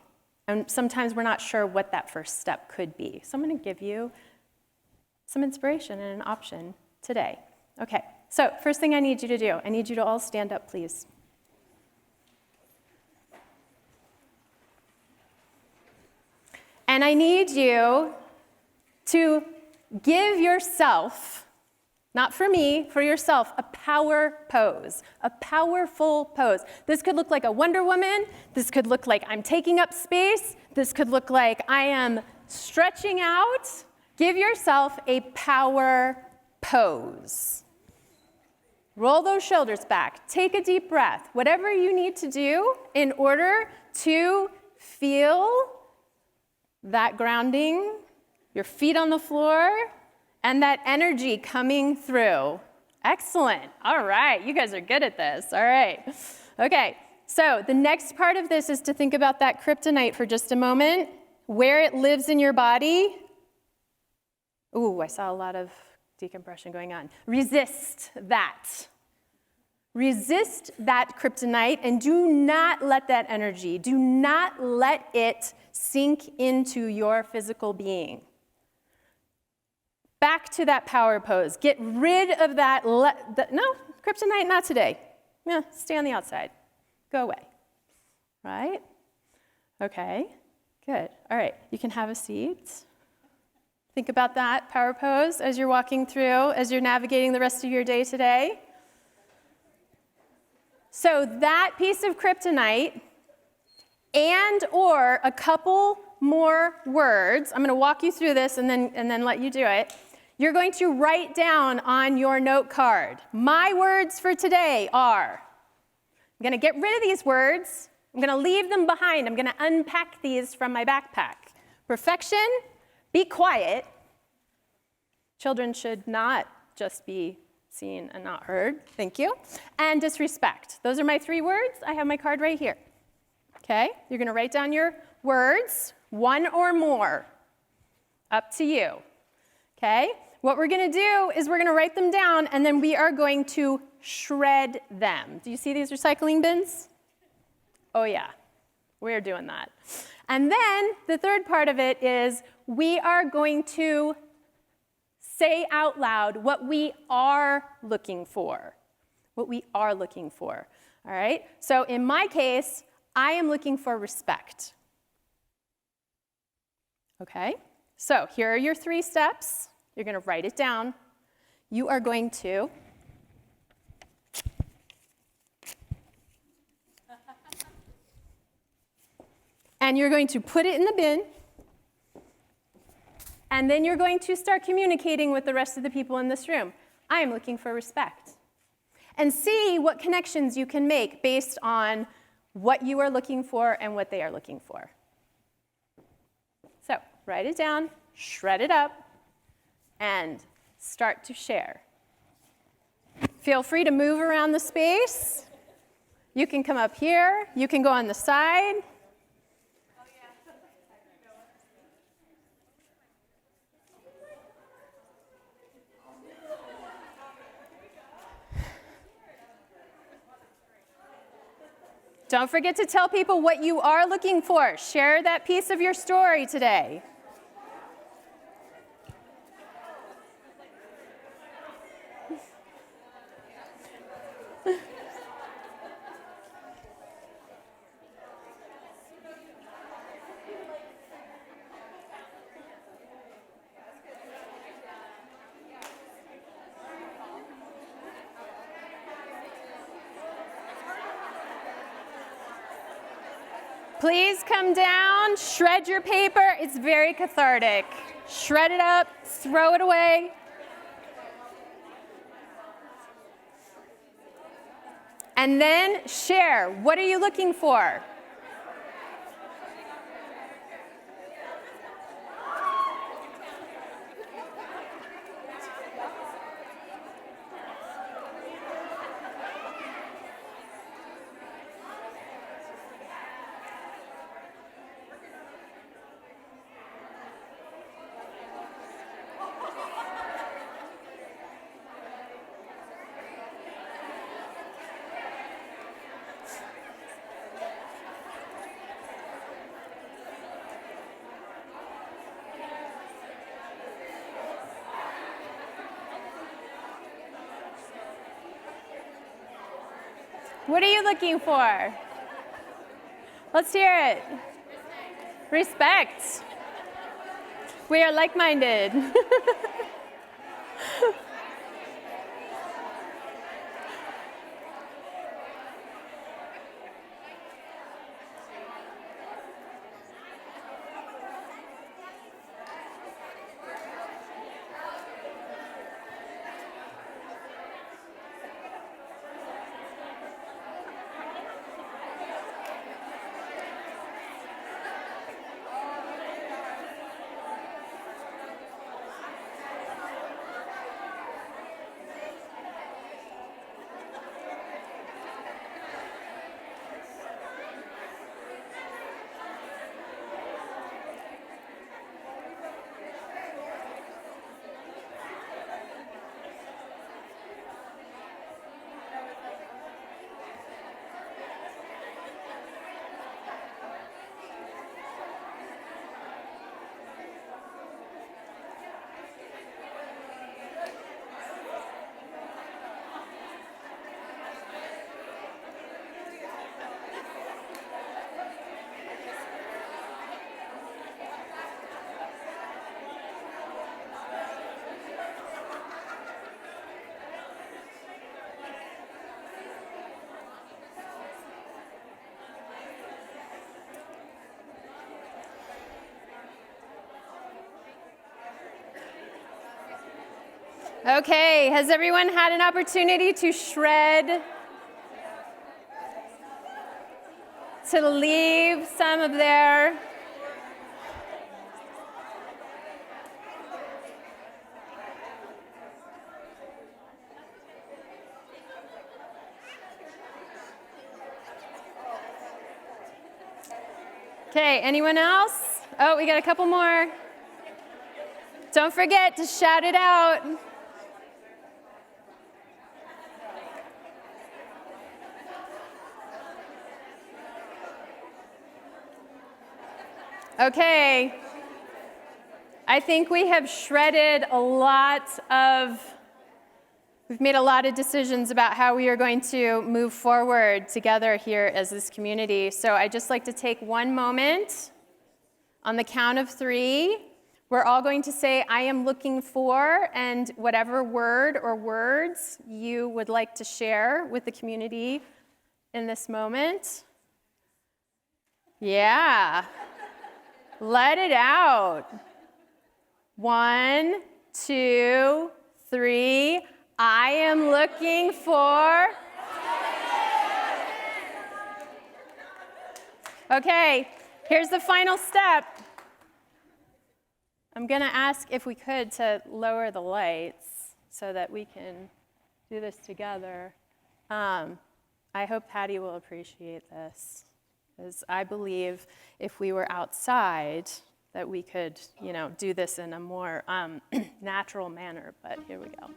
And sometimes we're not sure what that first step could be. So I'm going to give you some inspiration and an option today. Okay, so first thing I need you to do, I need you to all stand up, please. And I need you to give yourself, not for me, for yourself, a power pose, a powerful pose. This could look like a Wonder Woman. This could look like I'm taking up space. This could look like I am stretching out. Give yourself a power pose. Roll those shoulders back. Take a deep breath. Whatever you need to do in order 2, feel that grounding, your feet on the floor, and that energy coming through. Excellent. All right, you guys are good at this. All right. Okay, so the next part of this is to think about that kryptonite for just a moment, where it lives in your body. Ooh, I saw a lot of decompression going on. Resist that. Resist that kryptonite and do not let that energy, do not let it sink into your physical being. Back to that power pose. Get rid of that. No, kryptonite, not today. Yeah, stay on the outside. Go away. Right? Okay, good. All right, you can have a seat. Think about that power pose as you're walking through, as you're navigating the rest of your day today. So that piece of kryptonite and or a couple more words, I'm going to walk you through this and then let you do it. You're going to write down on your note card. My words for today are, I'm going to get rid of these words. I'm going to leave them behind. I'm going to unpack these from my backpack. Perfection, be quiet. Children should not just be seen and not heard. Thank you. And disrespect. Those are my 3 words. I have my card right here. Okay? You're going to write down your words, 1 or more. Up to you. Okay? What we're going to do is we're going to write them down, and then we are going to shred them. Do you see these recycling bins? Oh, yeah. We're doing that. And then the third part of it is we are going to say out loud what we are looking for. What we are looking for. All right? So in my case, I am looking for respect. Okay? So here are your 3 steps. You're going to write it down. You are going to and you're going to put it in the bin. And then you're going to start communicating with the rest of the people in this room. I am looking for respect. And see what connections you can make based on what you are looking for and what they are looking for. So write it down, shred it up, and start to share. Feel free to move around the space. You can come up here. You can go on the side. Don't forget to tell people what you are looking for. Share that piece of your story today. Please come down, shred your paper. It's very cathartic. Shred it up, throw it away. And then share. What are you looking for? What are you looking for? Let's hear it. Respect. We are like-minded. Okay, has everyone had an opportunity to shred? To leave some of their Okay, anyone else? Oh, we got a couple more. Don't forget to shout it out. Okay, I think we have shredded we've made a lot of decisions about how we are going to move forward together here as this community. So I'd just like to take one moment on the count of 3. We're all going to say, I am looking for, and whatever word or words you would like to share with the community in this moment. Yeah. Let it out. 1, 2, 3. I am looking for. Okay, here's the final step. I'm going to ask if we could to lower the lights so that we can do this together. I hope Patty will appreciate this, because I believe if we were outside that we could, do this in a more natural manner, but here we go.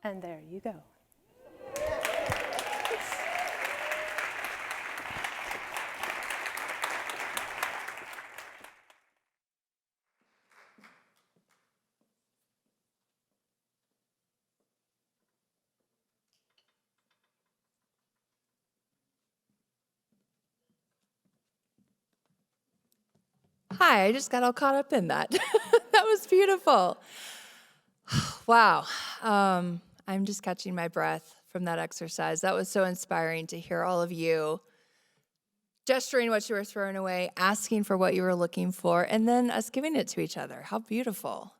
And there you go. Hi, I just got all caught up in that. That was beautiful. Wow. I'm just catching my breath from that exercise. That was so inspiring to hear all of you gesturing what you were throwing away, asking for what you were looking for, and then us giving it to each other. How beautiful.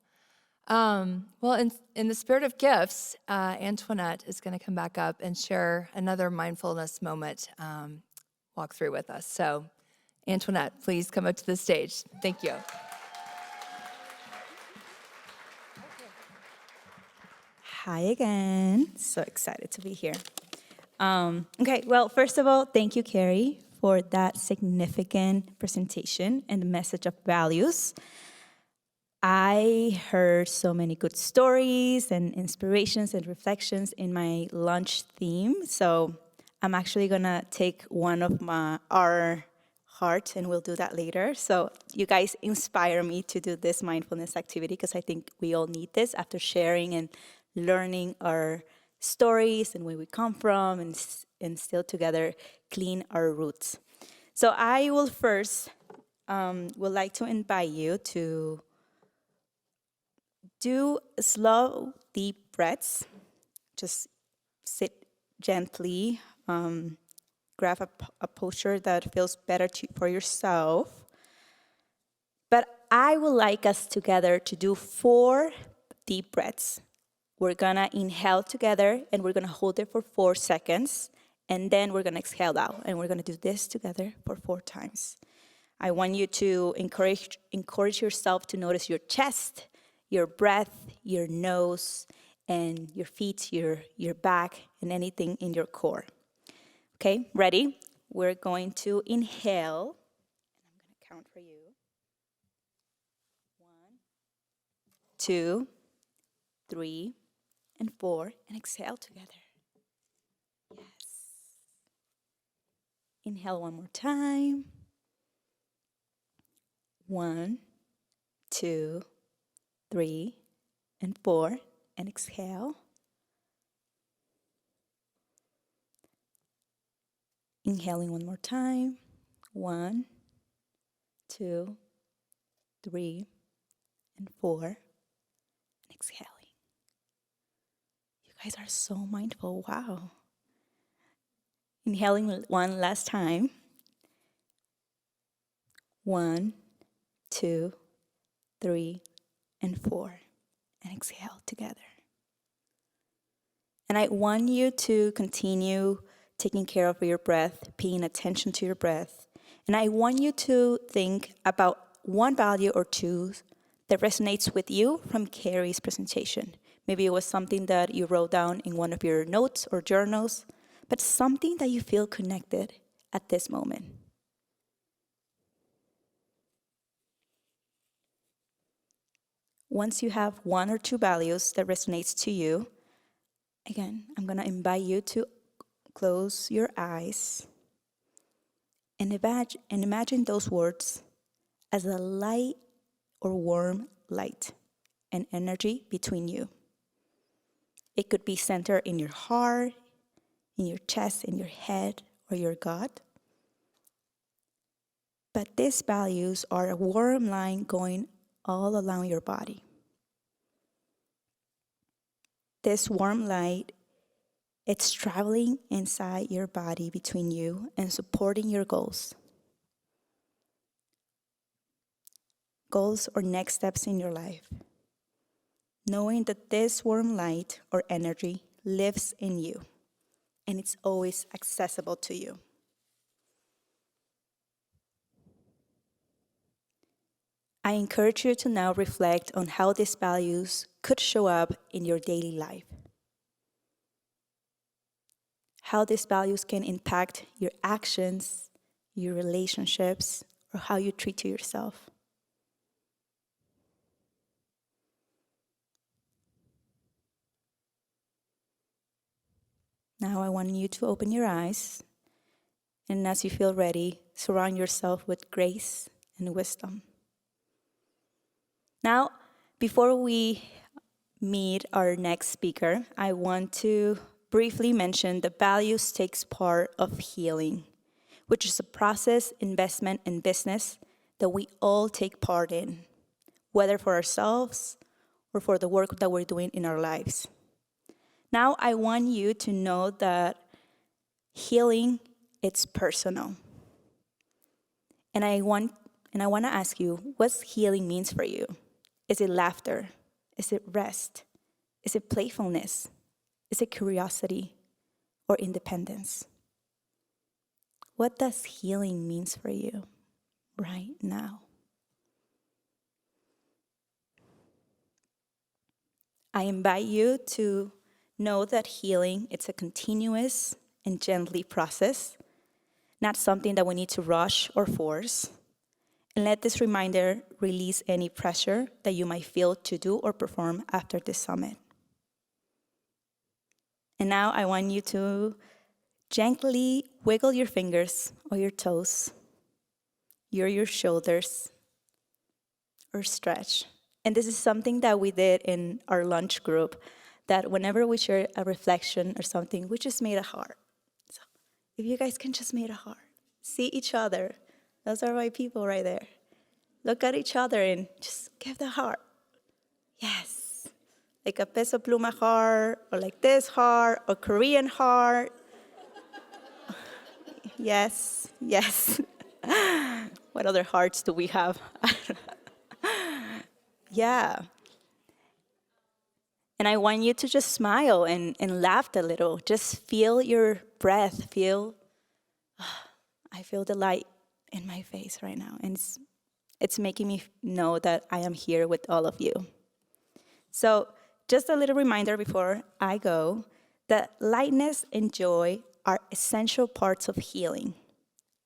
Well, in the spirit of gifts, Antuanett is going to come back up and share another mindfulness moment walk through with us. So, Antuanett, please come up to the stage. Thank you. Hi again. So excited to be here. Okay, well, first of all, thank you, Carrie, for that significant presentation and the message of values. I heard so many good stories and inspirations and reflections in my lunch theme. So I'm actually gonna take one of our heart, and we'll do that later. So you guys inspire me to do this mindfulness activity, because I think we all need this after sharing and learning our stories and where we come from, and still together clean our roots. So I will first would like to invite you to do slow, deep breaths. Just sit gently. Grab a posture that feels better for yourself. But I would like us together to do 4 deep breaths. We're gonna inhale together, and we're gonna hold it for 4 seconds, and then we're gonna exhale out, and we're gonna do this together for 4 times. I want you to encourage yourself to notice your chest, your breath, your nose, and your feet, your back, and anything in your core. Okay, ready? We're going to inhale. And I'm going to count for you. 1, 2, 3, and 4. And exhale together. Yes. Inhale one more time. 1, 2, 3, and 4. And exhale. Inhaling one more time. 1, 2, 3, and 4. And exhaling. You guys are so mindful. Wow. Inhaling one last time. 1, 2, 3, and 4. And exhale together. And I want you to continue taking care of your breath, paying attention to your breath. And I want you to think about one value or two that resonates with you from Carrie's presentation. Maybe it was something that you wrote down in one of your notes or journals, but something that you feel connected at this moment. Once you have one or two values that resonates to you, again, I'm going to invite you to close your eyes and imagine those words as a light or warm light and energy between you. It could be centered in your heart, in your chest, in your head, or your gut. But these values are a warm line going all along your body. This warm light, it's traveling inside your body between you and supporting your goals. Goals or next steps in your life. Knowing that this warm light or energy lives in you and it's always accessible to you. I encourage you to now reflect on how these values could show up in your daily life. How these values can impact your actions, your relationships, or how you treat to yourself. Now I want you to open your eyes, and as you feel ready, surround yourself with grace and wisdom. Now, before we meet our next speaker, I want to briefly mention that values takes part of healing, which is a process, investment, and business that we all take part in, whether for ourselves or for the work that we're doing in our lives. Now, I want you to know that healing, it's personal. And I want to ask you, what healing means for you? Is it laughter? Is it rest? Is it playfulness? Is it curiosity or independence? What does healing means for you right now? I invite you to know that healing, it's a continuous and gently process, not something that we need to rush or force. And let this reminder release any pressure that you might feel to do or perform after this summit. And now I want you to gently wiggle your fingers or your toes, your shoulders, or stretch. And this is something that we did in our lunch group, that whenever we share a reflection or something, we just made a heart. So if you guys can just make a heart, see each other. Those are my people right there. Look at each other and just give the heart. Yes. Like a peso pluma heart, or like this heart, or Korean heart. Yes, yes. What other hearts do we have? Yeah. And I want you to just smile and laugh a little. Just feel your breath. I feel the light in my face right now. And it's making me know that I am here with all of you. So just a little reminder before I go, that lightness and joy are essential parts of healing.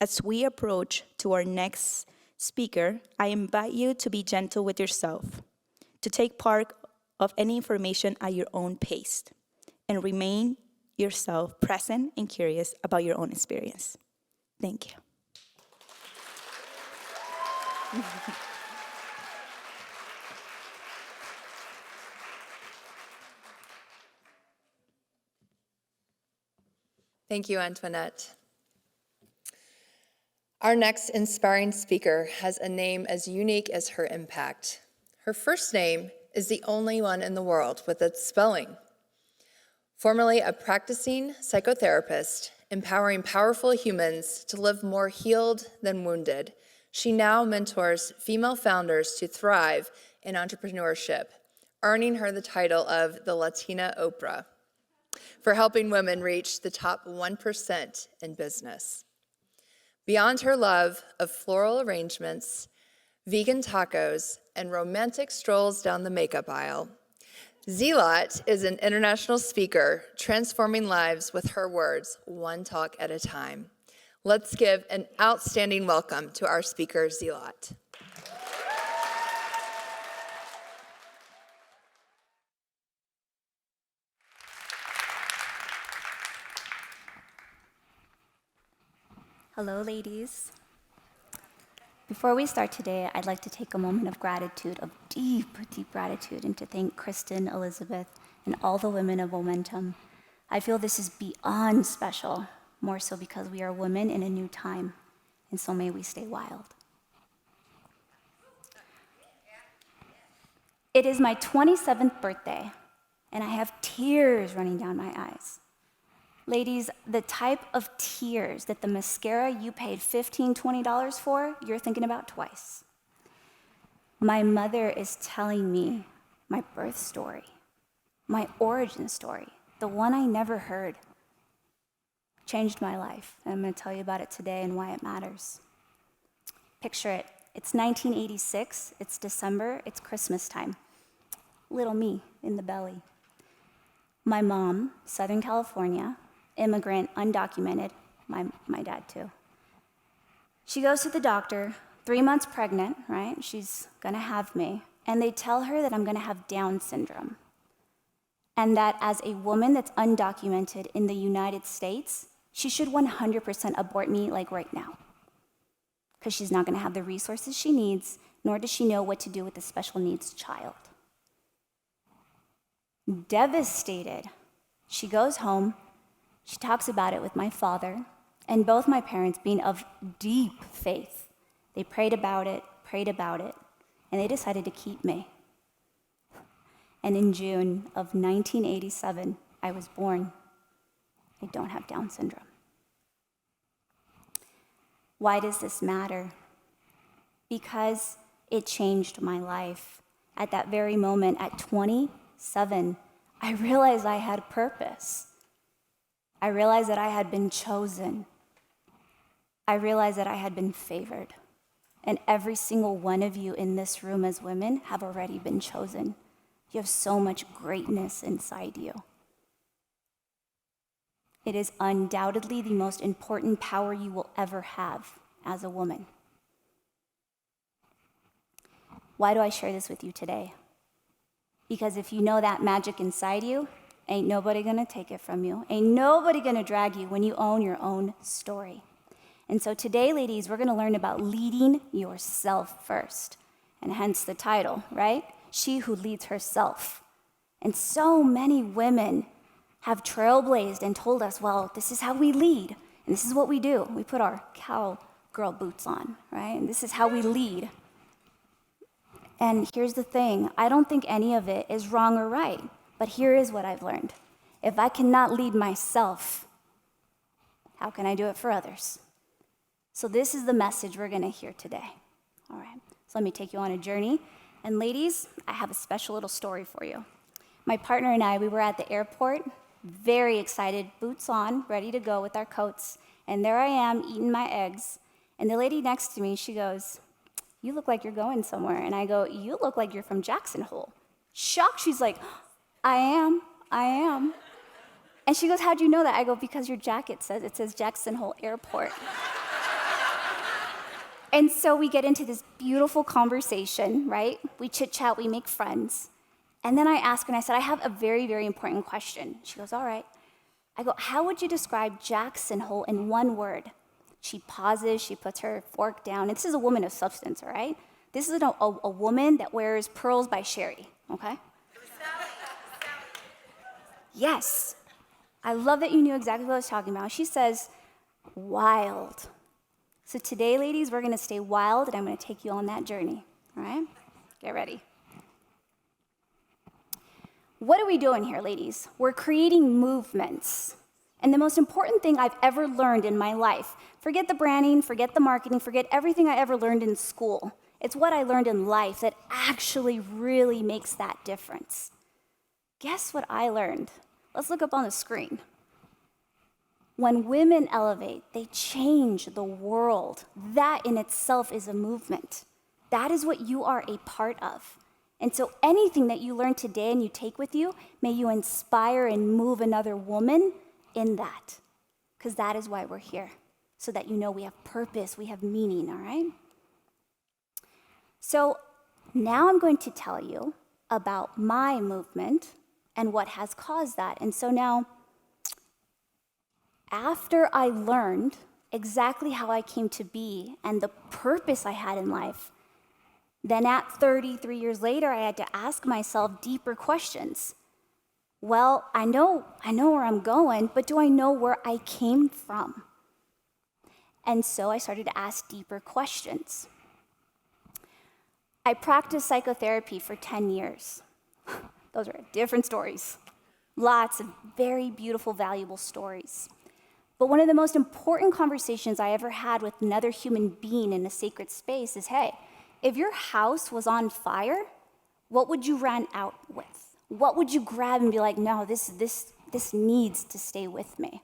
As we approach to our next speaker, I invite you to be gentle with yourself, to take part of any information at your own pace, and remain yourself present and curious about your own experience. Thank you. Thank you, Antuanett. Our next inspiring speaker has a name as unique as her impact. Her first name is the only one in the world with its spelling. Formerly a practicing psychotherapist, empowering powerful humans to live more healed than wounded, she now mentors female founders to thrive in entrepreneurship, earning her the title of the Latina Oprah for helping women reach the top 1% in business. Beyond her love of floral arrangements, vegan tacos, and romantic strolls down the makeup aisle, Zeahlot is an international speaker transforming lives with her words, one talk at a time. Let's give an outstanding welcome to our speaker, Zeahlot. Hello, ladies. Before we start today, I'd like to take a moment of gratitude, of deep, deep gratitude, and to thank Kristen, Elizabeth, and all the women of Womentum. I feel this is beyond special, more so because we are women in a new time, and so may we stay wild. It is my 27th birthday, and I have tears running down my eyes. Ladies, the type of tears that the mascara you paid $15, $20 for, you're thinking about twice. My mother is telling me my birth story, my origin story, the one I never heard. Changed my life, and I'm going to tell you about it today and why it matters. Picture it. It's 1986, it's December, it's Christmas time. Little me in the belly. My mom, Southern California, immigrant, undocumented, my dad too. She goes to the doctor, 3 months pregnant, right? She's gonna have me. And they tell her that I'm gonna have Down syndrome. And that as a woman that's undocumented in the United States, she should 100% abort me like right now. Because she's not gonna have the resources she needs, nor does she know what to do with a special needs child. Devastated, she goes home. She talks about it with my father, and both my parents, being of deep faith, they prayed about it, and they decided to keep me. And in June of 1987, I was born. I don't have Down syndrome. Why does this matter? Because it changed my life. At that very moment, at 27, I realized I had purpose. I realized that I had been chosen. I realized that I had been favored. And every single one of you in this room as women have already been chosen. You have so much greatness inside you. It is undoubtedly the most important power you will ever have as a woman. Why do I share this with you today? Because if you know that magic inside you, ain't nobody gonna take it from you. Ain't nobody gonna drag you when you own your own story. And so today, ladies, we're gonna learn about leading yourself first. And hence the title, right? She who leads herself. And so many women have trailblazed and told us, well, this is how we lead, and this is what we do. We put our cowgirl boots on, right? And this is how we lead. And here's the thing, I don't think any of it is wrong or right. But here is what I've learned. If I cannot lead myself, how can I do it for others? So this is the message we're gonna hear today. All right, so let me take you on a journey. And ladies, I have a special little story for you. My partner and I, we were at the airport, very excited, boots on, ready to go with our coats. And there I am eating my eggs. And the lady next to me, she goes, "You look like you're going somewhere." And I go, "You look like you're from Jackson Hole." Shocked, she's like, I am. And she goes, "How'd you know that?" I go, "Because your jacket says Jackson Hole Airport." And so we get into this beautiful conversation, right? We chit chat, we make friends. And then I ask her, and I said, "I have a very, very important question." She goes, "All right." I go, "How would you describe Jackson Hole in one word?" She pauses, she puts her fork down. And this is a woman of substance, all right? This is a woman that wears Pearls by Sherry, okay? Yes. I love that you knew exactly what I was talking about. She says, "Wild." So today, ladies, we're going to stay wild, and I'm going to take you on that journey. All right? Get ready. What are we doing here, ladies? We're creating movements. And the most important thing I've ever learned in my life, forget the branding, forget the marketing, forget everything I ever learned in school. It's what I learned in life that actually really makes that difference. Guess what I learned? Let's look up on the screen. When women elevate, they change the world. That in itself is a movement. That is what you are a part of. And so anything that you learn today and you take with you, may you inspire and move another woman in that. Because that is why we're here. So that you know we have purpose, we have meaning, all right? So now I'm going to tell you about my movement and what has caused that. And so now, after I learned exactly how I came to be and the purpose I had in life, then at 33 years later, I had to ask myself deeper questions. Well, I know where I'm going, but do I know where I came from? And so I started to ask deeper questions. I practiced psychotherapy for 10 years. Those are different stories. Lots of very beautiful, valuable stories. But one of the most important conversations I ever had with another human being in a sacred space is, hey, if your house was on fire, what would you run out with? What would you grab and be like, no, this needs to stay with me?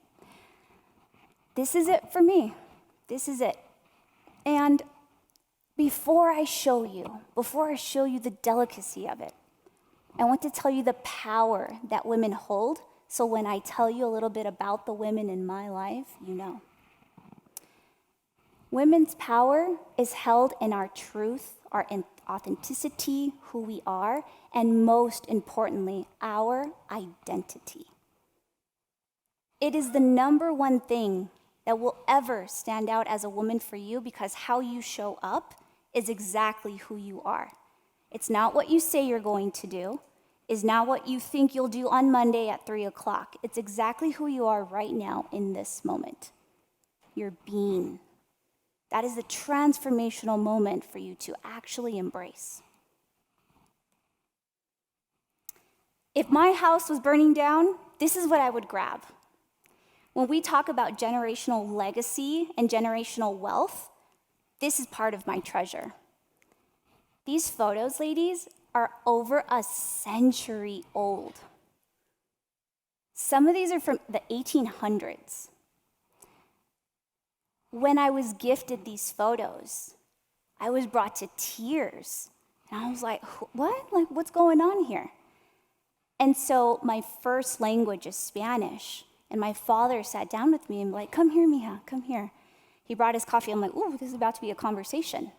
This is it for me. This is it. And before I show you the delicacy of it, I want to tell you the power that women hold, so when I tell you a little bit about the women in my life, you know. Women's power is held in our truth, our authenticity, who we are, and most importantly, our identity. It is the number one thing that will ever stand out as a woman for you, because how you show up is exactly who you are. It's not what you say you're going to do. It's not what you think you'll do on Monday at 3 o'clock. It's exactly who you are right now in this moment. Your being. That is the transformational moment for you to actually embrace. If my house was burning down, this is what I would grab. When we talk about generational legacy and generational wealth, this is part of my treasure. These photos, ladies, are over a century old. Some of these are from the 1800s. When I was gifted these photos, I was brought to tears. And I was like, what? Like, what's going on here? And so my first language is Spanish. And my father sat down with me and was like, come here, mija, come here. He brought his coffee. I'm like, ooh, this is about to be a conversation.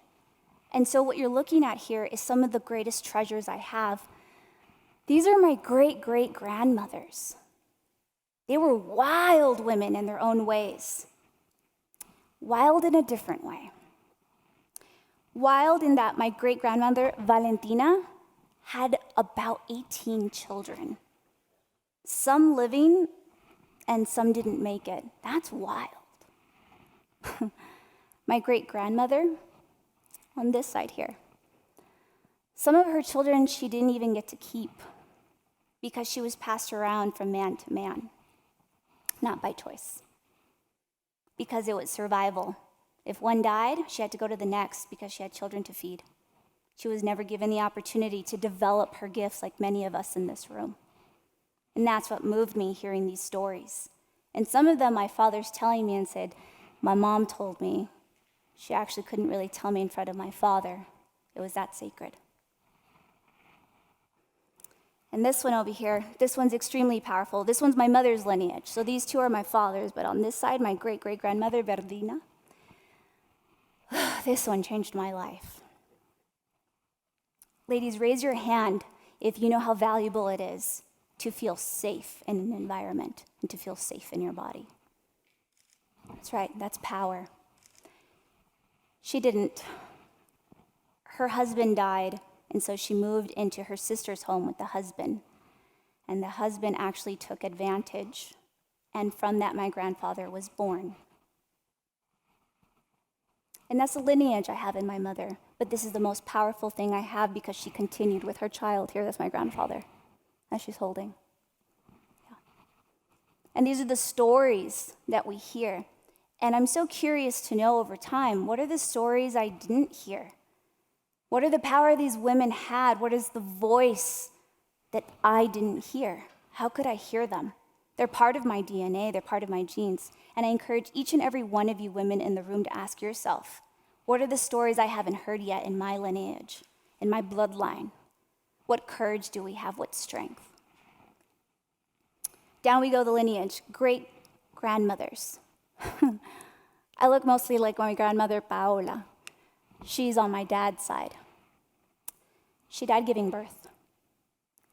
And so what you're looking at here is some of the greatest treasures I have. These are my great-great-grandmothers. They were wild women in their own ways. Wild in a different way. Wild in that my great-grandmother, Valentina, had about 18 children. Some living and some didn't make it. That's wild. My great-grandmother, on this side here, some of her children she didn't even get to keep because she was passed around from man to man, not by choice, because it was survival. If one died, she had to go to the next because she had children to feed. She was never given the opportunity to develop her gifts like many of us in this room. And that's what moved me hearing these stories. And some of them my father's telling me and said, my mom told me. She actually couldn't really tell me in front of my father. It was that sacred. And this one over here, this one's extremely powerful. This one's my mother's lineage. So these two are my father's, but on this side, my great-great-grandmother, Verdina. This one changed my life. Ladies, raise your hand if you know how valuable it is to feel safe in an environment and to feel safe in your body. That's right, that's power. She didn't. Her husband died, and so she moved into her sister's home with the husband. And the husband actually took advantage, and from that my grandfather was born. And that's the lineage I have in my mother. But this is the most powerful thing I have because she continued with her child here. That's my grandfather that she's holding. Yeah. And these are the stories that we hear. And I'm so curious to know over time, what are the stories I didn't hear? What are the power these women had? What is the voice that I didn't hear? How could I hear them? They're part of my DNA, they're part of my genes. And I encourage each and every one of you women in the room to ask yourself, what are the stories I haven't heard yet in my lineage, in my bloodline? What courage do we have? What strength? Down we go, the lineage. Great grandmothers. I look mostly like my grandmother, Paola. She's on my dad's side. She died giving birth.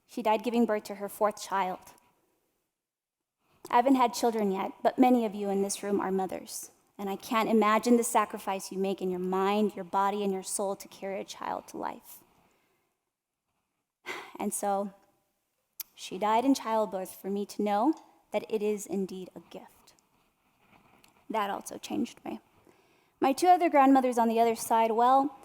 She died giving birth to her 4th child. I haven't had children yet, but many of you in this room are mothers. And I can't imagine the sacrifice you make in your mind, your body, and your soul to carry a child to life. And so she died in childbirth for me to know that it is indeed a gift. That also changed me. My 2 other grandmothers on the other side, well,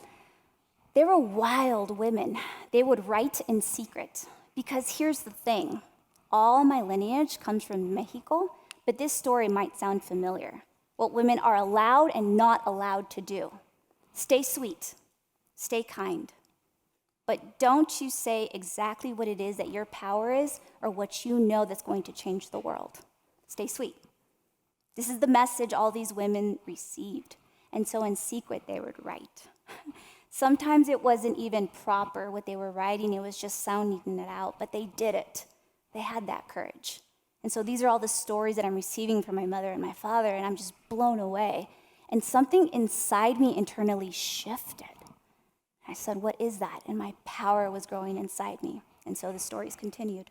they were wild women. They would write in secret. Because here's the thing. All my lineage comes from Mexico, but this story might sound familiar. What women are allowed and not allowed to do. Stay sweet, stay kind, but don't you say exactly what it is that your power is or what you know that's going to change the world. Stay sweet. This is the message all these women received, and so in secret they would write. Sometimes it wasn't even proper what they were writing, it was just sounding it out, but they did it. They had that courage. And so these are all the stories that I'm receiving from my mother and my father, and I'm just blown away. And something inside me internally shifted. I said, what is that? And my power was growing inside me. And so the stories continued.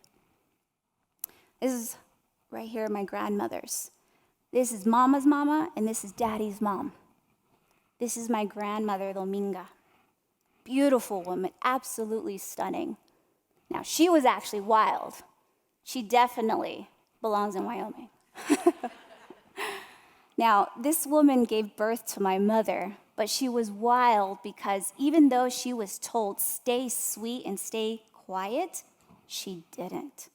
This is right here, my grandmother's. This is mama's mama, and this is daddy's mom. This is my grandmother, Dominga. Beautiful woman, absolutely stunning. Now, she was actually wild. She definitely belongs in Wyoming. Now, this woman gave birth to my mother, but she was wild because even though she was told, stay sweet and stay quiet, she didn't.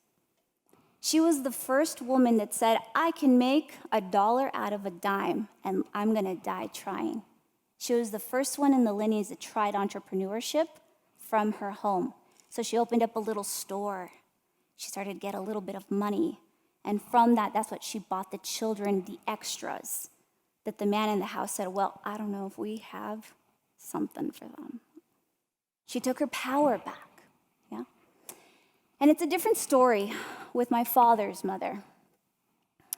She was the first woman that said, I can make $1 out of a dime, and I'm gonna die trying. She was the first one in the lineage that tried entrepreneurship from her home. So she opened up a little store. She started to get a little bit of money. And from that, that's what she bought the children, the extras, that the man in the house said, well, I don't know if we have something for them. She took her power back, yeah? And it's a different story with my father's mother.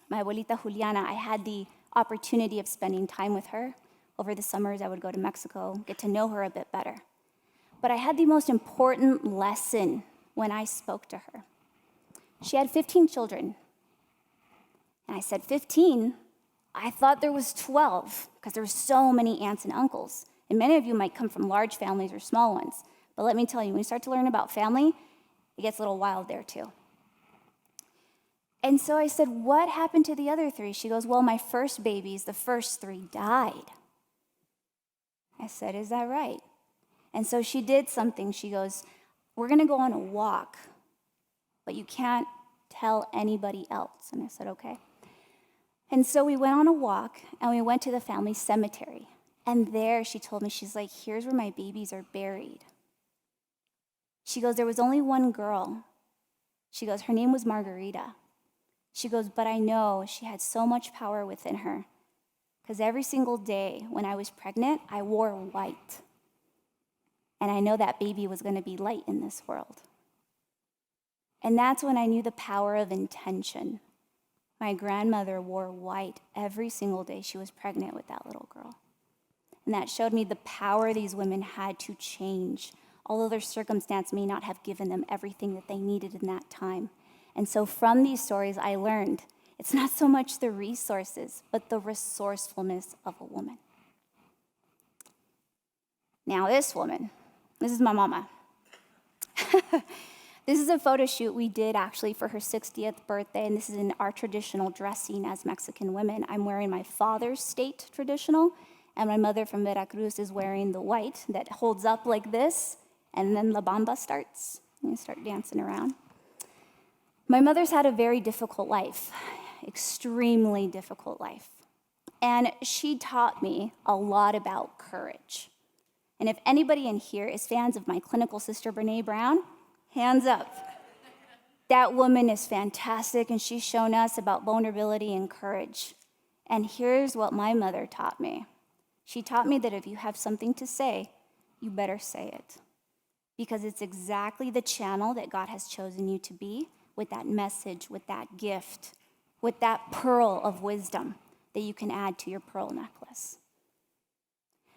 My abuelita Juliana, I had the opportunity of spending time with her. Over the summers, I would go to Mexico, get to know her a bit better. But I had the most important lesson when I spoke to her. She had 15 children. And I said, 15? I thought there was 12, because there were so many aunts and uncles. And many of you might come from large families or small ones. But let me tell you, when you start to learn about family, it gets a little wild there too. And so I said, what happened to the other 3? She goes, well, my first babies, the first 3 died. I said, is that right? And so she did something. She goes, we're gonna go on a walk, but you can't tell anybody else. And I said, okay. And so we went on a walk, and we went to the family cemetery. And there she told me, she's like, here's where my babies are buried. She goes, there was only one girl. She goes, her name was Margarita. She goes, but I know she had so much power within her, because every single day when I was pregnant, I wore white. And I know that baby was going to be light in this world. And that's when I knew the power of intention. My grandmother wore white every single day she was pregnant with that little girl. And that showed me the power these women had to change, although their circumstance may not have given them everything that they needed in that time. And so from these stories, I learned it's not so much the resources, but the resourcefulness of a woman. Now this woman, this is my mama. This is a photo shoot we did actually for her 60th birthday, and this is in our traditional dressing as Mexican women. I'm wearing my father's state traditional, And my mother from Veracruz is wearing the white that holds up like this, and then La Bamba starts. You start dancing around. My mother's had a very difficult life, extremely difficult life. And she taught me a lot about courage. And if anybody in here is fans of my clinical sister, Brene Brown, hands up. That woman is fantastic, and she's shown us about vulnerability and courage. And here's what my mother taught me. She taught me that if you have something to say, you better say it. Because it's exactly the channel that God has chosen you to be, with that message, with that gift, with that pearl of wisdom that you can add to your pearl necklace.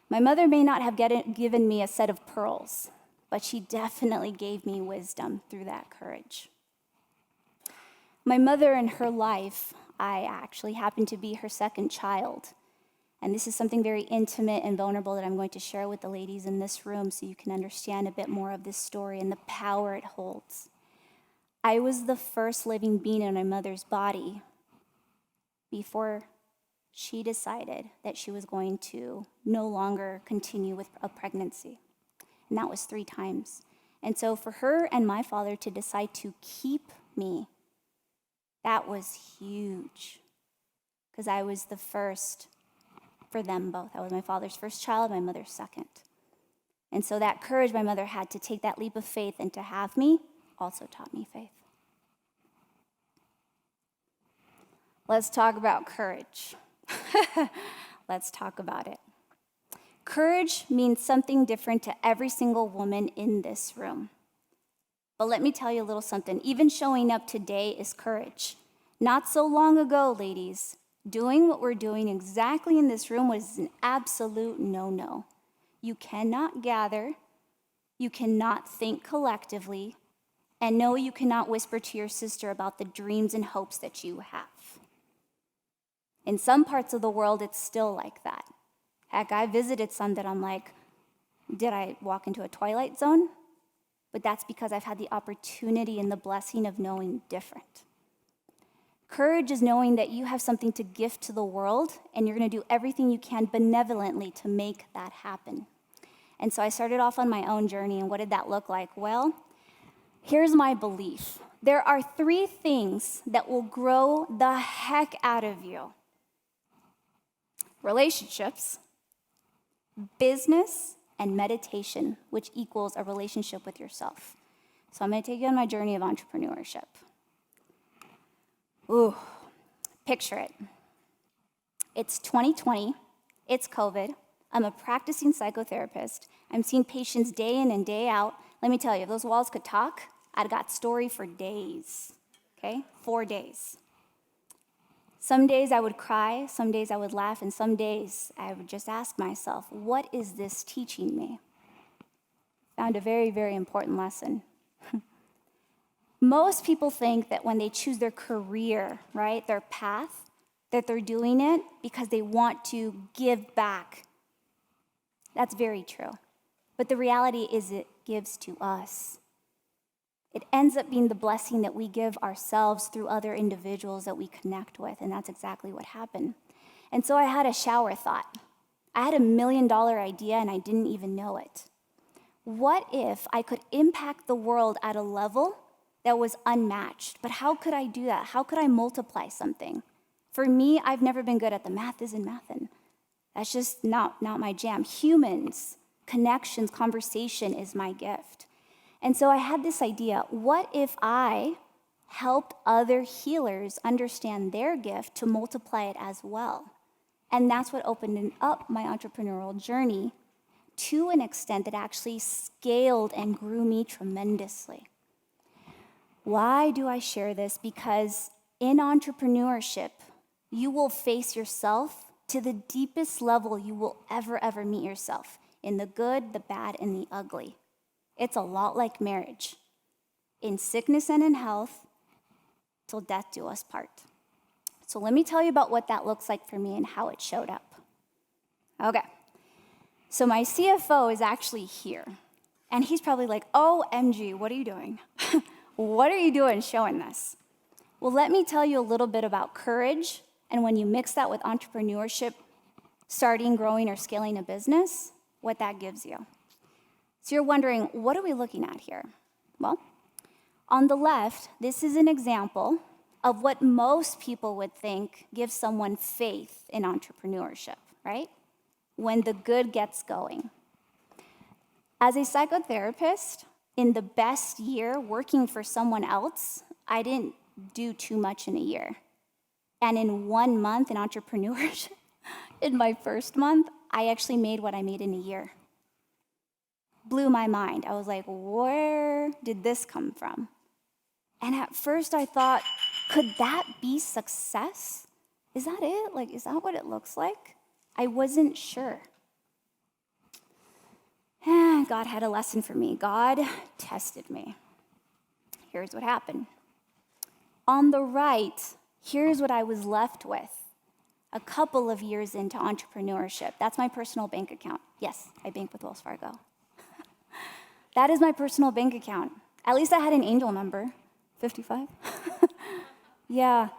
My mother may not have given me a set of pearls, but she definitely gave me wisdom through that courage. My mother in her life, I actually happened to be her second child. And this is something very intimate and vulnerable that I'm going to share with the ladies in this room so you can understand a bit more of this story and the power it holds. I was the first living being in my mother's body before she decided that she was going to no longer continue with a pregnancy. And that was 3 times. And so for her and my father to decide to keep me, that was huge. Because I was the first for them both. I was my father's first child, my mother's second. And so that courage my mother had to take that leap of faith and to have me also taught me faith. Let's talk about courage. Let's talk about it. Courage means something different to every single woman in this room. But let me tell you a little something. Even showing up today is courage. Not so long ago, ladies, doing what we're doing exactly in this room was an absolute no-no. You cannot gather, you cannot think collectively, and no, you cannot whisper to your sister about the dreams and hopes that you have. In some parts of the world, it's still like that. Heck, I visited some that I'm like, did I walk into a twilight zone? But that's because I've had the opportunity and the blessing of knowing different. Courage is knowing that you have something to gift to the world, and you're going to do everything you can benevolently to make that happen. And so I started off on my own journey, and what did that look like? Well, here's my belief. There are 3 things that will grow the heck out of you: relationships, business, and meditation, which equals a relationship with yourself. So I'm going to take you on my journey of entrepreneurship. Ooh, picture it. It's 2020, it's COVID, I'm a practicing psychotherapist, I'm seeing patients day in and day out. Let me tell you, if those walls could talk, I'd got story for days, okay? 4 days. Some days I would cry, some days I would laugh, and some days I would just ask myself, what is this teaching me? Found a very, very important lesson. Most people think that when they choose their career, right, their path, that they're doing it because they want to give back. That's very true. But the reality is it gives to us. It ends up being the blessing that we give ourselves through other individuals that we connect with, and that's exactly what happened. And so I had a shower thought. I had $1 million idea, and I didn't even know it. What if I could impact the world at a level that was unmatched? But how could I do that? How could I multiply something? For me, I've never been good at the math isn't mathin'. That's just not my jam. Humans, connections, conversation is my gift. And so I had this idea, what if I helped other healers understand their gift to multiply it as well? And that's what opened up my entrepreneurial journey to an extent that actually scaled and grew me tremendously. Why do I share this? Because in entrepreneurship, you will face yourself to the deepest level you will ever meet yourself, in the good, the bad, and the ugly. It's a lot like marriage. In sickness and in health, till death do us part. So let me tell you about what that looks like for me and how it showed up. Okay, so my CFO is actually here. And he's probably like, OMG, what are you doing? What are you doing showing this? Well, let me tell you a little bit about courage. And when you mix that with entrepreneurship, starting, growing, or scaling a business, what that gives you. So you're wondering, what are we looking at here? Well, on the left, this is an example of what most people would think gives someone faith in entrepreneurship, right? When the good gets going. As a psychotherapist, in the best year working for someone else, I didn't do too much in a year. And in 1 month in entrepreneurship, in my first month, I actually made what I made in a year. Blew my mind. I was like, where did this come from? And at first I thought, could that be success? Is that it? Like, is that what it looks like? I wasn't sure. God had a lesson for me. God tested me. Here's what happened. On the right, here's what I was left with a couple of years into entrepreneurship. That's my personal bank account. Yes, I bank with Wells Fargo. That is my personal bank account. At least I had an angel number, 55. Yeah.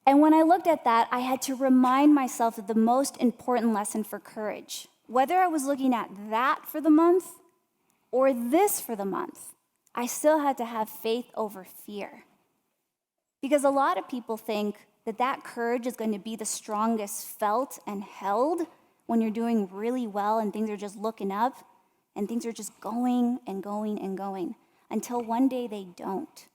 And when I looked at that, I had to remind myself of the most important lesson for courage. Whether I was looking at that for the month or this for the month, I still had to have faith over fear. Because a lot of people think that courage is going to be the strongest felt and held when you're doing really well and things are just looking up and things are just going and going and going until one day they don't.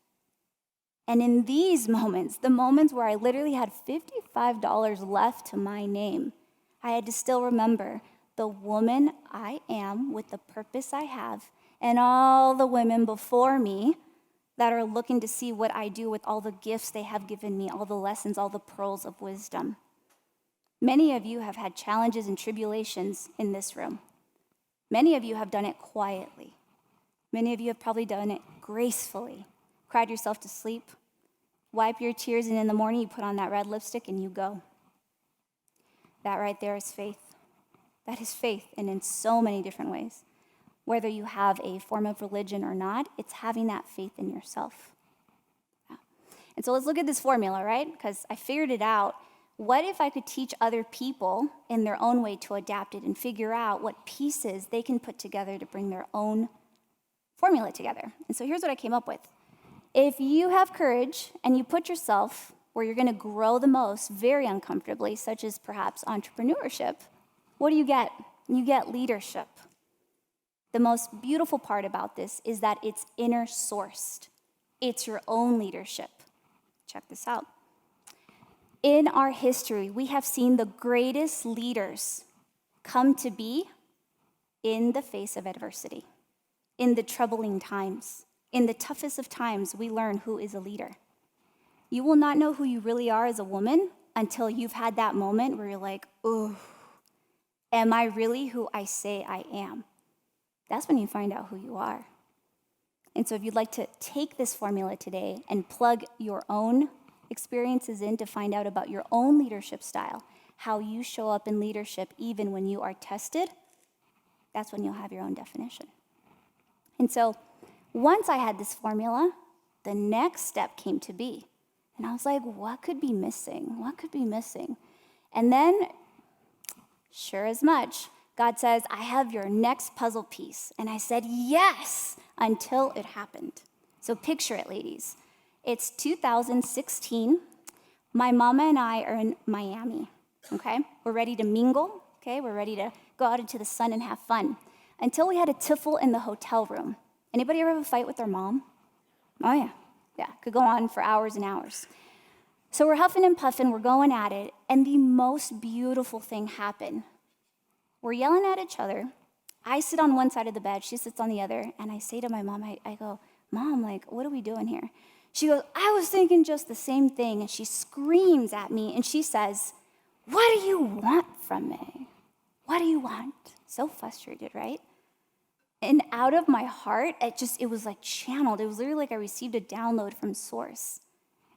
And in these moments, the moments where I literally had $55 left to my name, I had to still remember the woman I am with the purpose I have and all the women before me that are looking to see what I do with all the gifts they have given me, all the lessons, all the pearls of wisdom. Many of you have had challenges and tribulations in this room. Many of you have done it quietly. Many of you have probably done it gracefully, cried yourself to sleep, wipe your tears, and in the morning you put on that red lipstick and you go. That right there is faith. That is faith, and in so many different ways. Whether you have a form of religion or not, it's having that faith in yourself. Yeah. And so let's look at this formula, right? Because I figured it out. What if I could teach other people in their own way to adapt it and figure out what pieces they can put together to bring their own formula together? And so here's what I came up with. If you have courage and you put yourself where you're going to grow the most very uncomfortably, such as perhaps entrepreneurship, what do you get? You get leadership. The most beautiful part about this is that it's inner sourced. It's your own leadership. Check this out. In our history, we have seen the greatest leaders come to be in the face of adversity, in the troubling times. In the toughest of times, we learn who is a leader. You will not know who you really are as a woman until you've had that moment where you're like, oh, am I really who I say I am? That's when you find out who you are. And so if you'd like to take this formula today and plug your own experiences in to find out about your own leadership style, how you show up in leadership even when you are tested, that's when you'll have your own definition. And so once I had this formula, the next step came to be. And I was like, what could be missing? What could be missing? And then, sure as much, God says, I have your next puzzle piece. And I said, yes, until it happened. So picture it, ladies. It's 2016. My mama and I are in Miami, okay? We're ready to mingle, okay? We're ready to go out into the sun and have fun. Until we had a tiffle in the hotel room. Anybody ever have a fight with their mom? Oh, yeah. Yeah, could go on for hours and hours. So we're huffing and puffing, we're going at it, and the most beautiful thing happened. We're yelling at each other. I sit on one side of the bed, she sits on the other, and I say to my mom, I go, Mom, like, what are we doing here? She goes, I was thinking just the same thing, and she screams at me, and she says, what do you want from me? What do you want? So frustrated, right? And out of my heart, it was like channeled. It was literally like I received a download from source.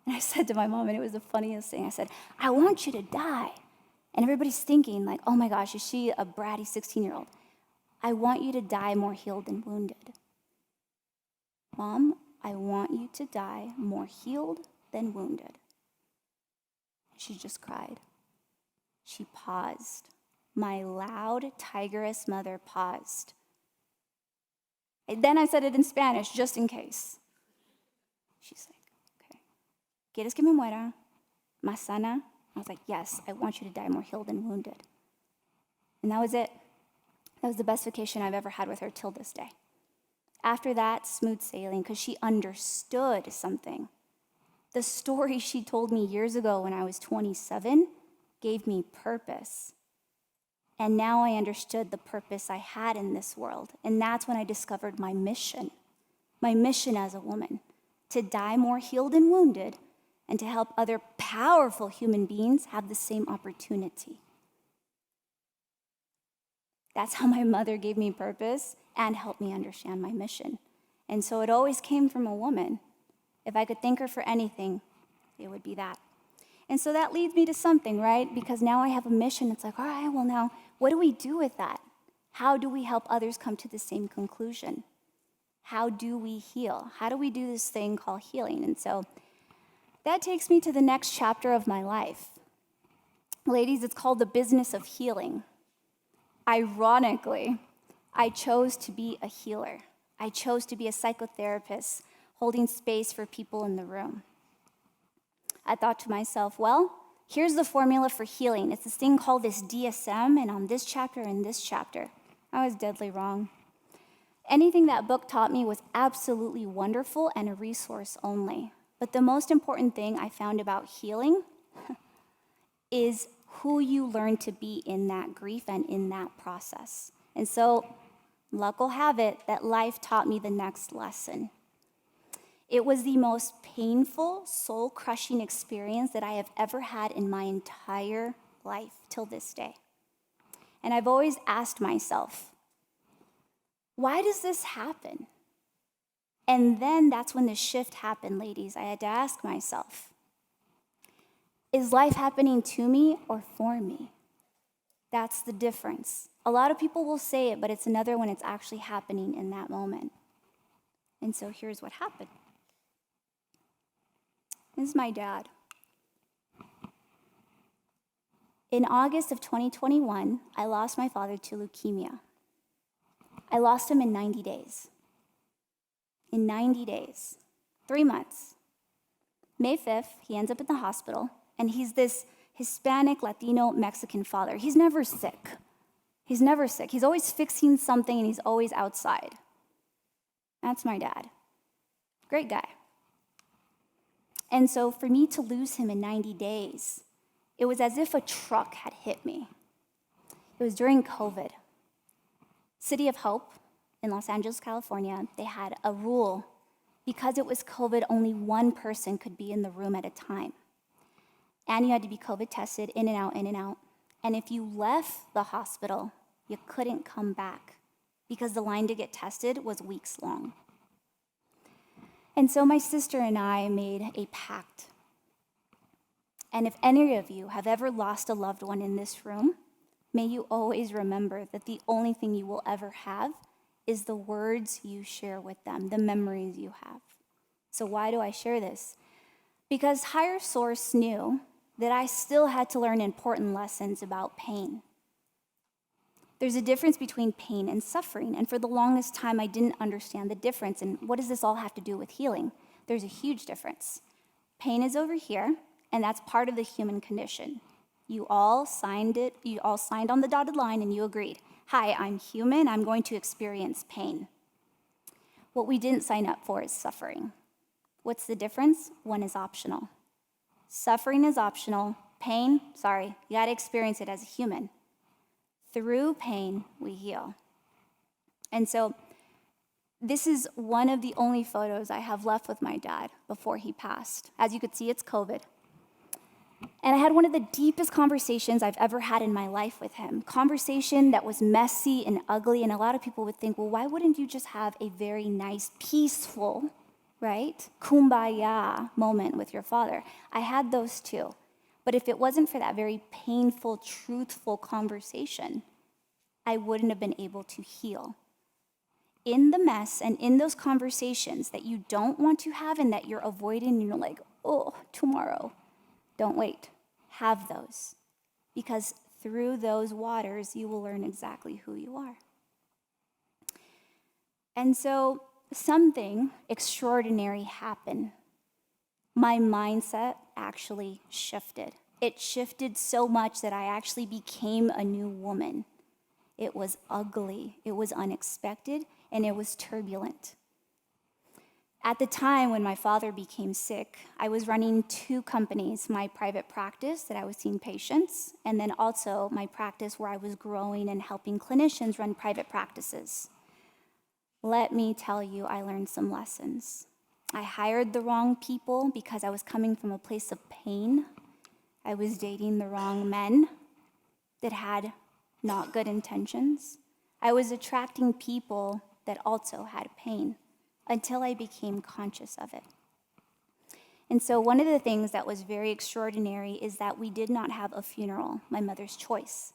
And I said to my mom, and it was the funniest thing, I said, I want you to die. And everybody's thinking like, oh my gosh, is she a bratty 16-year-old? I want you to die more healed than wounded. Mom, I want you to die more healed than wounded. She just cried. She paused. My loud, tigress mother paused. And then I said it in Spanish, just in case. She's like, okay. ¿Quieres que me muera? ¿Más sana? I was like, yes, I want you to die more healed than wounded. And that was it. That was the best vacation I've ever had with her till this day. After that, smooth sailing, because she understood something. The story she told me years ago when I was 27 gave me purpose. And now I understood the purpose I had in this world. And that's when I discovered my mission as a woman, to die more healed and wounded, and to help other powerful human beings have the same opportunity. That's how my mother gave me purpose and helped me understand my mission. And so it always came from a woman. If I could thank her for anything, it would be that. And so that leads me to something, right? Because now I have a mission. It's like, all right, well now, what do we do with that? How do we help others come to the same conclusion? How do we heal? How do we do this thing called healing? And so that takes me to the next chapter of my life. Ladies, it's called the business of healing. Ironically, I chose to be a healer. I chose to be a psychotherapist, holding space for people in the room. I thought to myself, well, here's the formula for healing. It's this thing called this DSM, and on this chapter and this chapter. I was deadly wrong. Anything that book taught me was absolutely wonderful and a resource only. But the most important thing I found about healing is who you learn to be in that grief and in that process. And so, luck will have it that life taught me the next lesson. It was the most painful, soul-crushing experience that I have ever had in my entire life till this day. And I've always asked myself, why does this happen? And then that's when the shift happened, ladies. I had to ask myself, is life happening to me or for me? That's the difference. A lot of people will say it, but it's another when it's actually happening in that moment. And so here's what happened. This is my dad. In August of 2021, I lost my father to leukemia. I lost him in 90 days. In 90 days, 3 months. May 5th, he ends up in the hospital, and he's this Hispanic, Latino, Mexican father. He's never sick. He's never sick. He's always fixing something, and he's always outside. That's my dad. Great guy. And so for me to lose him in 90 days, it was as if a truck had hit me. It was during COVID. City of Hope in Los Angeles, California, they had a rule. Because it was COVID, only one person could be in the room at a time. And you had to be COVID tested, in and out, in and out. And if you left the hospital, you couldn't come back because the line to get tested was weeks long. And so my sister and I made a pact. And if any of you have ever lost a loved one in this room, may you always remember that the only thing you will ever have is the words you share with them, the memories you have. So why do I share this? Because higher source knew that I still had to learn important lessons about pain. There's a difference between pain and suffering, and for the longest time I didn't understand the difference, and what does this all have to do with healing? There's a huge difference. Pain is over here, and that's part of the human condition. You all signed on the dotted line and you agreed. Hi, I'm human, I'm going to experience pain. What we didn't sign up for is suffering. What's the difference? One is optional. Suffering is optional. Pain, sorry, you gotta experience it as a human. Through pain, we heal. And so this is one of the only photos I have left with my dad before he passed. As you could see, it's COVID. And I had one of the deepest conversations I've ever had in my life with him. Conversation that was messy and ugly, and a lot of people would think, well, why wouldn't you just have a very nice, peaceful, right, kumbaya moment with your father? I had those too. But if it wasn't for that very painful, truthful conversation, I wouldn't have been able to heal. In the mess and in those conversations that you don't want to have and that you're avoiding, like, oh, tomorrow. Don't wait. Have those. Because through those waters, you will learn exactly who you are. And so something extraordinary happened. My mindset actually shifted. It shifted so much that I actually became a new woman. It was ugly, it was unexpected, and it was turbulent. At the time when my father became sick, I was running 2 companies, my private practice that I was seeing patients, and then also my practice where I was growing and helping clinicians run private practices. Let me tell you, I learned some lessons. I hired the wrong people because I was coming from a place of pain. I was dating the wrong men that had not good intentions. I was attracting people that also had pain until I became conscious of it. And so one of the things that was very extraordinary is that we did not have a funeral, my mother's choice.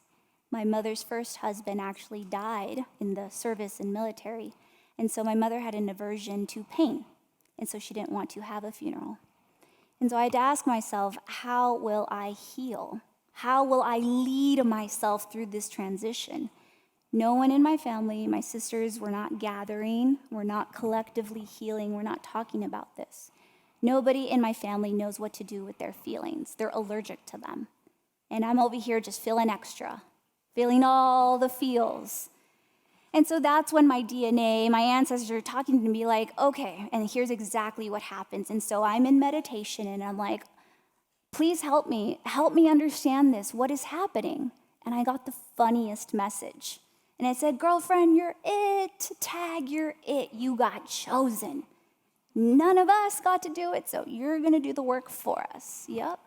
My mother's first husband actually died in the service and military, and so my mother had an aversion to pain, and so she didn't want to have a funeral. And so I had to ask myself, how will I heal? How will I lead myself through this transition? No one in my family, my sisters, were not gathering, we're not collectively healing, we're not talking about this. Nobody in my family knows what to do with their feelings. They're allergic to them. And I'm over here just feeling extra, feeling all the feels. And so that's when my DNA, my ancestors are talking to me like, okay, and here's exactly what happens. And so I'm in meditation and I'm like, please help me understand this. What is happening? And I got the funniest message. And it said, girlfriend, you're it. Tag, you're it. You got chosen. None of us got to do it, so you're going to do the work for us. Yep.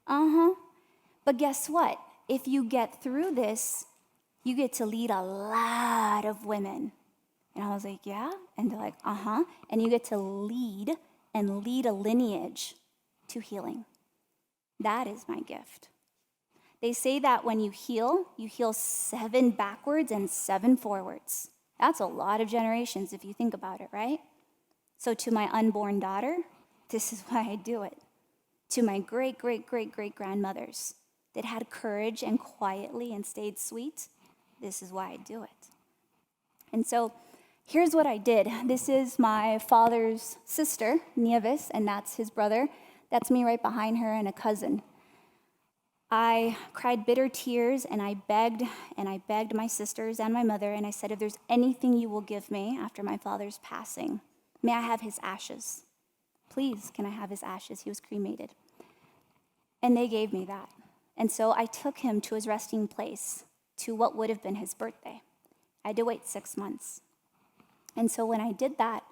But guess what? If you get through this, you get to lead a lot of women. And I was like, yeah? And they're like, And you get to lead a lineage to healing. That is my gift. They say that when you heal 7 backwards and 7 forwards. That's a lot of generations if you think about it, right? So to my unborn daughter, this is why I do it. To my great-great-great-great-grandmothers that had courage and quietly and stayed sweet, this is why I do it. And so here's what I did. This is my father's sister, Nieves, and that's his brother. That's me right behind her and a cousin. I cried bitter tears and I begged my sisters and my mother, and I said, if there's anything you will give me after my father's passing, may I have his ashes? Please, can I have his ashes? He was cremated. And they gave me that. And so I took him to his resting place, to what would have been his birthday. I had to wait 6 months. And so when I did that,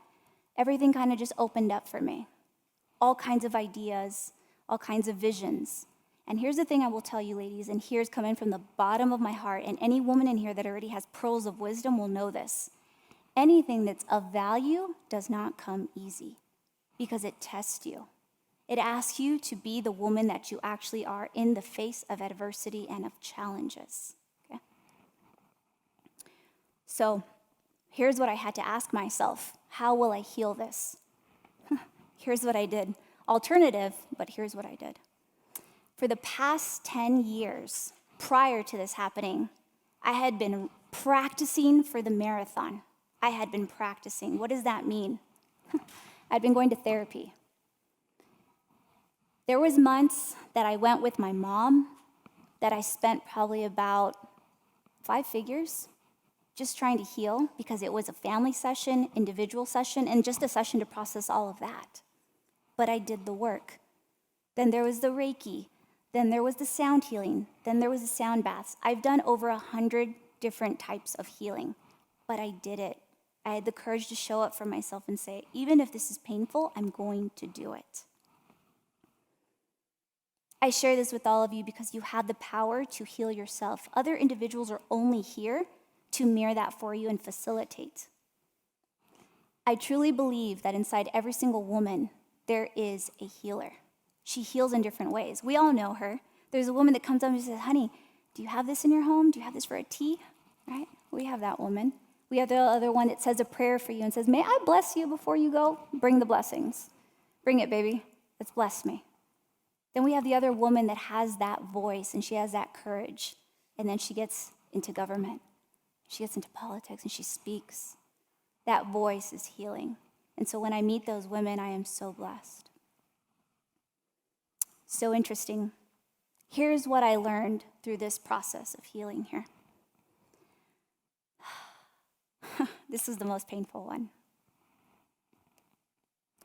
everything kind of just opened up for me. All kinds of ideas, all kinds of visions. And here's the thing I will tell you, ladies, and here's coming from the bottom of my heart, and any woman in here that already has pearls of wisdom will know this. Anything that's of value does not come easy because it tests you. It asks you to be the woman that you actually are in the face of adversity and of challenges. Okay? So here's what I had to ask myself. How will I heal this? Here's what I did. Alternative, but here's what I did. For the past 10 years prior to this happening, I had been practicing for the marathon. I had been practicing. What does that mean? I'd been going to therapy. There was months that I went with my mom that I spent probably about 5 figures just trying to heal because it was a family session, individual session, and just a session to process all of that. But I did the work. Then there was the Reiki. Then there was the sound healing. Then there was the sound baths. I've done over 100 different types of healing, but I did it. I had the courage to show up for myself and say, even if this is painful, I'm going to do it. I share this with all of you because you have the power to heal yourself. Other individuals are only here to mirror that for you and facilitate. I truly believe that inside every single woman, there is a healer. She heals in different ways. We all know her. There's a woman that comes up and says, honey, do you have this in your home? Do you have this for a tea? Right? We have that woman. We have the other one that says a prayer for you and says, may I bless you before you go? Bring the blessings. Bring it, baby. Let's bless me. Then we have the other woman that has that voice and she has that courage. And then she gets into government. She gets into politics and she speaks. That voice is healing. And so when I meet those women, I am so blessed. So interesting. Here's what I learned through this process of healing here. This is the most painful one.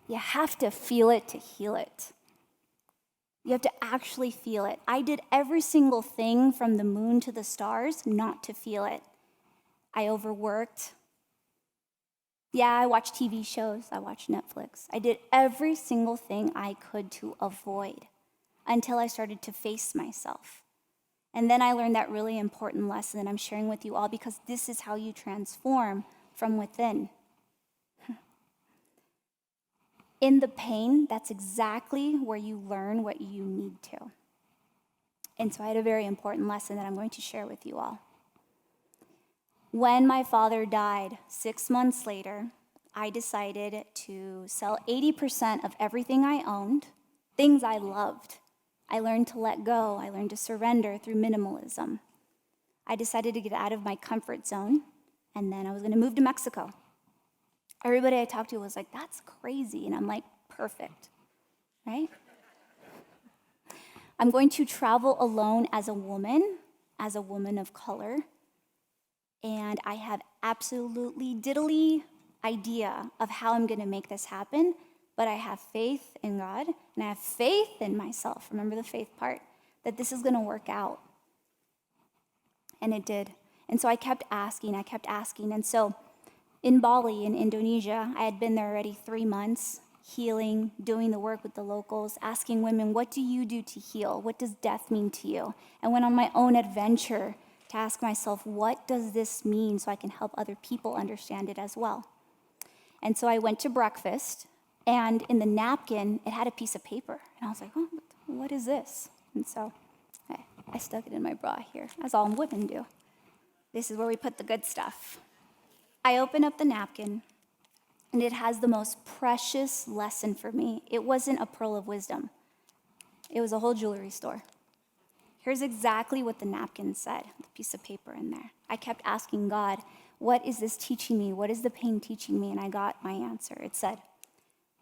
You have to feel it to heal it. You have to actually feel it. I did every single thing from the moon to the stars not to feel it. I overworked. Yeah, I watched TV shows. I watched Netflix. I did every single thing I could to avoid until I started to face myself. And then I learned that really important lesson that I'm sharing with you all, because this is how you transform from within. In the pain, that's exactly where you learn what you need to. And so I had a very important lesson that I'm going to share with you all. When my father died 6 months later, I decided to sell 80% of everything I owned, things I loved. I learned to let go. I learned to surrender through minimalism. I decided to get out of my comfort zone, and then I was going to move to Mexico. Everybody I talked to was like, that's crazy. And I'm like, perfect, right? I'm going to travel alone as a woman of color. And I have absolutely diddly idea of how I'm going to make this happen. But I have faith in God, and I have faith in myself. Remember the faith part, that this is going to work out. And it did. And so I kept asking. And so in Bali, in Indonesia, I had been there already 3 months, healing, doing the work with the locals, asking women, what do you do to heal? What does death mean to you? I went on my own adventure to ask myself, what does this mean, so I can help other people understand it as well. And so I went to breakfast, and in the napkin, it had a piece of paper. And I was like, oh, what is this? And so I stuck it in my bra here, as all women do. This is where we put the good stuff. I open up the napkin, and it has the most precious lesson for me. It wasn't a pearl of wisdom. It was a whole jewelry store. Here's exactly what the napkin said, the piece of paper in there. I kept asking God, what is this teaching me? What is the pain teaching me? And I got my answer. It said,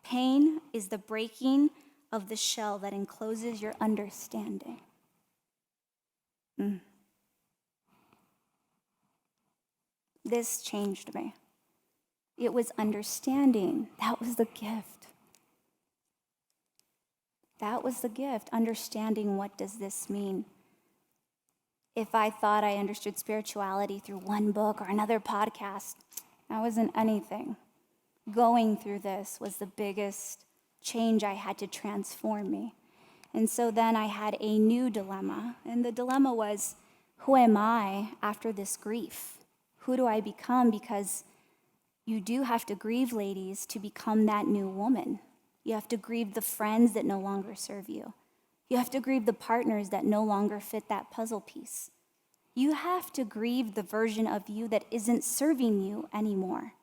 pain is the breaking of the shell that encloses your understanding. This changed me. It was understanding. That was the gift. That was the gift, understanding what does this mean. If I thought I understood spirituality through one book or another podcast, that wasn't anything. Going through this was the biggest change I had to transform me. And so then I had a new dilemma. And the dilemma was, who am I after this grief? Who do I become? Because you do have to grieve, ladies, to become that new woman. You have to grieve the friends that no longer serve you. You have to grieve the partners that no longer fit that puzzle piece. You have to grieve the version of you that isn't serving you anymore.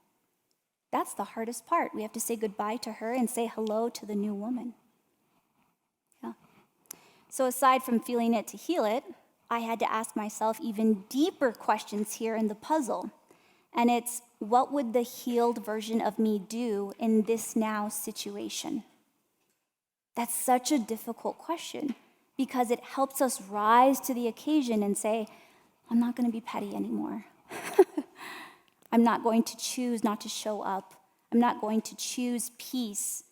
That's the hardest part. We have to say goodbye to her and say hello to the new woman. Yeah. So aside from feeling it to heal it, I had to ask myself even deeper questions here in the puzzle. And it's, what would the healed version of me do in this now situation? That's such a difficult question, because it helps us rise to the occasion and say, I'm not going to be petty anymore. I'm not going to choose not to show up. I'm not going to choose peace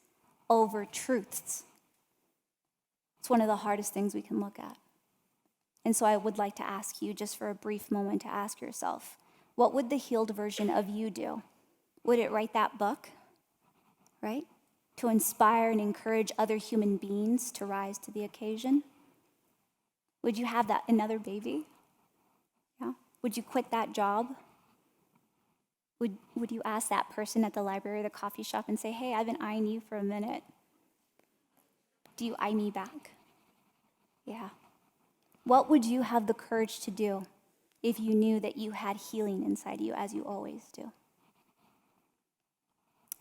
over truths. It's one of the hardest things we can look at. And so I would like to ask you, just for a brief moment, to ask yourself, what would the healed version of you do? Would it write that book, right? To inspire and encourage other human beings to rise to the occasion? Would you have that another baby? Yeah. Would you quit that job? Would you ask that person at the library or the coffee shop and say, hey, I've been eyeing you for a minute. Do you eye me back? Yeah. What would you have the courage to do if you knew that you had healing inside you, as you always do?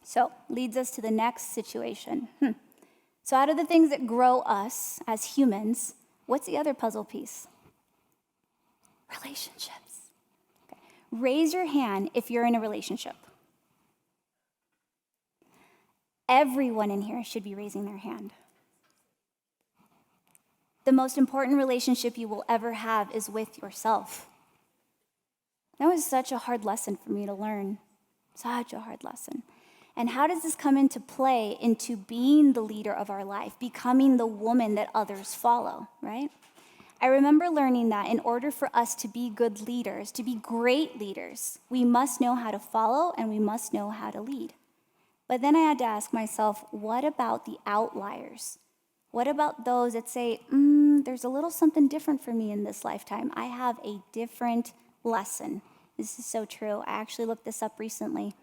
So, leads us to the next situation. So out of the things that grow us as humans, what's the other puzzle piece? Relationships. Okay. Raise your hand if you're in a relationship. Everyone in here should be raising their hand. The most important relationship you will ever have is with yourself. That was such a hard lesson for me to learn. Such a hard lesson. And how does this come into play into being the leader of our life, becoming the woman that others follow, right? I remember learning that in order for us to be good leaders, to be great leaders, we must know how to follow and we must know how to lead. But then I had to ask myself, what about the outliers? What about those that say, there's a little something different for me in this lifetime. I have a different lesson. This is so true. I actually looked this up recently.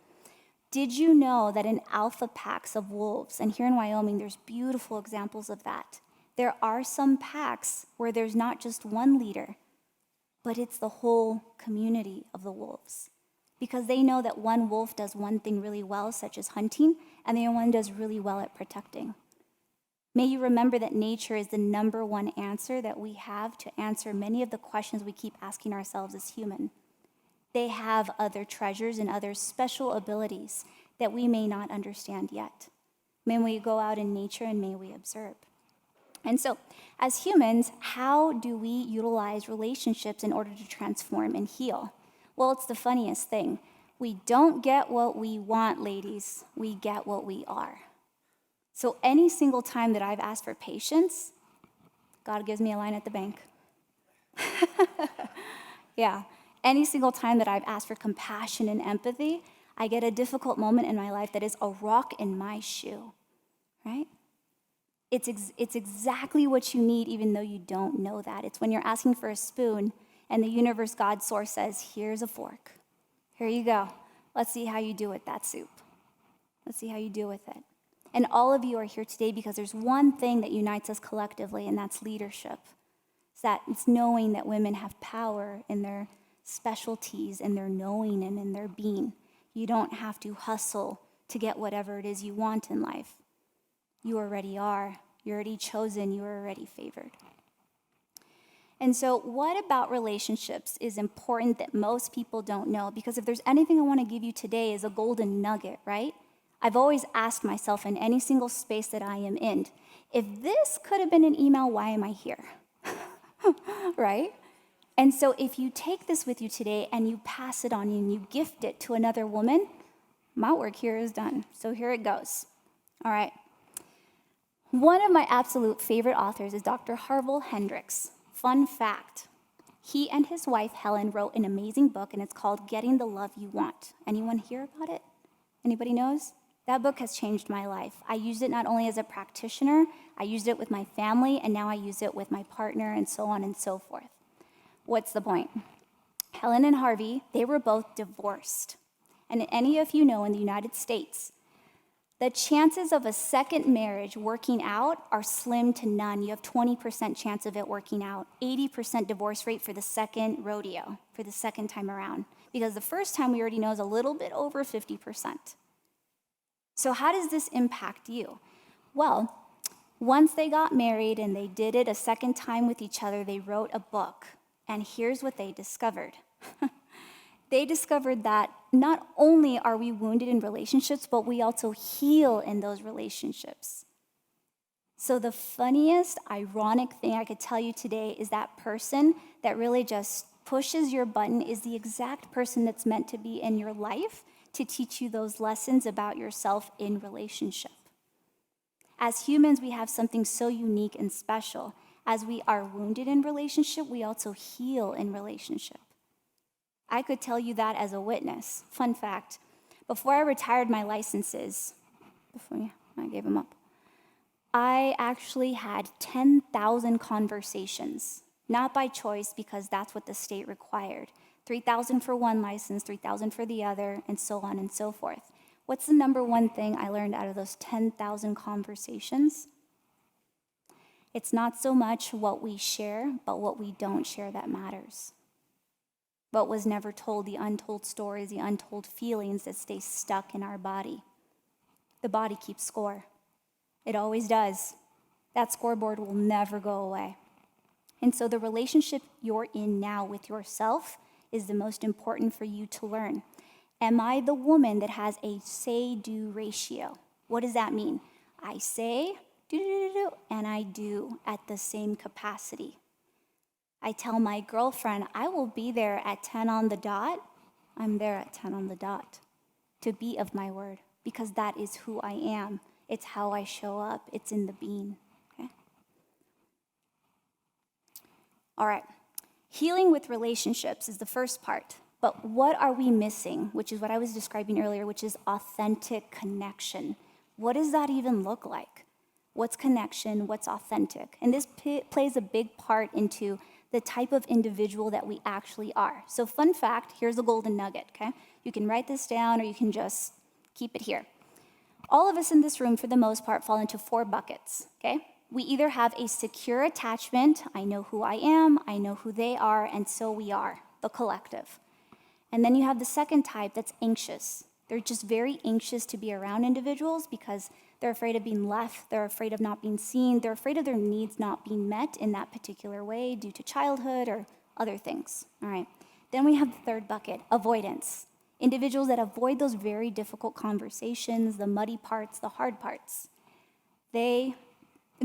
Did you know that in alpha packs of wolves, and here in Wyoming, there's beautiful examples of that. There are some packs where there's not just one leader, but it's the whole community of the wolves. Because they know that one wolf does one thing really well, such as hunting, and the other one does really well at protecting. May you remember that nature is the number one answer that we have to answer many of the questions we keep asking ourselves as human. They have other treasures and other special abilities that we may not understand yet. May we go out in nature and may we observe. And so, as humans, how do we utilize relationships in order to transform and heal? Well, it's the funniest thing. We don't get what we want, ladies. We get what we are. So any single time that I've asked for patience, God gives me a line at the bank. Yeah. Any single time that I've asked for compassion and empathy, I get a difficult moment in my life that is a rock in my shoe, right? It's exactly what you need, even though you don't know that. It's when you're asking for a spoon and the universe, God, source says, here's a fork. Here you go. Let's see how you do with that soup. Let's see how you do with it. And all of you are here today because there's one thing that unites us collectively, and that's leadership. It's knowing that women have power in their specialties, in their knowing, and in their being. You don't have to hustle to get whatever it is you want in life. You already are. You're already chosen. You're already favored. And so what about relationships is important that most people don't know? Because if there's anything I want to give you today is a golden nugget, right? I've always asked myself in any single space that I am in, if this could have been an email, why am I here? Right? And so if you take this with you today and you pass it on and you gift it to another woman, my work here is done. So here it goes. All right. One of my absolute favorite authors is Dr. Harville Hendricks. Fun fact, he and his wife, Helen, wrote an amazing book, and it's called Getting the Love You Want. Anyone hear about it? Anybody knows? That book has changed my life. I used it not only as a practitioner, I used it with my family, and now I use it with my partner, and so on and so forth. What's the point? Helen and Harvey, they were both divorced. And any of you know in the United States, the chances of a second marriage working out are slim to none. You have 20% chance of it working out, 80% divorce rate for the second rodeo, for the second time around. Because the first time we already know is a little bit over 50%. So how does this impact you? Well, once they got married and they did it a second time with each other, they wrote a book. And here's what they discovered. They discovered that not only are we wounded in relationships, but we also heal in those relationships. So the funniest, ironic thing I could tell you today is that person that really just pushes your button is the exact person that's meant to be in your life to teach you those lessons about yourself in relationship. As humans, we have something so unique and special. As we are wounded in relationship, we also heal in relationship. I could tell you that as a witness. Fun fact, before I retired my licenses, I gave them up, I actually had 10,000 conversations, not by choice because that's what the state required. 3,000 for one license, 3,000 for the other, and so on and so forth. What's the number one thing I learned out of those 10,000 conversations? It's not so much what we share, but what we don't share that matters. What was never told, the untold stories, the untold feelings that stay stuck in our body. The body keeps score. It always does. That scoreboard will never go away. And so the relationship you're in now with yourself is the most important for you to learn. Am I the woman that has a say-do ratio? What does that mean? I say, do, and I do at the same capacity. I tell my girlfriend, I will be there at 10 on the dot. I'm there at 10 on the dot to be of my word, because that is who I am. It's how I show up. It's in the being. Okay? All right. Healing with relationships is the first part. But what are we missing? Which is what I was describing earlier, which is authentic connection. What does that even look like? What's connection? What's authentic? And this plays a big part into the type of individual that we actually are. So fun fact, here's a golden nugget, okay? You can write this down or you can just keep it here. All of us in this room, for the most part, fall into 4 buckets, okay? We either have a secure attachment, I know who I am, I know who they are, and so we are, the collective. And then you have the second type that's anxious. They're just very anxious to be around individuals because they're afraid of being left, they're afraid of not being seen, they're afraid of their needs not being met in that particular way due to childhood or other things, all right? Then we have the third bucket, avoidance. Individuals that avoid those very difficult conversations, the muddy parts, the hard parts. They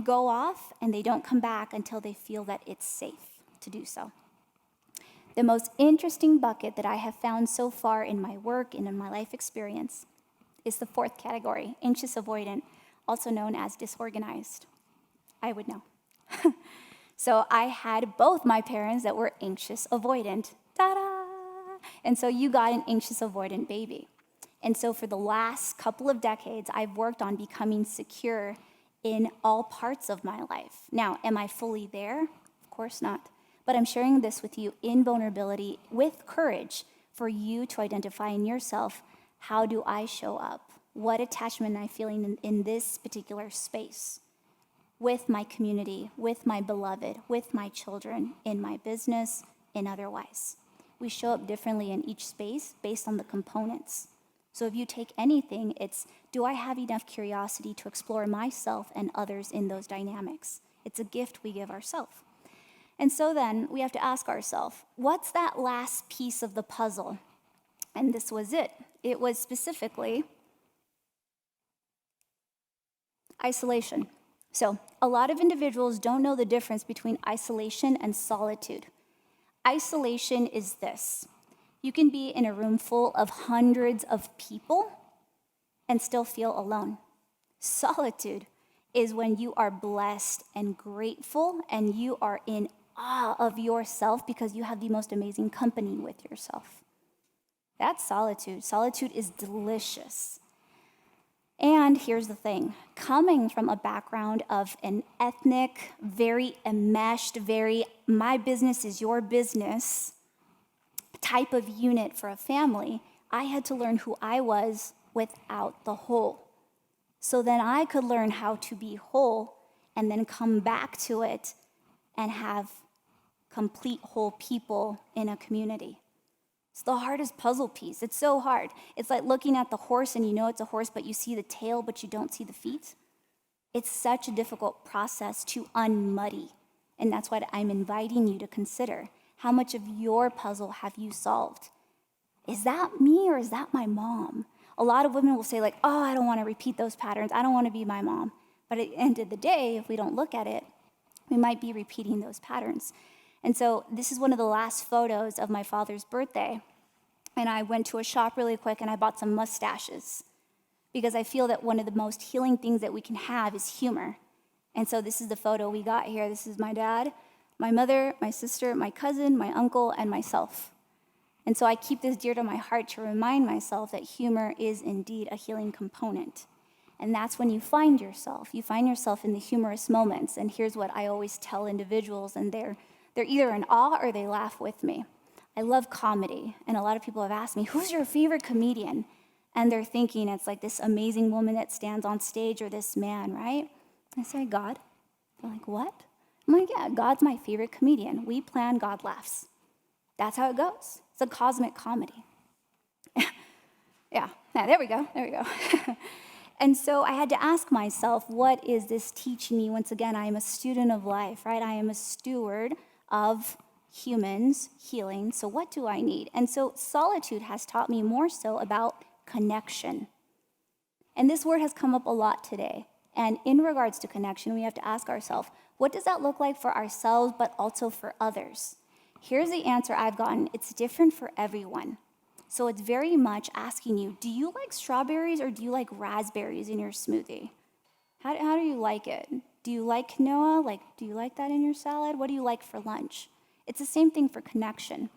go off and they don't come back until they feel that it's safe to do so. The most interesting bucket that I have found so far in my work and in my life experience is the fourth category, anxious avoidant, also known as disorganized. I would know. So I had both my parents that were anxious avoidant. Ta-da! And so you got an anxious avoidant baby. And so for the last couple of decades, I've worked on becoming secure in all parts of my life. Now, am I fully there? Of course not. But I'm sharing this with you in vulnerability, with courage, for you to identify in yourself, how do I show up? What attachment am I feeling in this particular space? With my community, with my beloved, with my children, in my business, and otherwise. We show up differently in each space based on the components. So if you take anything, it's, do I have enough curiosity to explore myself and others in those dynamics? It's a gift we give ourselves. And so then we have to ask ourselves, what's that last piece of the puzzle? And this was it. It was specifically isolation. So a lot of individuals don't know the difference between isolation and solitude. Isolation is this. You can be in a room full of hundreds of people and still feel alone. Solitude is when you are blessed and grateful and you are in awe of yourself because you have the most amazing company with yourself. That's solitude. Solitude is delicious. And here's the thing, coming from a background of an ethnic, very enmeshed, very my business is your business type of unit for a family, I had to learn who I was without the whole. So then I could learn how to be whole and then come back to it and have complete whole people in a community. It's the hardest puzzle piece. It's so hard. It's like looking at the horse and you know it's a horse, but you see the tail, but you don't see the feet. It's such a difficult process to unmuddy. And that's what I'm inviting you to consider. How much of your puzzle have you solved? Is that me or is that my mom? A lot of women will say like, oh, I don't want to repeat those patterns. I don't want to be my mom. But at the end of the day, if we don't look at it, we might be repeating those patterns. And so this is one of the last photos of my father's birthday. And I went to a shop really quick and I bought some mustaches because I feel that one of the most healing things that we can have is humor. And so this is the photo we got here. This is my dad, my mother, my sister, my cousin, my uncle, and myself. And so I keep this dear to my heart to remind myself that humor is indeed a healing component. And that's when you find yourself. You find yourself in the humorous moments. And here's what I always tell individuals, and they're either in awe or they laugh with me. I love comedy, and a lot of people have asked me, who's your favorite comedian? And they're thinking it's like this amazing woman that stands on stage or this man, right? I say, God. They're like, what? I'm like, yeah, God's my favorite comedian. We plan, God laughs. That's how it goes. It's a cosmic comedy. Yeah, there we go. And so I had to ask myself, what is this teaching me? Once again, I am a student of life, right? I am a steward of humans healing. So what do I need? And so solitude has taught me more so about connection. And this word has come up a lot today. And in regards to connection, we have to ask ourselves, what does that look like for ourselves, but also for others? Here's the answer I've gotten. It's different for everyone. So it's very much asking you, do you like strawberries or do you like raspberries in your smoothie? How do you like it? Do you like quinoa? Do you like that in your salad? What do you like for lunch? It's the same thing for connection.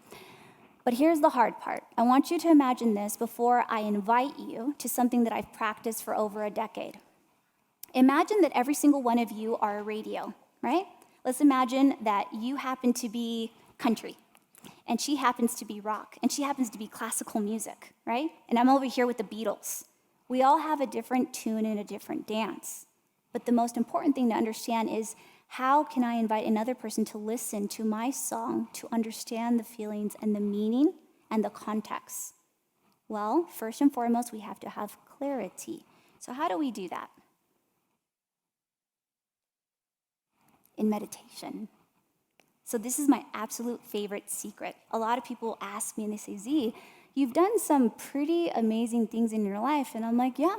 But here's the hard part. I want you to imagine this before I invite you to something that I've practiced for over a decade. Imagine that every single one of you are a radio, right? Let's imagine that you happen to be country, and she happens to be rock, and she happens to be classical music, right? And I'm over here with the Beatles. We all have a different tune and a different dance. But the most important thing to understand is, how can I invite another person to listen to my song to understand the feelings and the meaning and the context? Well, first and foremost, we have to have clarity. So how do we do that? In meditation. So this is my absolute favorite secret. A lot of people ask me and they say, Z, you've done some pretty amazing things in your life. And I'm like, yeah.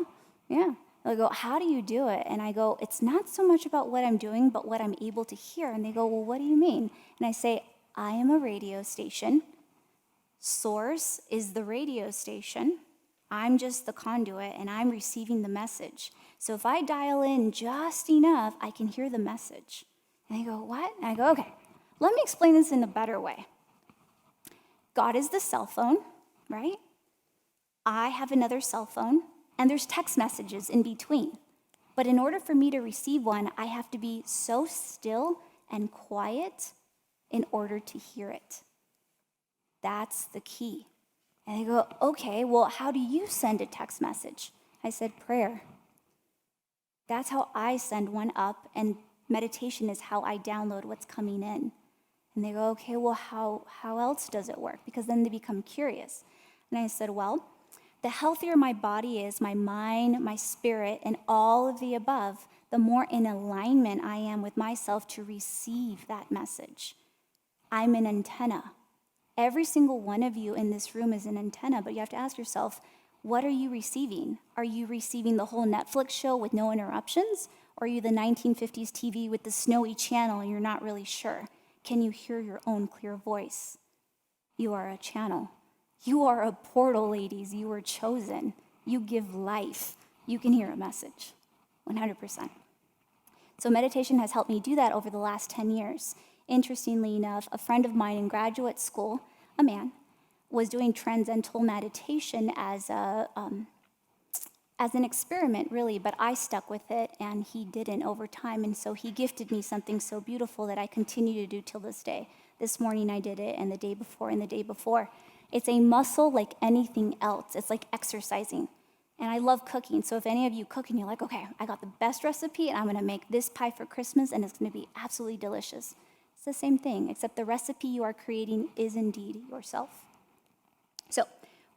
They go, how do you do it? And I go, it's not so much about what I'm doing, but what I'm able to hear. And they go, well, what do you mean? And I say, I am a radio station. Source is the radio station. I'm just the conduit, and I'm receiving the message. So if I dial in just enough, I can hear the message. And they go, what? And I go, okay, let me explain this in a better way. God is the cell phone, right? I have another cell phone, and there's text messages in between. But in order for me to receive one, I have to be so still and quiet in order to hear it. That's the key. And they go, okay, well, how do you send a text message? I said, prayer. That's how I send one up, and meditation is how I download what's coming in. And they go, okay, well, how else does it work? Because then they become curious. And I said, well, the healthier my body is, my mind, my spirit, and all of the above, the more in alignment I am with myself to receive that message. I'm an antenna. Every single one of you in this room is an antenna, but you have to ask yourself, what are you receiving? Are you receiving the whole Netflix show with no interruptions? Or are you the 1950s TV with the snowy channel and you're not really sure? Can you hear your own clear voice? You are a channel. You are a portal, ladies. You were chosen. You give life. You can hear a message, 100%. So meditation has helped me do that over the last 10 years. Interestingly enough, a friend of mine in graduate school, a man, was doing transcendental meditation as an experiment, really, but I stuck with it, and he didn't over time, and so he gifted me something so beautiful that I continue to do till this day. This morning I did it, and the day before, and the day before. It's a muscle like anything else. It's like exercising. And I love cooking, so if any of you cook and you're like, okay, I got the best recipe, and I'm gonna make this pie for Christmas, and it's gonna be absolutely delicious. It's the same thing, except the recipe you are creating is indeed yourself. So,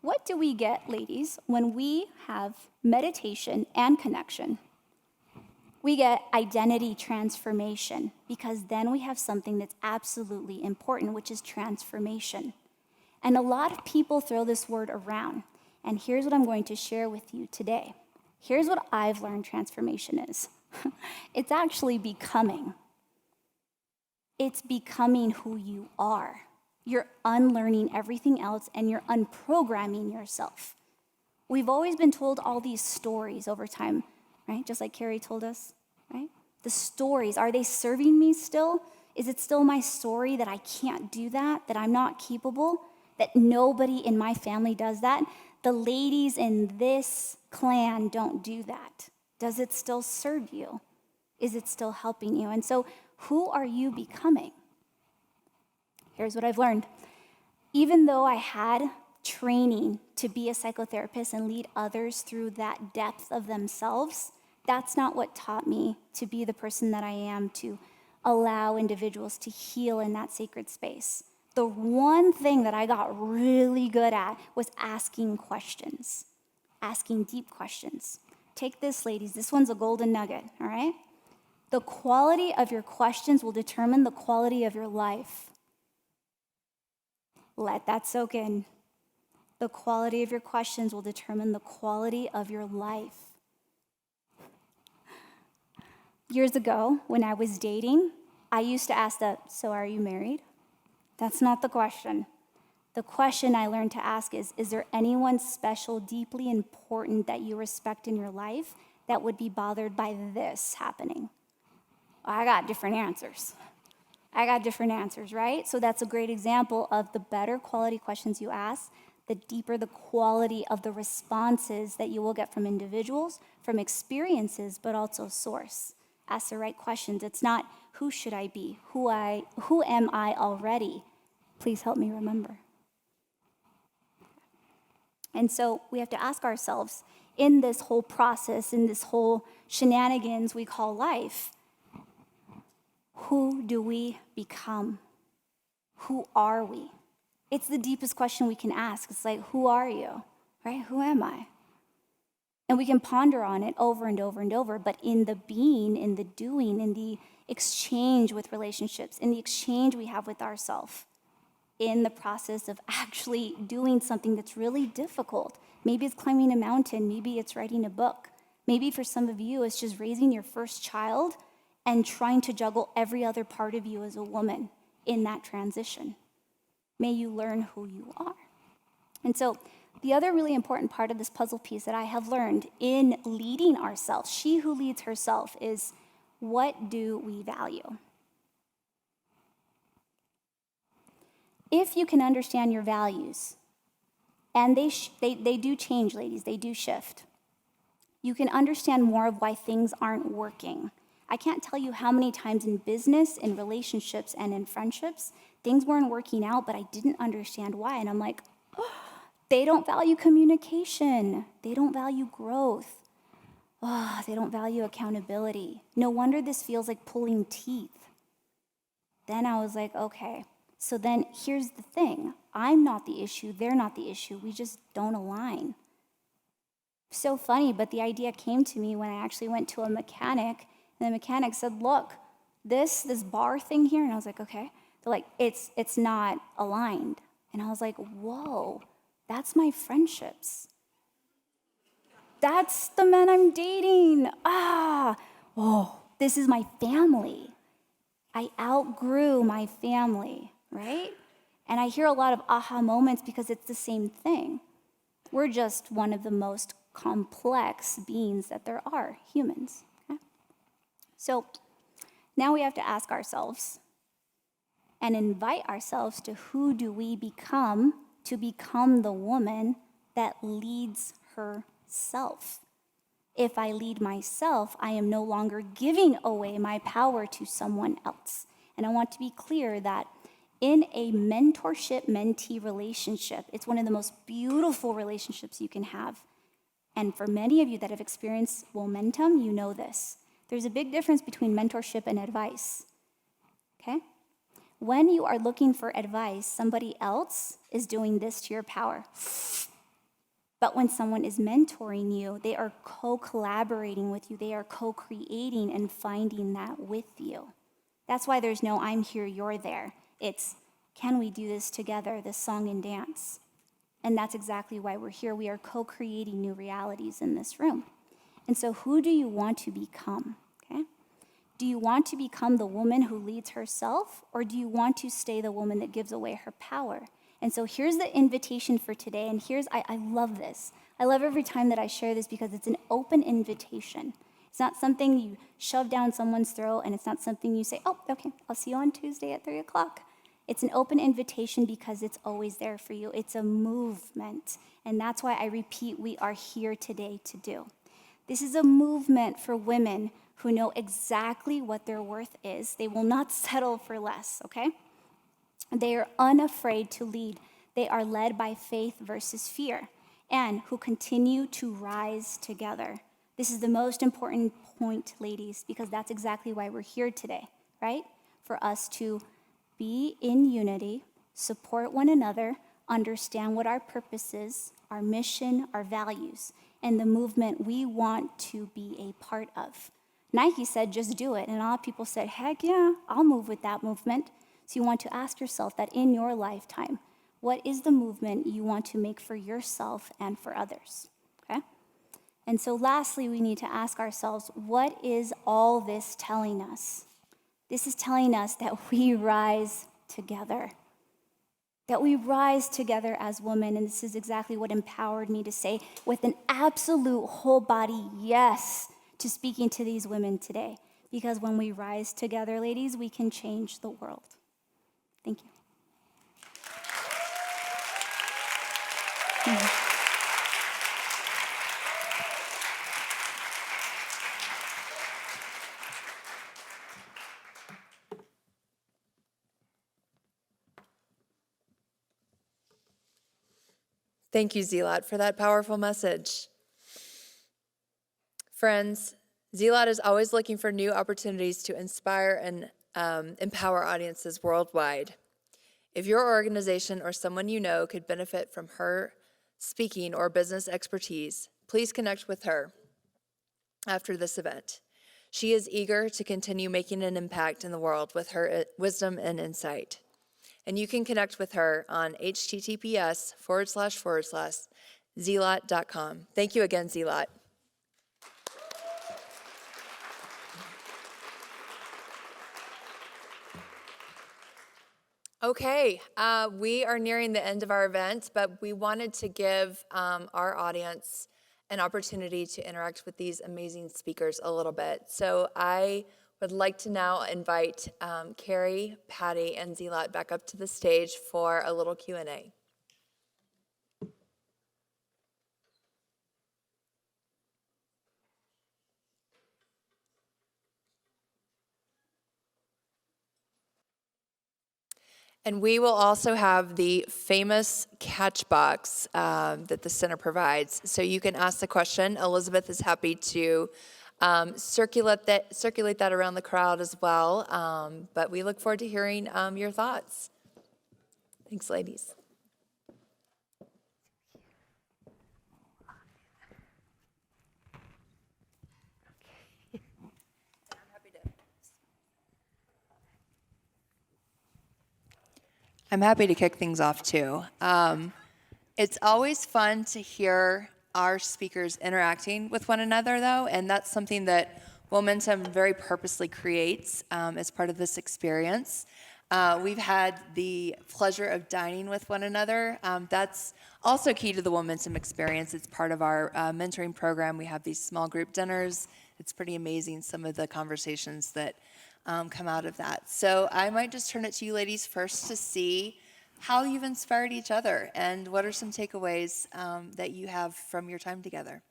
what do we get, ladies, when we have meditation and connection? We get identity transformation, because then we have something that's absolutely important, which is transformation. And a lot of people throw this word around, and here's what I'm going to share with you today. Here's what I've learned transformation is. It's actually becoming. It's becoming who you are. You're unlearning everything else, and you're unprogramming yourself. We've always been told all these stories over time, right? Just like Carrie told us, right? The stories, are they serving me still? Is it still my story that I can't do that I'm not capable, that nobody in my family does that? The ladies in this clan don't do that. Does it still serve you? Is it still helping you? And so, who are you becoming? Here's what I've learned. Even though I had training to be a psychotherapist and lead others through that depth of themselves, that's not what taught me to be the person that I am, to allow individuals to heal in that sacred space. The one thing that I got really good at was asking questions, asking deep questions. take this, ladies. This one's a golden nugget, all right? The quality of your questions will determine the quality of your life. Let that soak in. The quality of your questions will determine the quality of your life. Years ago, when I was dating, I used to ask so are you married? That's not the question. The question I learned to ask is there anyone special, deeply important that you respect in your life that would be bothered by this happening? I got different answers. Right? So that's a great example of the better quality questions you ask, the deeper the quality of the responses that you will get from individuals, from experiences, but also source. Ask the right questions. It's not who should I be, who am I already? Please help me remember. And so we have to ask ourselves, in this whole process, in this whole shenanigans we call life, who do we become? Who are we? It's the deepest question we can ask. It's like, who are you? Right? Who am I? And we can ponder on it over and over and over, but in the being, in the doing, in the exchange with relationships, in the exchange we have with ourselves, in the process of actually doing something that's really difficult. Maybe it's climbing a mountain, maybe it's writing a book. Maybe for some of you, it's just raising your first child and trying to juggle every other part of you as a woman in that transition. May you learn who you are. And so the other really important part of this puzzle piece that I have learned in leading ourselves, she who leads herself, is what do we value? If you can understand your values, and they do change, ladies, they do shift, you can understand more of why things aren't working. I can't tell you how many times in business, in relationships, and in friendships, things weren't working out, but I didn't understand why. And I'm like, oh, they don't value communication. They don't value growth. Oh, they don't value accountability. No wonder this feels like pulling teeth. Then I was like, okay, so then here's the thing. I'm not the issue. They're not the issue. We just don't align. So funny, but the idea came to me when I actually went to a mechanic, and the mechanic said, look, this bar thing here, and I was like, okay. They're like, it's not aligned. And I was like, whoa, that's my friendships. That's the man I'm dating. This is my family. I outgrew my family, right? And I hear a lot of aha moments because it's the same thing. We're just one of the most complex beings that there are, humans. Okay? So now we have to ask ourselves and invite ourselves to who do we become to become the woman that leads herself. If I lead myself, I am no longer giving away my power to someone else. And I want to be clear that in a mentorship-mentee relationship, it's one of the most beautiful relationships you can have. And for many of you that have experienced Womentum, you know this. There's a big difference between mentorship and advice, okay? When you are looking for advice, somebody else is doing this to your power. But when someone is mentoring you, they are co-collaborating with you. They are co-creating and finding that with you. That's why there's no I'm here, you're there. It's can we do this together, this song and dance? And that's exactly why we're here. We are co-creating new realities in this room. And so who do you want to become, okay? Do you want to become the woman who leads herself, or do you want to stay the woman that gives away her power? And so here's the invitation for today, and I love this. I love every time that I share this because it's an open invitation. It's not something you shove down someone's throat, and it's not something you say, oh, okay, I'll see you on Tuesday at 3 o'clock. It's an open invitation because it's always there for you. It's a movement, and that's why I repeat, we are here today to do. This is a movement for women who know exactly what their worth is. They will not settle for less, okay? They are unafraid to lead. They are led by faith versus fear, and who continue to rise together. This is the most important point, ladies, because that's exactly why we're here today, right? For us to be in unity, support one another, understand what our purpose is, our mission, our values, and the movement we want to be a part of. Nike said, just do it. And a lot of people said, heck yeah, I'll move with that movement. So you want to ask yourself that in your lifetime, what is the movement you want to make for yourself and for others? Okay? And so lastly, we need to ask ourselves, what is all this telling us? This is telling us that we rise together. That we rise together as women, and this is exactly what empowered me to say with an absolute whole body yes to speaking to these women today. Because when we rise together, ladies, we can change the world. Thank you. Thank you, Zeahlot, for that powerful message. Friends, Zeahlot is always looking for new opportunities to inspire and empower audiences worldwide. If your organization or someone you know could benefit from her speaking or business expertise, please connect with her after this event. She is eager to continue making an impact in the world with her wisdom and insight. And you can connect with her on https://zeahlot.com. Thank you again, Zeahlot. Okay, we are nearing the end of our event, but we wanted to give our audience an opportunity to interact with these amazing speakers a little bit. So I would like to now invite Carrie, Patty, and Zeahlot back up to the stage for a little Q&A. And we will also have the famous catch box that the center provides. So you can ask the question. Elizabeth is happy to circulate that around the crowd as well. But we look forward to hearing your thoughts. Thanks, ladies. I'm happy to kick things off too. It's always fun to hear our speakers interacting with one another though, and that's something that Womentum very purposely creates as part of this experience. We've had the pleasure of dining with one another. That's also key to the Womentum experience. It's part of our mentoring program. We have these small group dinners. It's pretty amazing some of the conversations that come out of that. So I might just turn it to you ladies first to see how you've inspired each other and what are some takeaways that you have from your time together.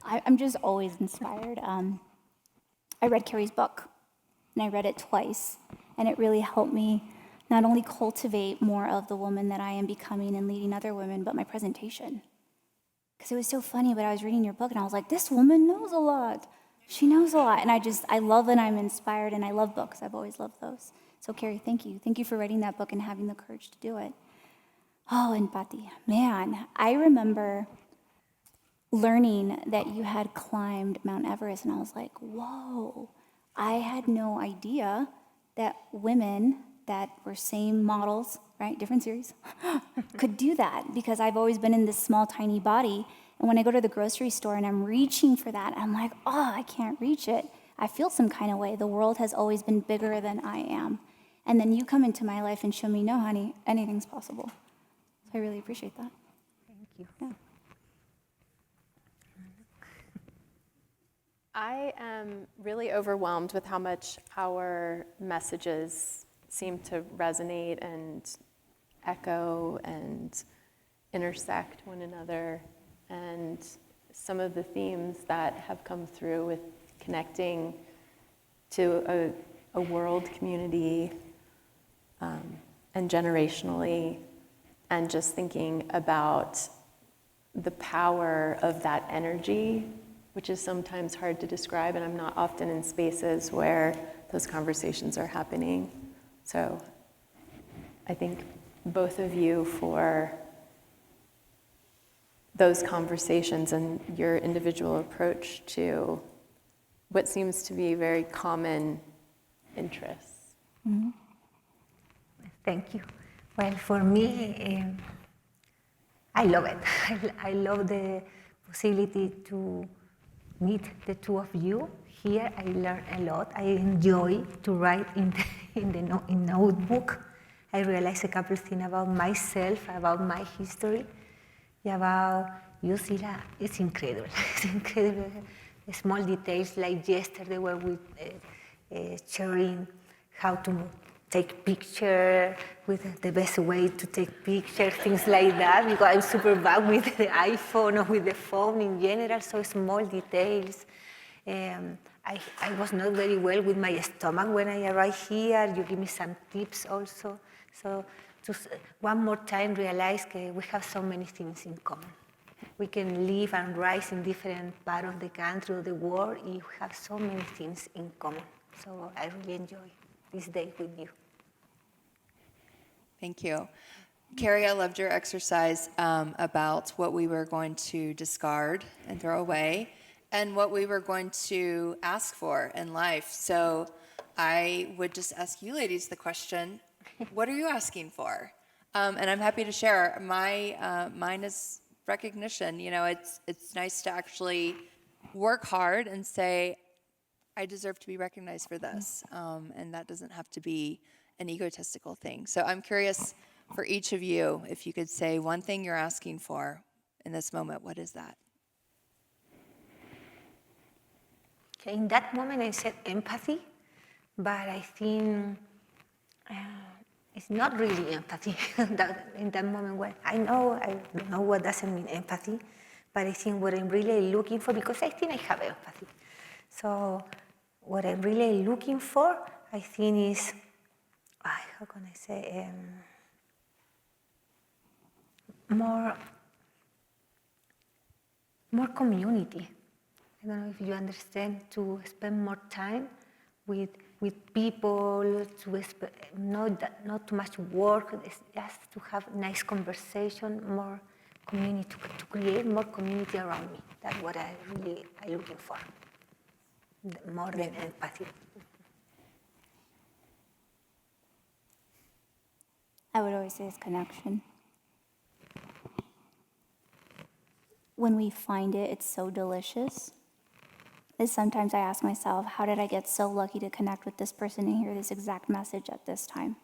I'm just always inspired. I read Carrie's book, and I read it twice, and it really helped me not only cultivate more of the woman that I am becoming and leading other women, but my presentation. Because it was so funny, but I was reading your book, and I was like, this woman knows a lot. She knows a lot, and I love it, I'm inspired, and I love books. I've always loved those. So Carrie, thank you. Thank you for writing that book and having the courage to do it. Oh, and Patty, man, I remember learning that you had climbed Mount Everest, and I was like, whoa, I had no idea that women that were same models, right, different series, could do that, because I've always been in this small, tiny body, and when I go to the grocery store and I'm reaching for that, I'm like, oh, I can't reach it. I feel some kind of way. The world has always been bigger than I am. And then you come into my life and show me, no, honey, anything's possible. So I really appreciate that. Thank you. Yeah. I am really overwhelmed with how much our messages seem to resonate and echo and intersect one another, and some of the themes that have come through with connecting to a world community and generationally, and just thinking about the power of that energy, which is sometimes hard to describe, and I'm not often in spaces where those conversations are happening. So I thank both of you for those conversations and your individual approach to what seems to be very common interests. Thank you. Well, for me, I love it. I love the possibility to meet the two of you. Here I learn a lot. I enjoy to write in notebook. I realize a couple of things about myself, about my history, about you, Zila. It's incredible. It's incredible. The small details like yesterday where we sharing how to take picture with the best way to take pictures, things like that, because I'm super bad with the iPhone or with the phone in general, so small details. I was not very well with my stomach when I arrived here. You give me some tips also. So to one more time realize that we have so many things in common. We can live and rise in different parts of the country or the world, and we have so many things in common. So I really enjoy this day with you. Thank you. Carrie, I loved your exercise about what we were going to discard and throw away and what we were going to ask for in life. So I would just ask you ladies the question, what are you asking for? And I'm happy to share. Mine is recognition. You know, it's nice to actually work hard and say, I deserve to be recognized for this. And that doesn't have to be an egotistical thing. So I'm curious for each of you, if you could say one thing you're asking for in this moment, what is that? Okay, in that moment I said empathy, but I think it's not really empathy. In that moment where I don't know what doesn't mean empathy, but I think what I'm really looking for, because I think I have empathy. So what I'm really looking for, I think is, how can I say, more community. I don't know if you understand, to spend more time with people, not too much work, just to have nice conversation, more community, to create more community around me. That's what I'm looking for, more than empathy. I would always say it's connection. When we find it, it's so delicious. Is sometimes I ask myself, how did I get so lucky to connect with this person and hear this exact message at this time?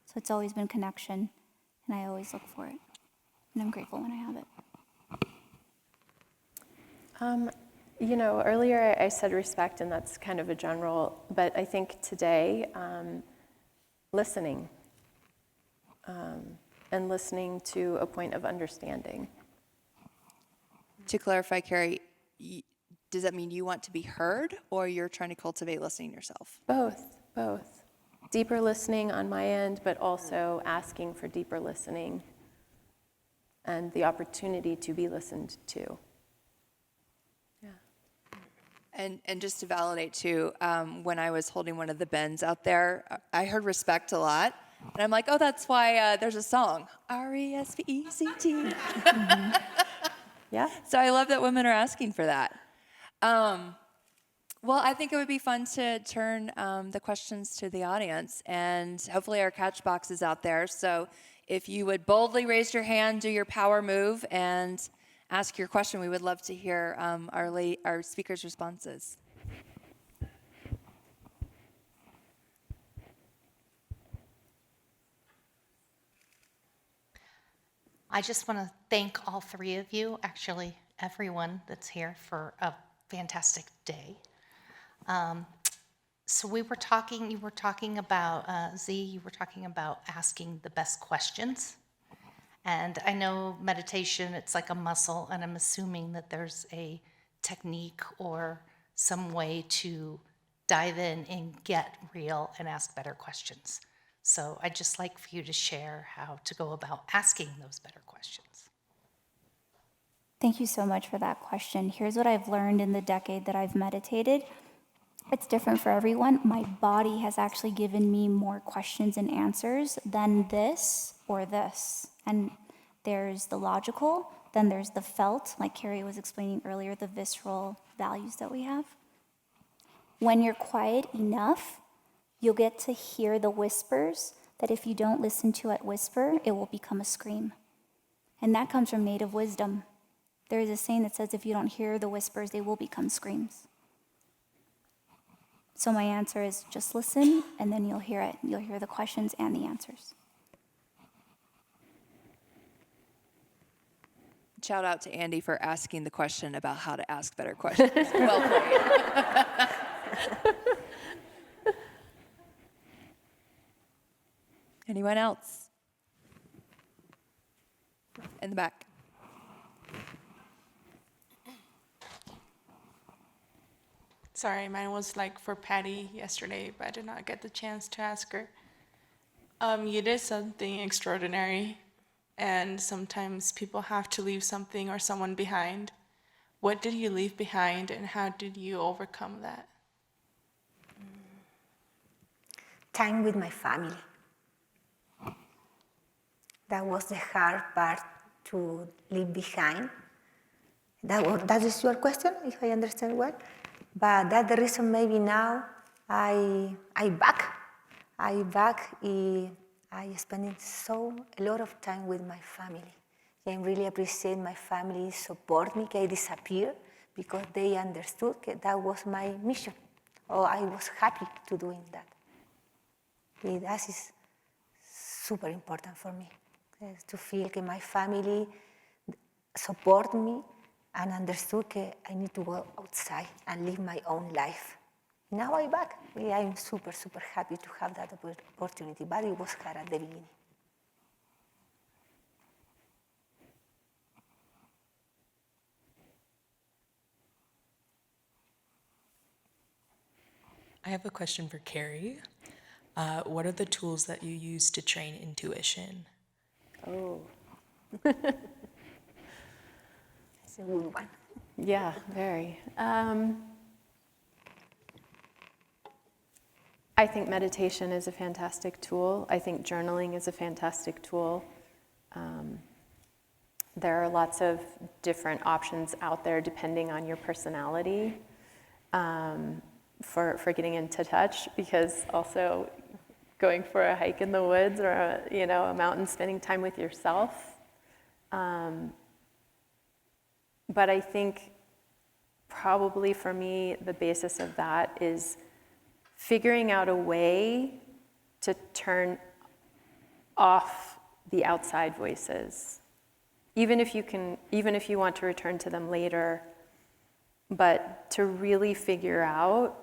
So it's always been connection, and I always look for it. And I'm grateful when I have it. You know, earlier I said respect, and that's kind of a general, but I think today, listening, and listening to a point of understanding. To clarify, Carrie, does that mean you want to be heard or you're trying to cultivate listening yourself? Both. Deeper listening on my end, but also asking for deeper listening and the opportunity to be listened to. And just to validate too, when I was holding one of the bins out there, I heard respect a lot. And I'm like, oh, that's why there's a song, R-E-S-P-E-C-T. Yeah. So I love that women are asking for that. Well, I think it would be fun to turn the questions to the audience, and hopefully our catch box is out there. So if you would boldly raise your hand, do your power move, and ask your question, we would love to hear our speakers' responses. I just want to thank all three of you, actually everyone that's here, for a fantastic day. So you were talking about, Z, you were talking about asking the best questions. And I know meditation, it's like a muscle, and I'm assuming that there's a technique or some way to dive in and get real and ask better questions. So I'd just like for you to share how to go about asking those better questions. Thank you so much for that question. Here's what I've learned in the decade that I've meditated. It's different for everyone. My body has actually given me more questions and answers than this or this. And There's the logical, then there's the felt, like Carrie was explaining earlier, the visceral values that we have. When you're quiet enough, you'll get to hear the whispers that if you don't listen to at whisper, it will become a scream. And that comes from native wisdom. There is a saying that says if you don't hear the whispers, they will become screams. So my answer is just listen, and then you'll hear it. You'll hear the questions and the answers. Shout out to Andy for asking the question about how to ask better questions. Well played. Anyone else? In the back. Sorry, mine was like for Patty yesterday, but I did not get the chance to ask her. You did something extraordinary, and sometimes people have to leave something or someone behind. What did you leave behind, and how did you overcome that? Time with my family. That was the hard part to leave behind. That is your question, if I understand well. But that's the reason maybe now I spending a lot of time with my family. I really appreciate my family support me. I disappear because they understood that was my mission. Or I was happy to doing that. That is super important for me, to feel that my family support me and understood that I need to go outside and live my own life. Now I'm back. I'm super, super happy to have that opportunity, but it was hard at the beginning. I have a question for Carrie. What are the tools that you use to train intuition? Oh. It's a good one. Yeah, very. I think meditation is a fantastic tool. I think journaling is a fantastic tool. There are lots of different options out there depending on your personality for getting into touch, because also going for a hike in the woods or a mountain, spending time with yourself. But I think probably for me, the basis of that is figuring out a way to turn off the outside voices. Even if you want to return to them later, but to really figure out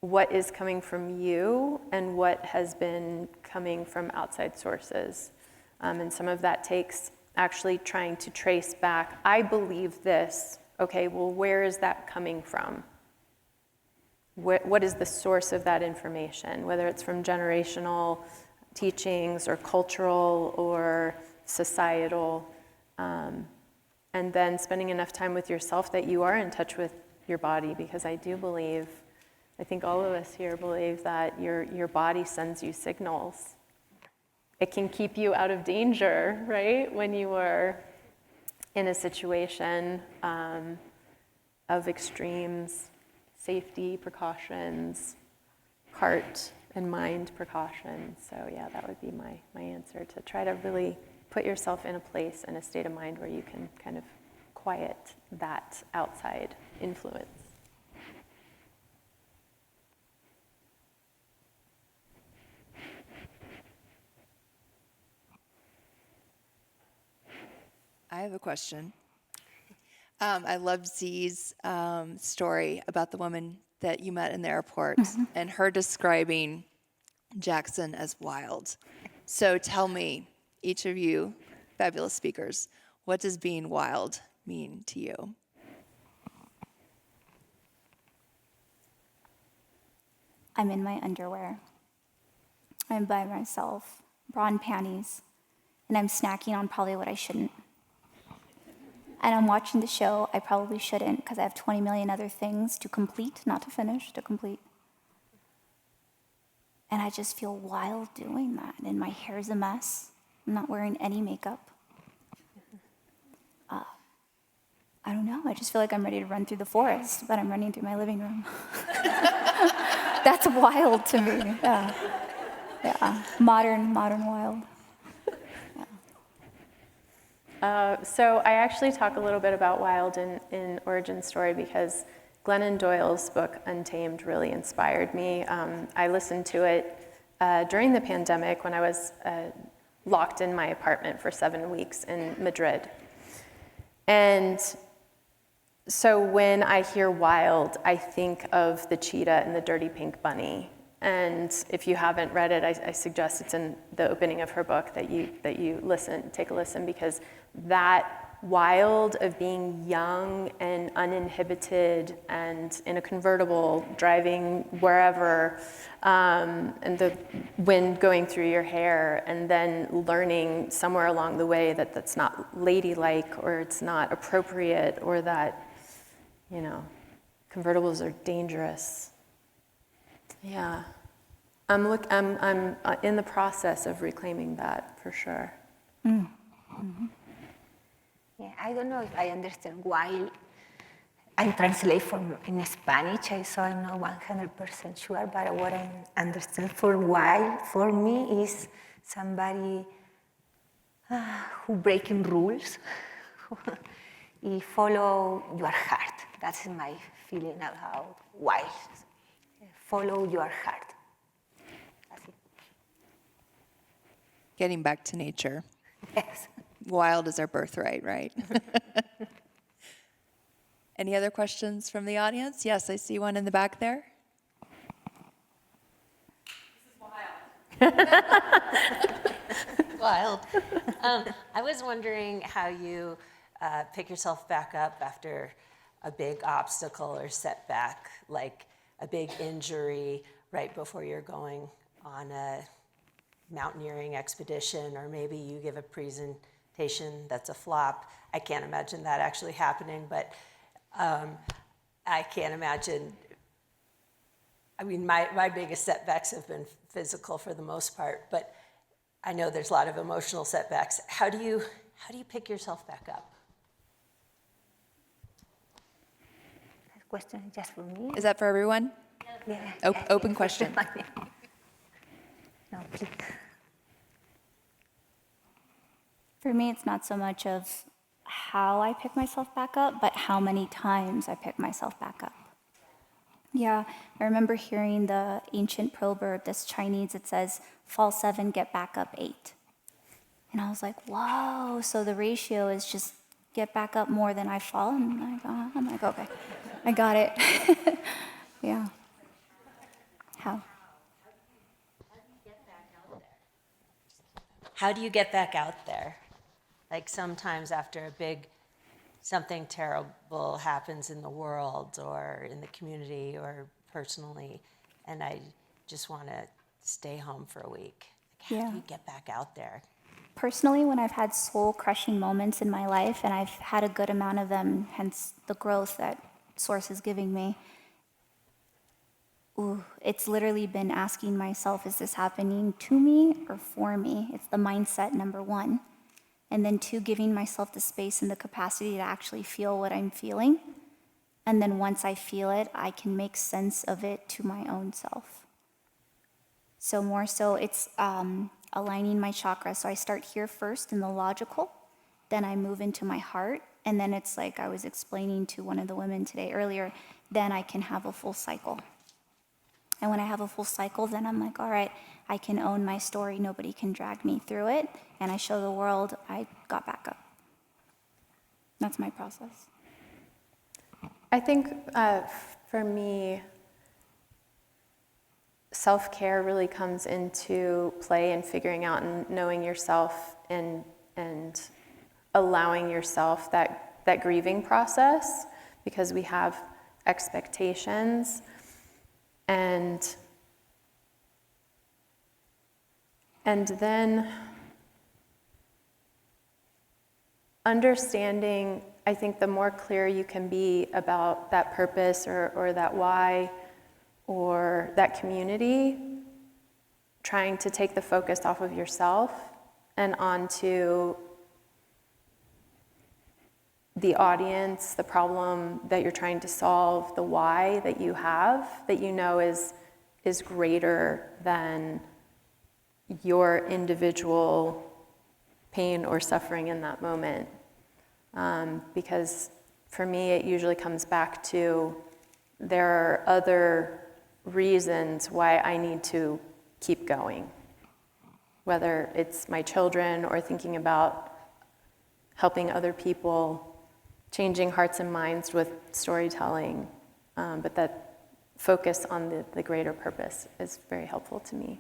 what is coming from you and what has been coming from outside sources. And some of that takes actually trying to trace back, I believe this, okay, well, where is that coming from? What is the source of that information, whether it's from generational teachings or cultural or societal, and then spending enough time with yourself that you are in touch with your body, because I think all of us here believe that your body sends you signals. It can keep you out of danger, right? When you are in a situation of extremes, safety precautions, heart and mind precautions. So yeah, that would be my answer, to try to really put yourself in a place, in a state of mind where you can kind of quiet that outside influence. I have a question. I love Z's story about the woman that you met in the airport and her describing Jackson as wild. So tell me, each of you fabulous speakers, what does being wild mean to you? I'm in my underwear. I'm by myself, bra and panties, and I'm snacking on probably what I shouldn't. And I'm watching the show I probably shouldn't, because I have 20 million other things to complete, not to finish, to complete. And I just feel wild doing that. And my hair's a mess. I'm not wearing any makeup. I don't know. I just feel like I'm ready to run through the forest, but I'm running through my living room. That's wild to me. Yeah. Yeah. Modern wild. So I actually talk a little bit about wild in Origin Story because Glennon Doyle's book Untamed really inspired me. I listened to it during the pandemic when I was locked in my apartment for 7 weeks in Madrid. And so when I hear wild, I think of the cheetah and the dirty pink bunny. And if you haven't read it, I suggest it's in the opening of her book that you take a listen, because that wild of being young and uninhibited and in a convertible driving wherever, and the wind going through your hair, and then learning somewhere along the way that that's not ladylike or it's not appropriate, or that, you know, convertibles are dangerous. Yeah, I'm in the process of reclaiming that for sure. Yeah, I don't know if I understand why I translate from in Spanish, so I'm not 100% sure, but what I understand for why, for me, is somebody who breaking rules, you follow your heart. That's my feeling about why. Follow your heart. That's it. Getting back to nature. Yes. Wild is our birthright, right? Any other questions from the audience? Yes, I see one in the back there. Wild. I was wondering how you pick yourself back up after a big obstacle or setback, like a big injury right before you're going on a mountaineering expedition, or maybe you give a presentation that's a flop. I can't imagine that actually happening, but I can't imagine. I mean, my biggest setbacks have been physical for the most part, but I know there's a lot of emotional setbacks. How do you pick yourself back up? That question is just for me. Is that for everyone? Yeah. Open question. No, please. For me, it's not so much of how I pick myself back up, but how many times I pick myself back up. Yeah, I remember hearing the ancient proverb, this Chinese, it says, fall 7, get back up 8. And I was like, whoa, so the ratio is just get back up more than I fall? And I'm like, okay, I got it. Yeah. How? How do you get back out there? Like sometimes after something terrible happens in the world or in the community or personally, and I just want to stay home for a week. Like, how do you get back out there? Personally, when I've had soul-crushing moments in my life, and I've had a good amount of them, hence the growth that Source is giving me, it's literally been asking myself, is this happening to me or for me? It's the mindset, number 1. And then 2, giving myself the space and the capacity to actually feel what I'm feeling. And then once I feel it, I can make sense of it to my own self. So more so, it's aligning my chakras. So I start here first in the logical, then I move into my heart, and then it's like I was explaining to one of the women today earlier, then I can have a full cycle. And when I have a full cycle, then I'm like, all right, I can own my story. Nobody can drag me through it. And I show the world I got back up. That's my process. I think for me, self-care really comes into play in figuring out and knowing yourself and allowing yourself that grieving process, because we have expectations. And then understanding, I think the more clear you can be about that purpose or that why or that community, trying to take the focus off of yourself and onto the audience, the problem that you're trying to solve, the why that you have, that you know is greater than your individual pain or suffering in that moment. Because for me, it usually comes back to there are other reasons why I need to keep going, whether it's my children or thinking about helping other people, changing hearts and minds with storytelling, but that focus on the greater purpose is very helpful to me.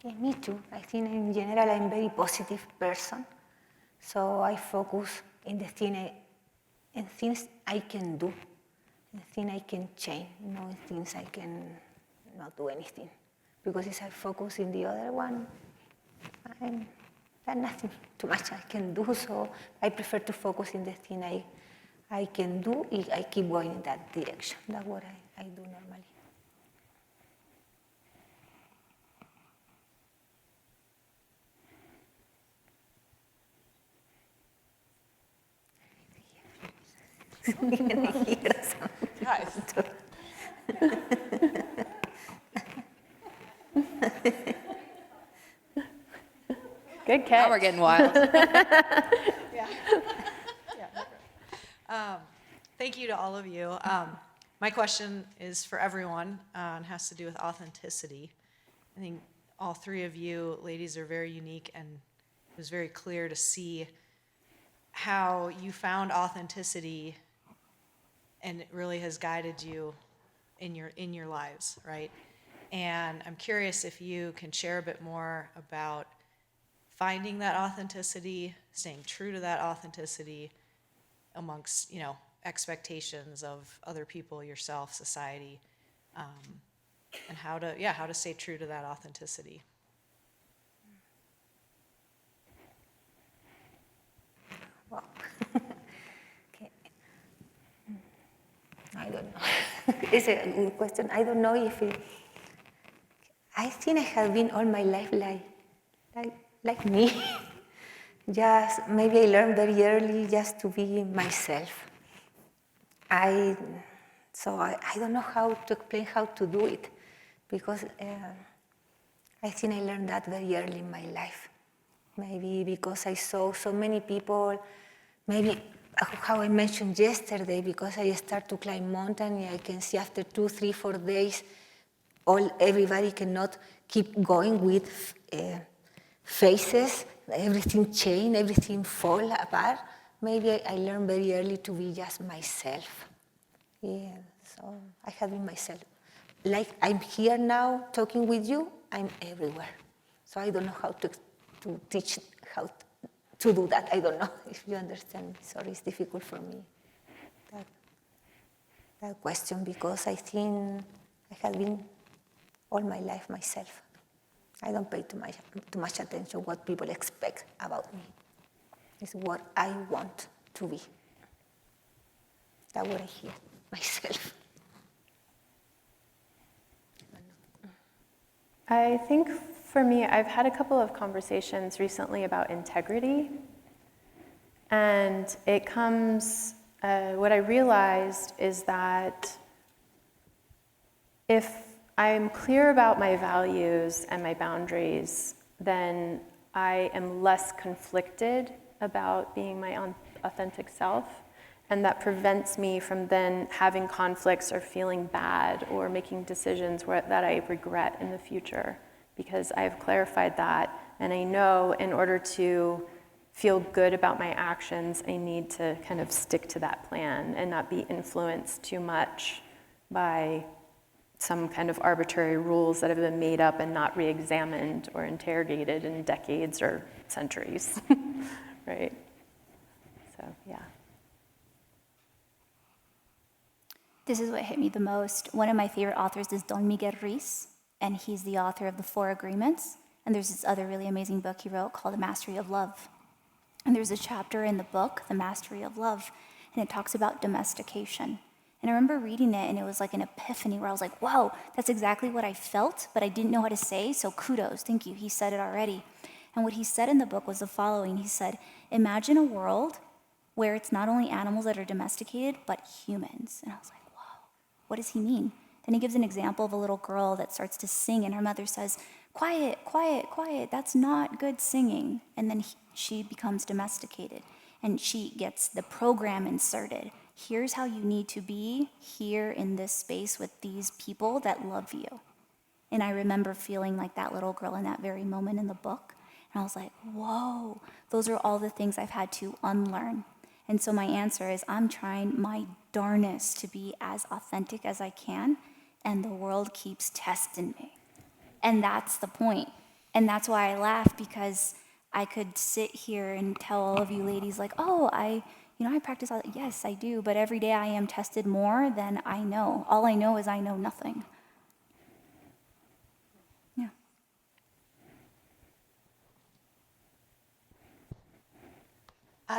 Yeah, me too. I think in general I'm a very positive person, so I focus in the things I can do, the things I can change, not in things I can not do anything. Because if I focus in the other one, there's nothing too much I can do, so I prefer to focus in the thing I can do. I keep going in that direction. That's what I do normally. Good catch. Now we're getting wild. Thank you to all of you. My question is for everyone and has to do with authenticity. I think all three of you ladies are very unique, and it was very clear to see how you found authenticity, and it really has guided you in your lives, right? And I'm curious if you can share a bit more about finding that authenticity, staying true to that authenticity amongst, expectations of other people, yourself, society, and how to stay true to that authenticity. Wow. Okay. I don't know. It's a good question. I don't know if I think I have been all my life like me. Just maybe I learned very early just to be myself. I don't know how to explain how to do it, because I think I learned that very early in my life. Maybe because I saw so many people, maybe how I mentioned yesterday, because I start to climb mountain, I can see after 2, 3, 4 days, everybody cannot keep going with faces, everything change, everything fall apart. Maybe I learned very early to be just myself. Yeah, so I have been myself. Like I'm here now talking with you, I'm everywhere. So I don't know how to teach how to do that. I don't know if you understand. Sorry, it's difficult for me, that question, because I think I have been all my life myself. I don't pay too much attention what people expect about me. It's what I want to be. That's what I hear myself. I think for me, I've had a couple of conversations recently about integrity. And it comes, what I realized is that if I'm clear about my values and my boundaries, then I am less conflicted about being my own authentic self. And that prevents me from then having conflicts or feeling bad or making decisions that I regret in the future, because I've clarified that. And I know in order to feel good about my actions, I need to kind of stick to that plan and not be influenced too much by some kind of arbitrary rules that have been made up and not re-examined or interrogated in decades or centuries, right? So, yeah. This is what hit me the most. One of my favorite authors is Don Miguel Ruiz, and he's the author of The 4 Agreements. And there's this other really amazing book he wrote called The Mastery of Love. And there's a chapter in the book, The Mastery of Love, and it talks about domestication. And I remember reading it, and it was like an epiphany where I was like, whoa, that's exactly what I felt, but I didn't know how to say, so kudos, thank you, he said it already. And what he said in the book was the following. He said, imagine a world where it's not only animals that are domesticated, but humans. And I was like, whoa, what does he mean? Then he gives an example of a little girl that starts to sing, and her mother says, quiet, quiet, quiet, that's not good singing. And then she becomes domesticated, and she gets the program inserted. Here's how you need to be here in this space with these people that love you. And I remember feeling like that little girl in that very moment in the book. And I was like, whoa, those are all the things I've had to unlearn. And so my answer is I'm trying my darnest to be as authentic as I can, and the world keeps testing me. And that's the point. And that's why I laugh, because I could sit here and tell all of you ladies like, oh, I practice all that. Yes, I do, but every day I am tested more than I know. All I know is I know nothing. Yeah.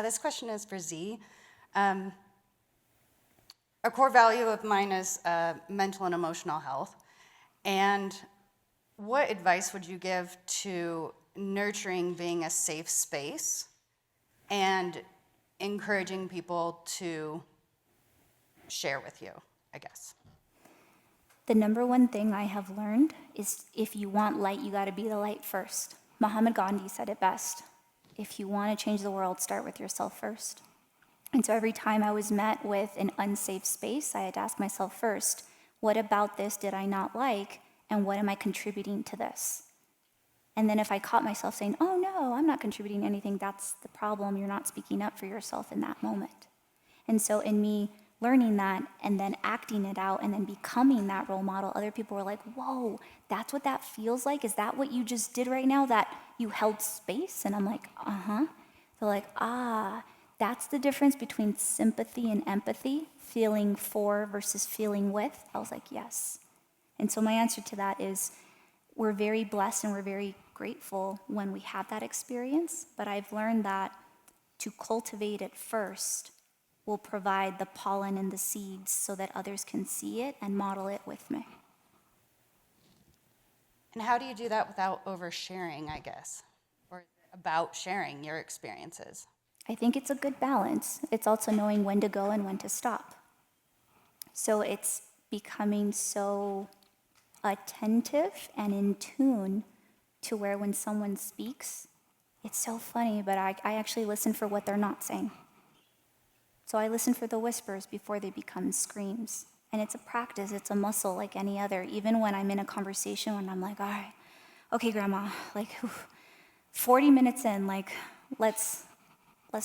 This question is for Z. A core value of mine is mental and emotional health. And what advice would you give to nurturing being a safe space and encouraging people to share with you, I guess? The number one thing I have learned is if you want light, you got to be the light first. Mahatma Gandhi said it best. If you want to change the world, start with yourself first. And so every time I was met with an unsafe space, I had to ask myself first, what about this did I not like, and what am I contributing to this? And then if I caught myself saying, oh no, I'm not contributing anything, that's the problem. You're not speaking up for yourself in that moment. And so in me learning that and then acting it out and then becoming that role model, other people were like, whoa, that's what that feels like? Is that what you just did right now, that you held space? And I'm like, uh-huh. They're like, that's the difference between sympathy and empathy, feeling for versus feeling with. I was like, yes. And so my answer to that is we're very blessed and we're very grateful when we have that experience, but I've learned that to cultivate it first will provide the pollen and the seeds so that others can see it and model it with me. And how do you do that without oversharing, I guess? Or about sharing your experiences? I think it's a good balance. It's also knowing when to go and when to stop. So it's becoming so attentive and in tune to where when someone speaks, it's so funny, but I actually listen for what they're not saying. So I listen for the whispers before they become screams. And it's a practice, it's a muscle like any other. Even when I'm in a conversation when I'm like, all right, okay, Grandma, 40 minutes in, let's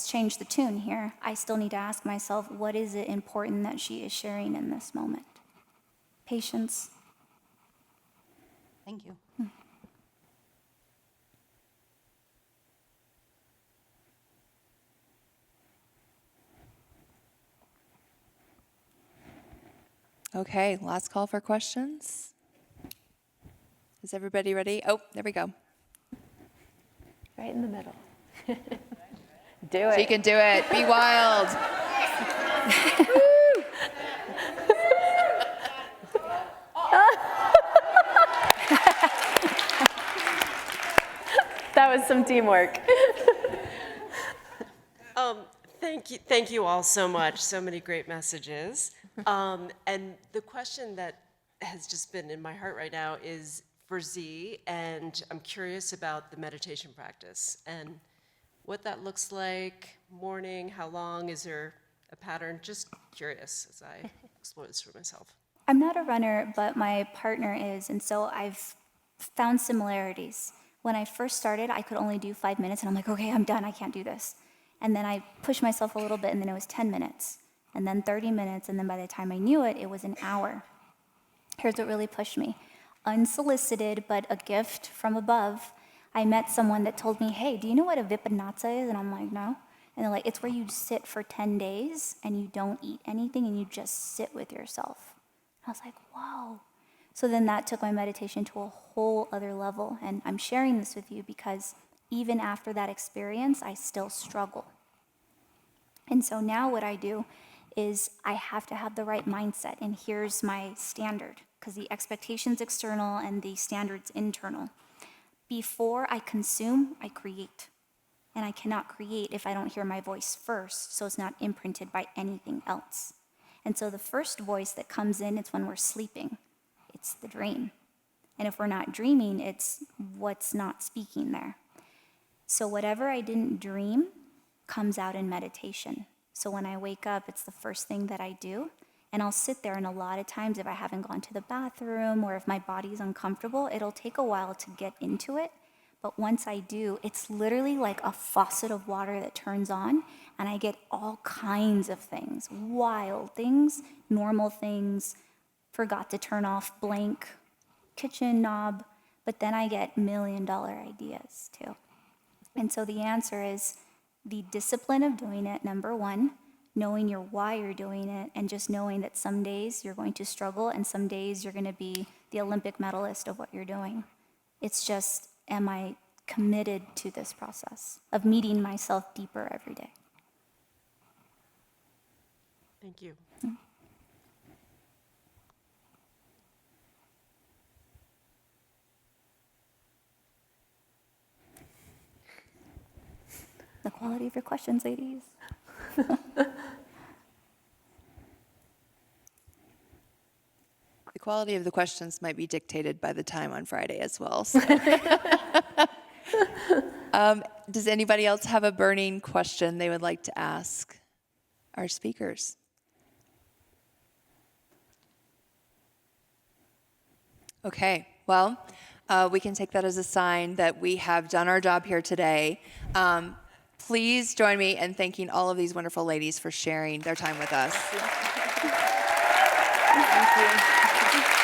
change the tune here. I still need to ask myself, what is it important that she is sharing in this moment? Patience. Thank you. Okay, last call for questions. Is everybody ready? Oh, there we go. Right in the middle. Do it. She can do it. Be wild. That was some teamwork. Thank you all so much. So many great messages. And the question that has just been in my heart right now is for Z, and I'm curious about the meditation practice and what that looks like, morning, how long, is there a pattern? Just curious as I explore this for myself. I'm not a runner, but my partner is, and so I've found similarities. When I first started, I could only do 5 minutes, and I'm like, okay, I'm done, I can't do this. And then I pushed myself a little bit, and then it was 10 minutes, and then 30 minutes, and then by the time I knew it, it was an hour. Here's what really pushed me. Unsolicited, but a gift from above, I met someone that told me, hey, do you know what a vipanatsa is? And I'm like, no. And they're like, it's where you sit for 10 days, and you don't eat anything, and you just sit with yourself. I was like, whoa. So then that took my meditation to a whole other level, and I'm sharing this with you because even after that experience, I still struggle. And so now what I do is I have to have the right mindset, and here's my standard, because the expectation's external and the standard's internal. Before I consume, I create. and I cannot create if I don't hear my voice first, so it's not imprinted by anything else. And so the first voice that comes in, it's when we're sleeping. It's the dream. And if we're not dreaming, it's what's not speaking there. So whatever I didn't dream comes out in meditation. So when I wake up, it's the first thing that I do. And I'll sit there, and a lot of times if I haven't gone to the bathroom or if my body's uncomfortable, it'll take a while to get into it. But once I do, it's literally like a faucet of water that turns on, and I get all kinds of things, wild things, normal things, forgot to turn off blank kitchen knob, but then I get $1 million ideas too. And so the answer is the discipline of doing it, number one, knowing your why you're doing it, and just knowing that some days you're going to struggle and some days you're going to be the Olympic medalist of what you're doing. It's just, am I committed to this process of meeting myself deeper every day? Thank you. The quality of your questions, ladies. The quality of the questions might be dictated by the time on Friday as well. So. Does anybody else have a burning question they would like to ask our speakers? Okay, well, we can take that as a sign that we have done our job here today. Please join me in thanking all of these wonderful ladies for sharing their time with us. Thank you.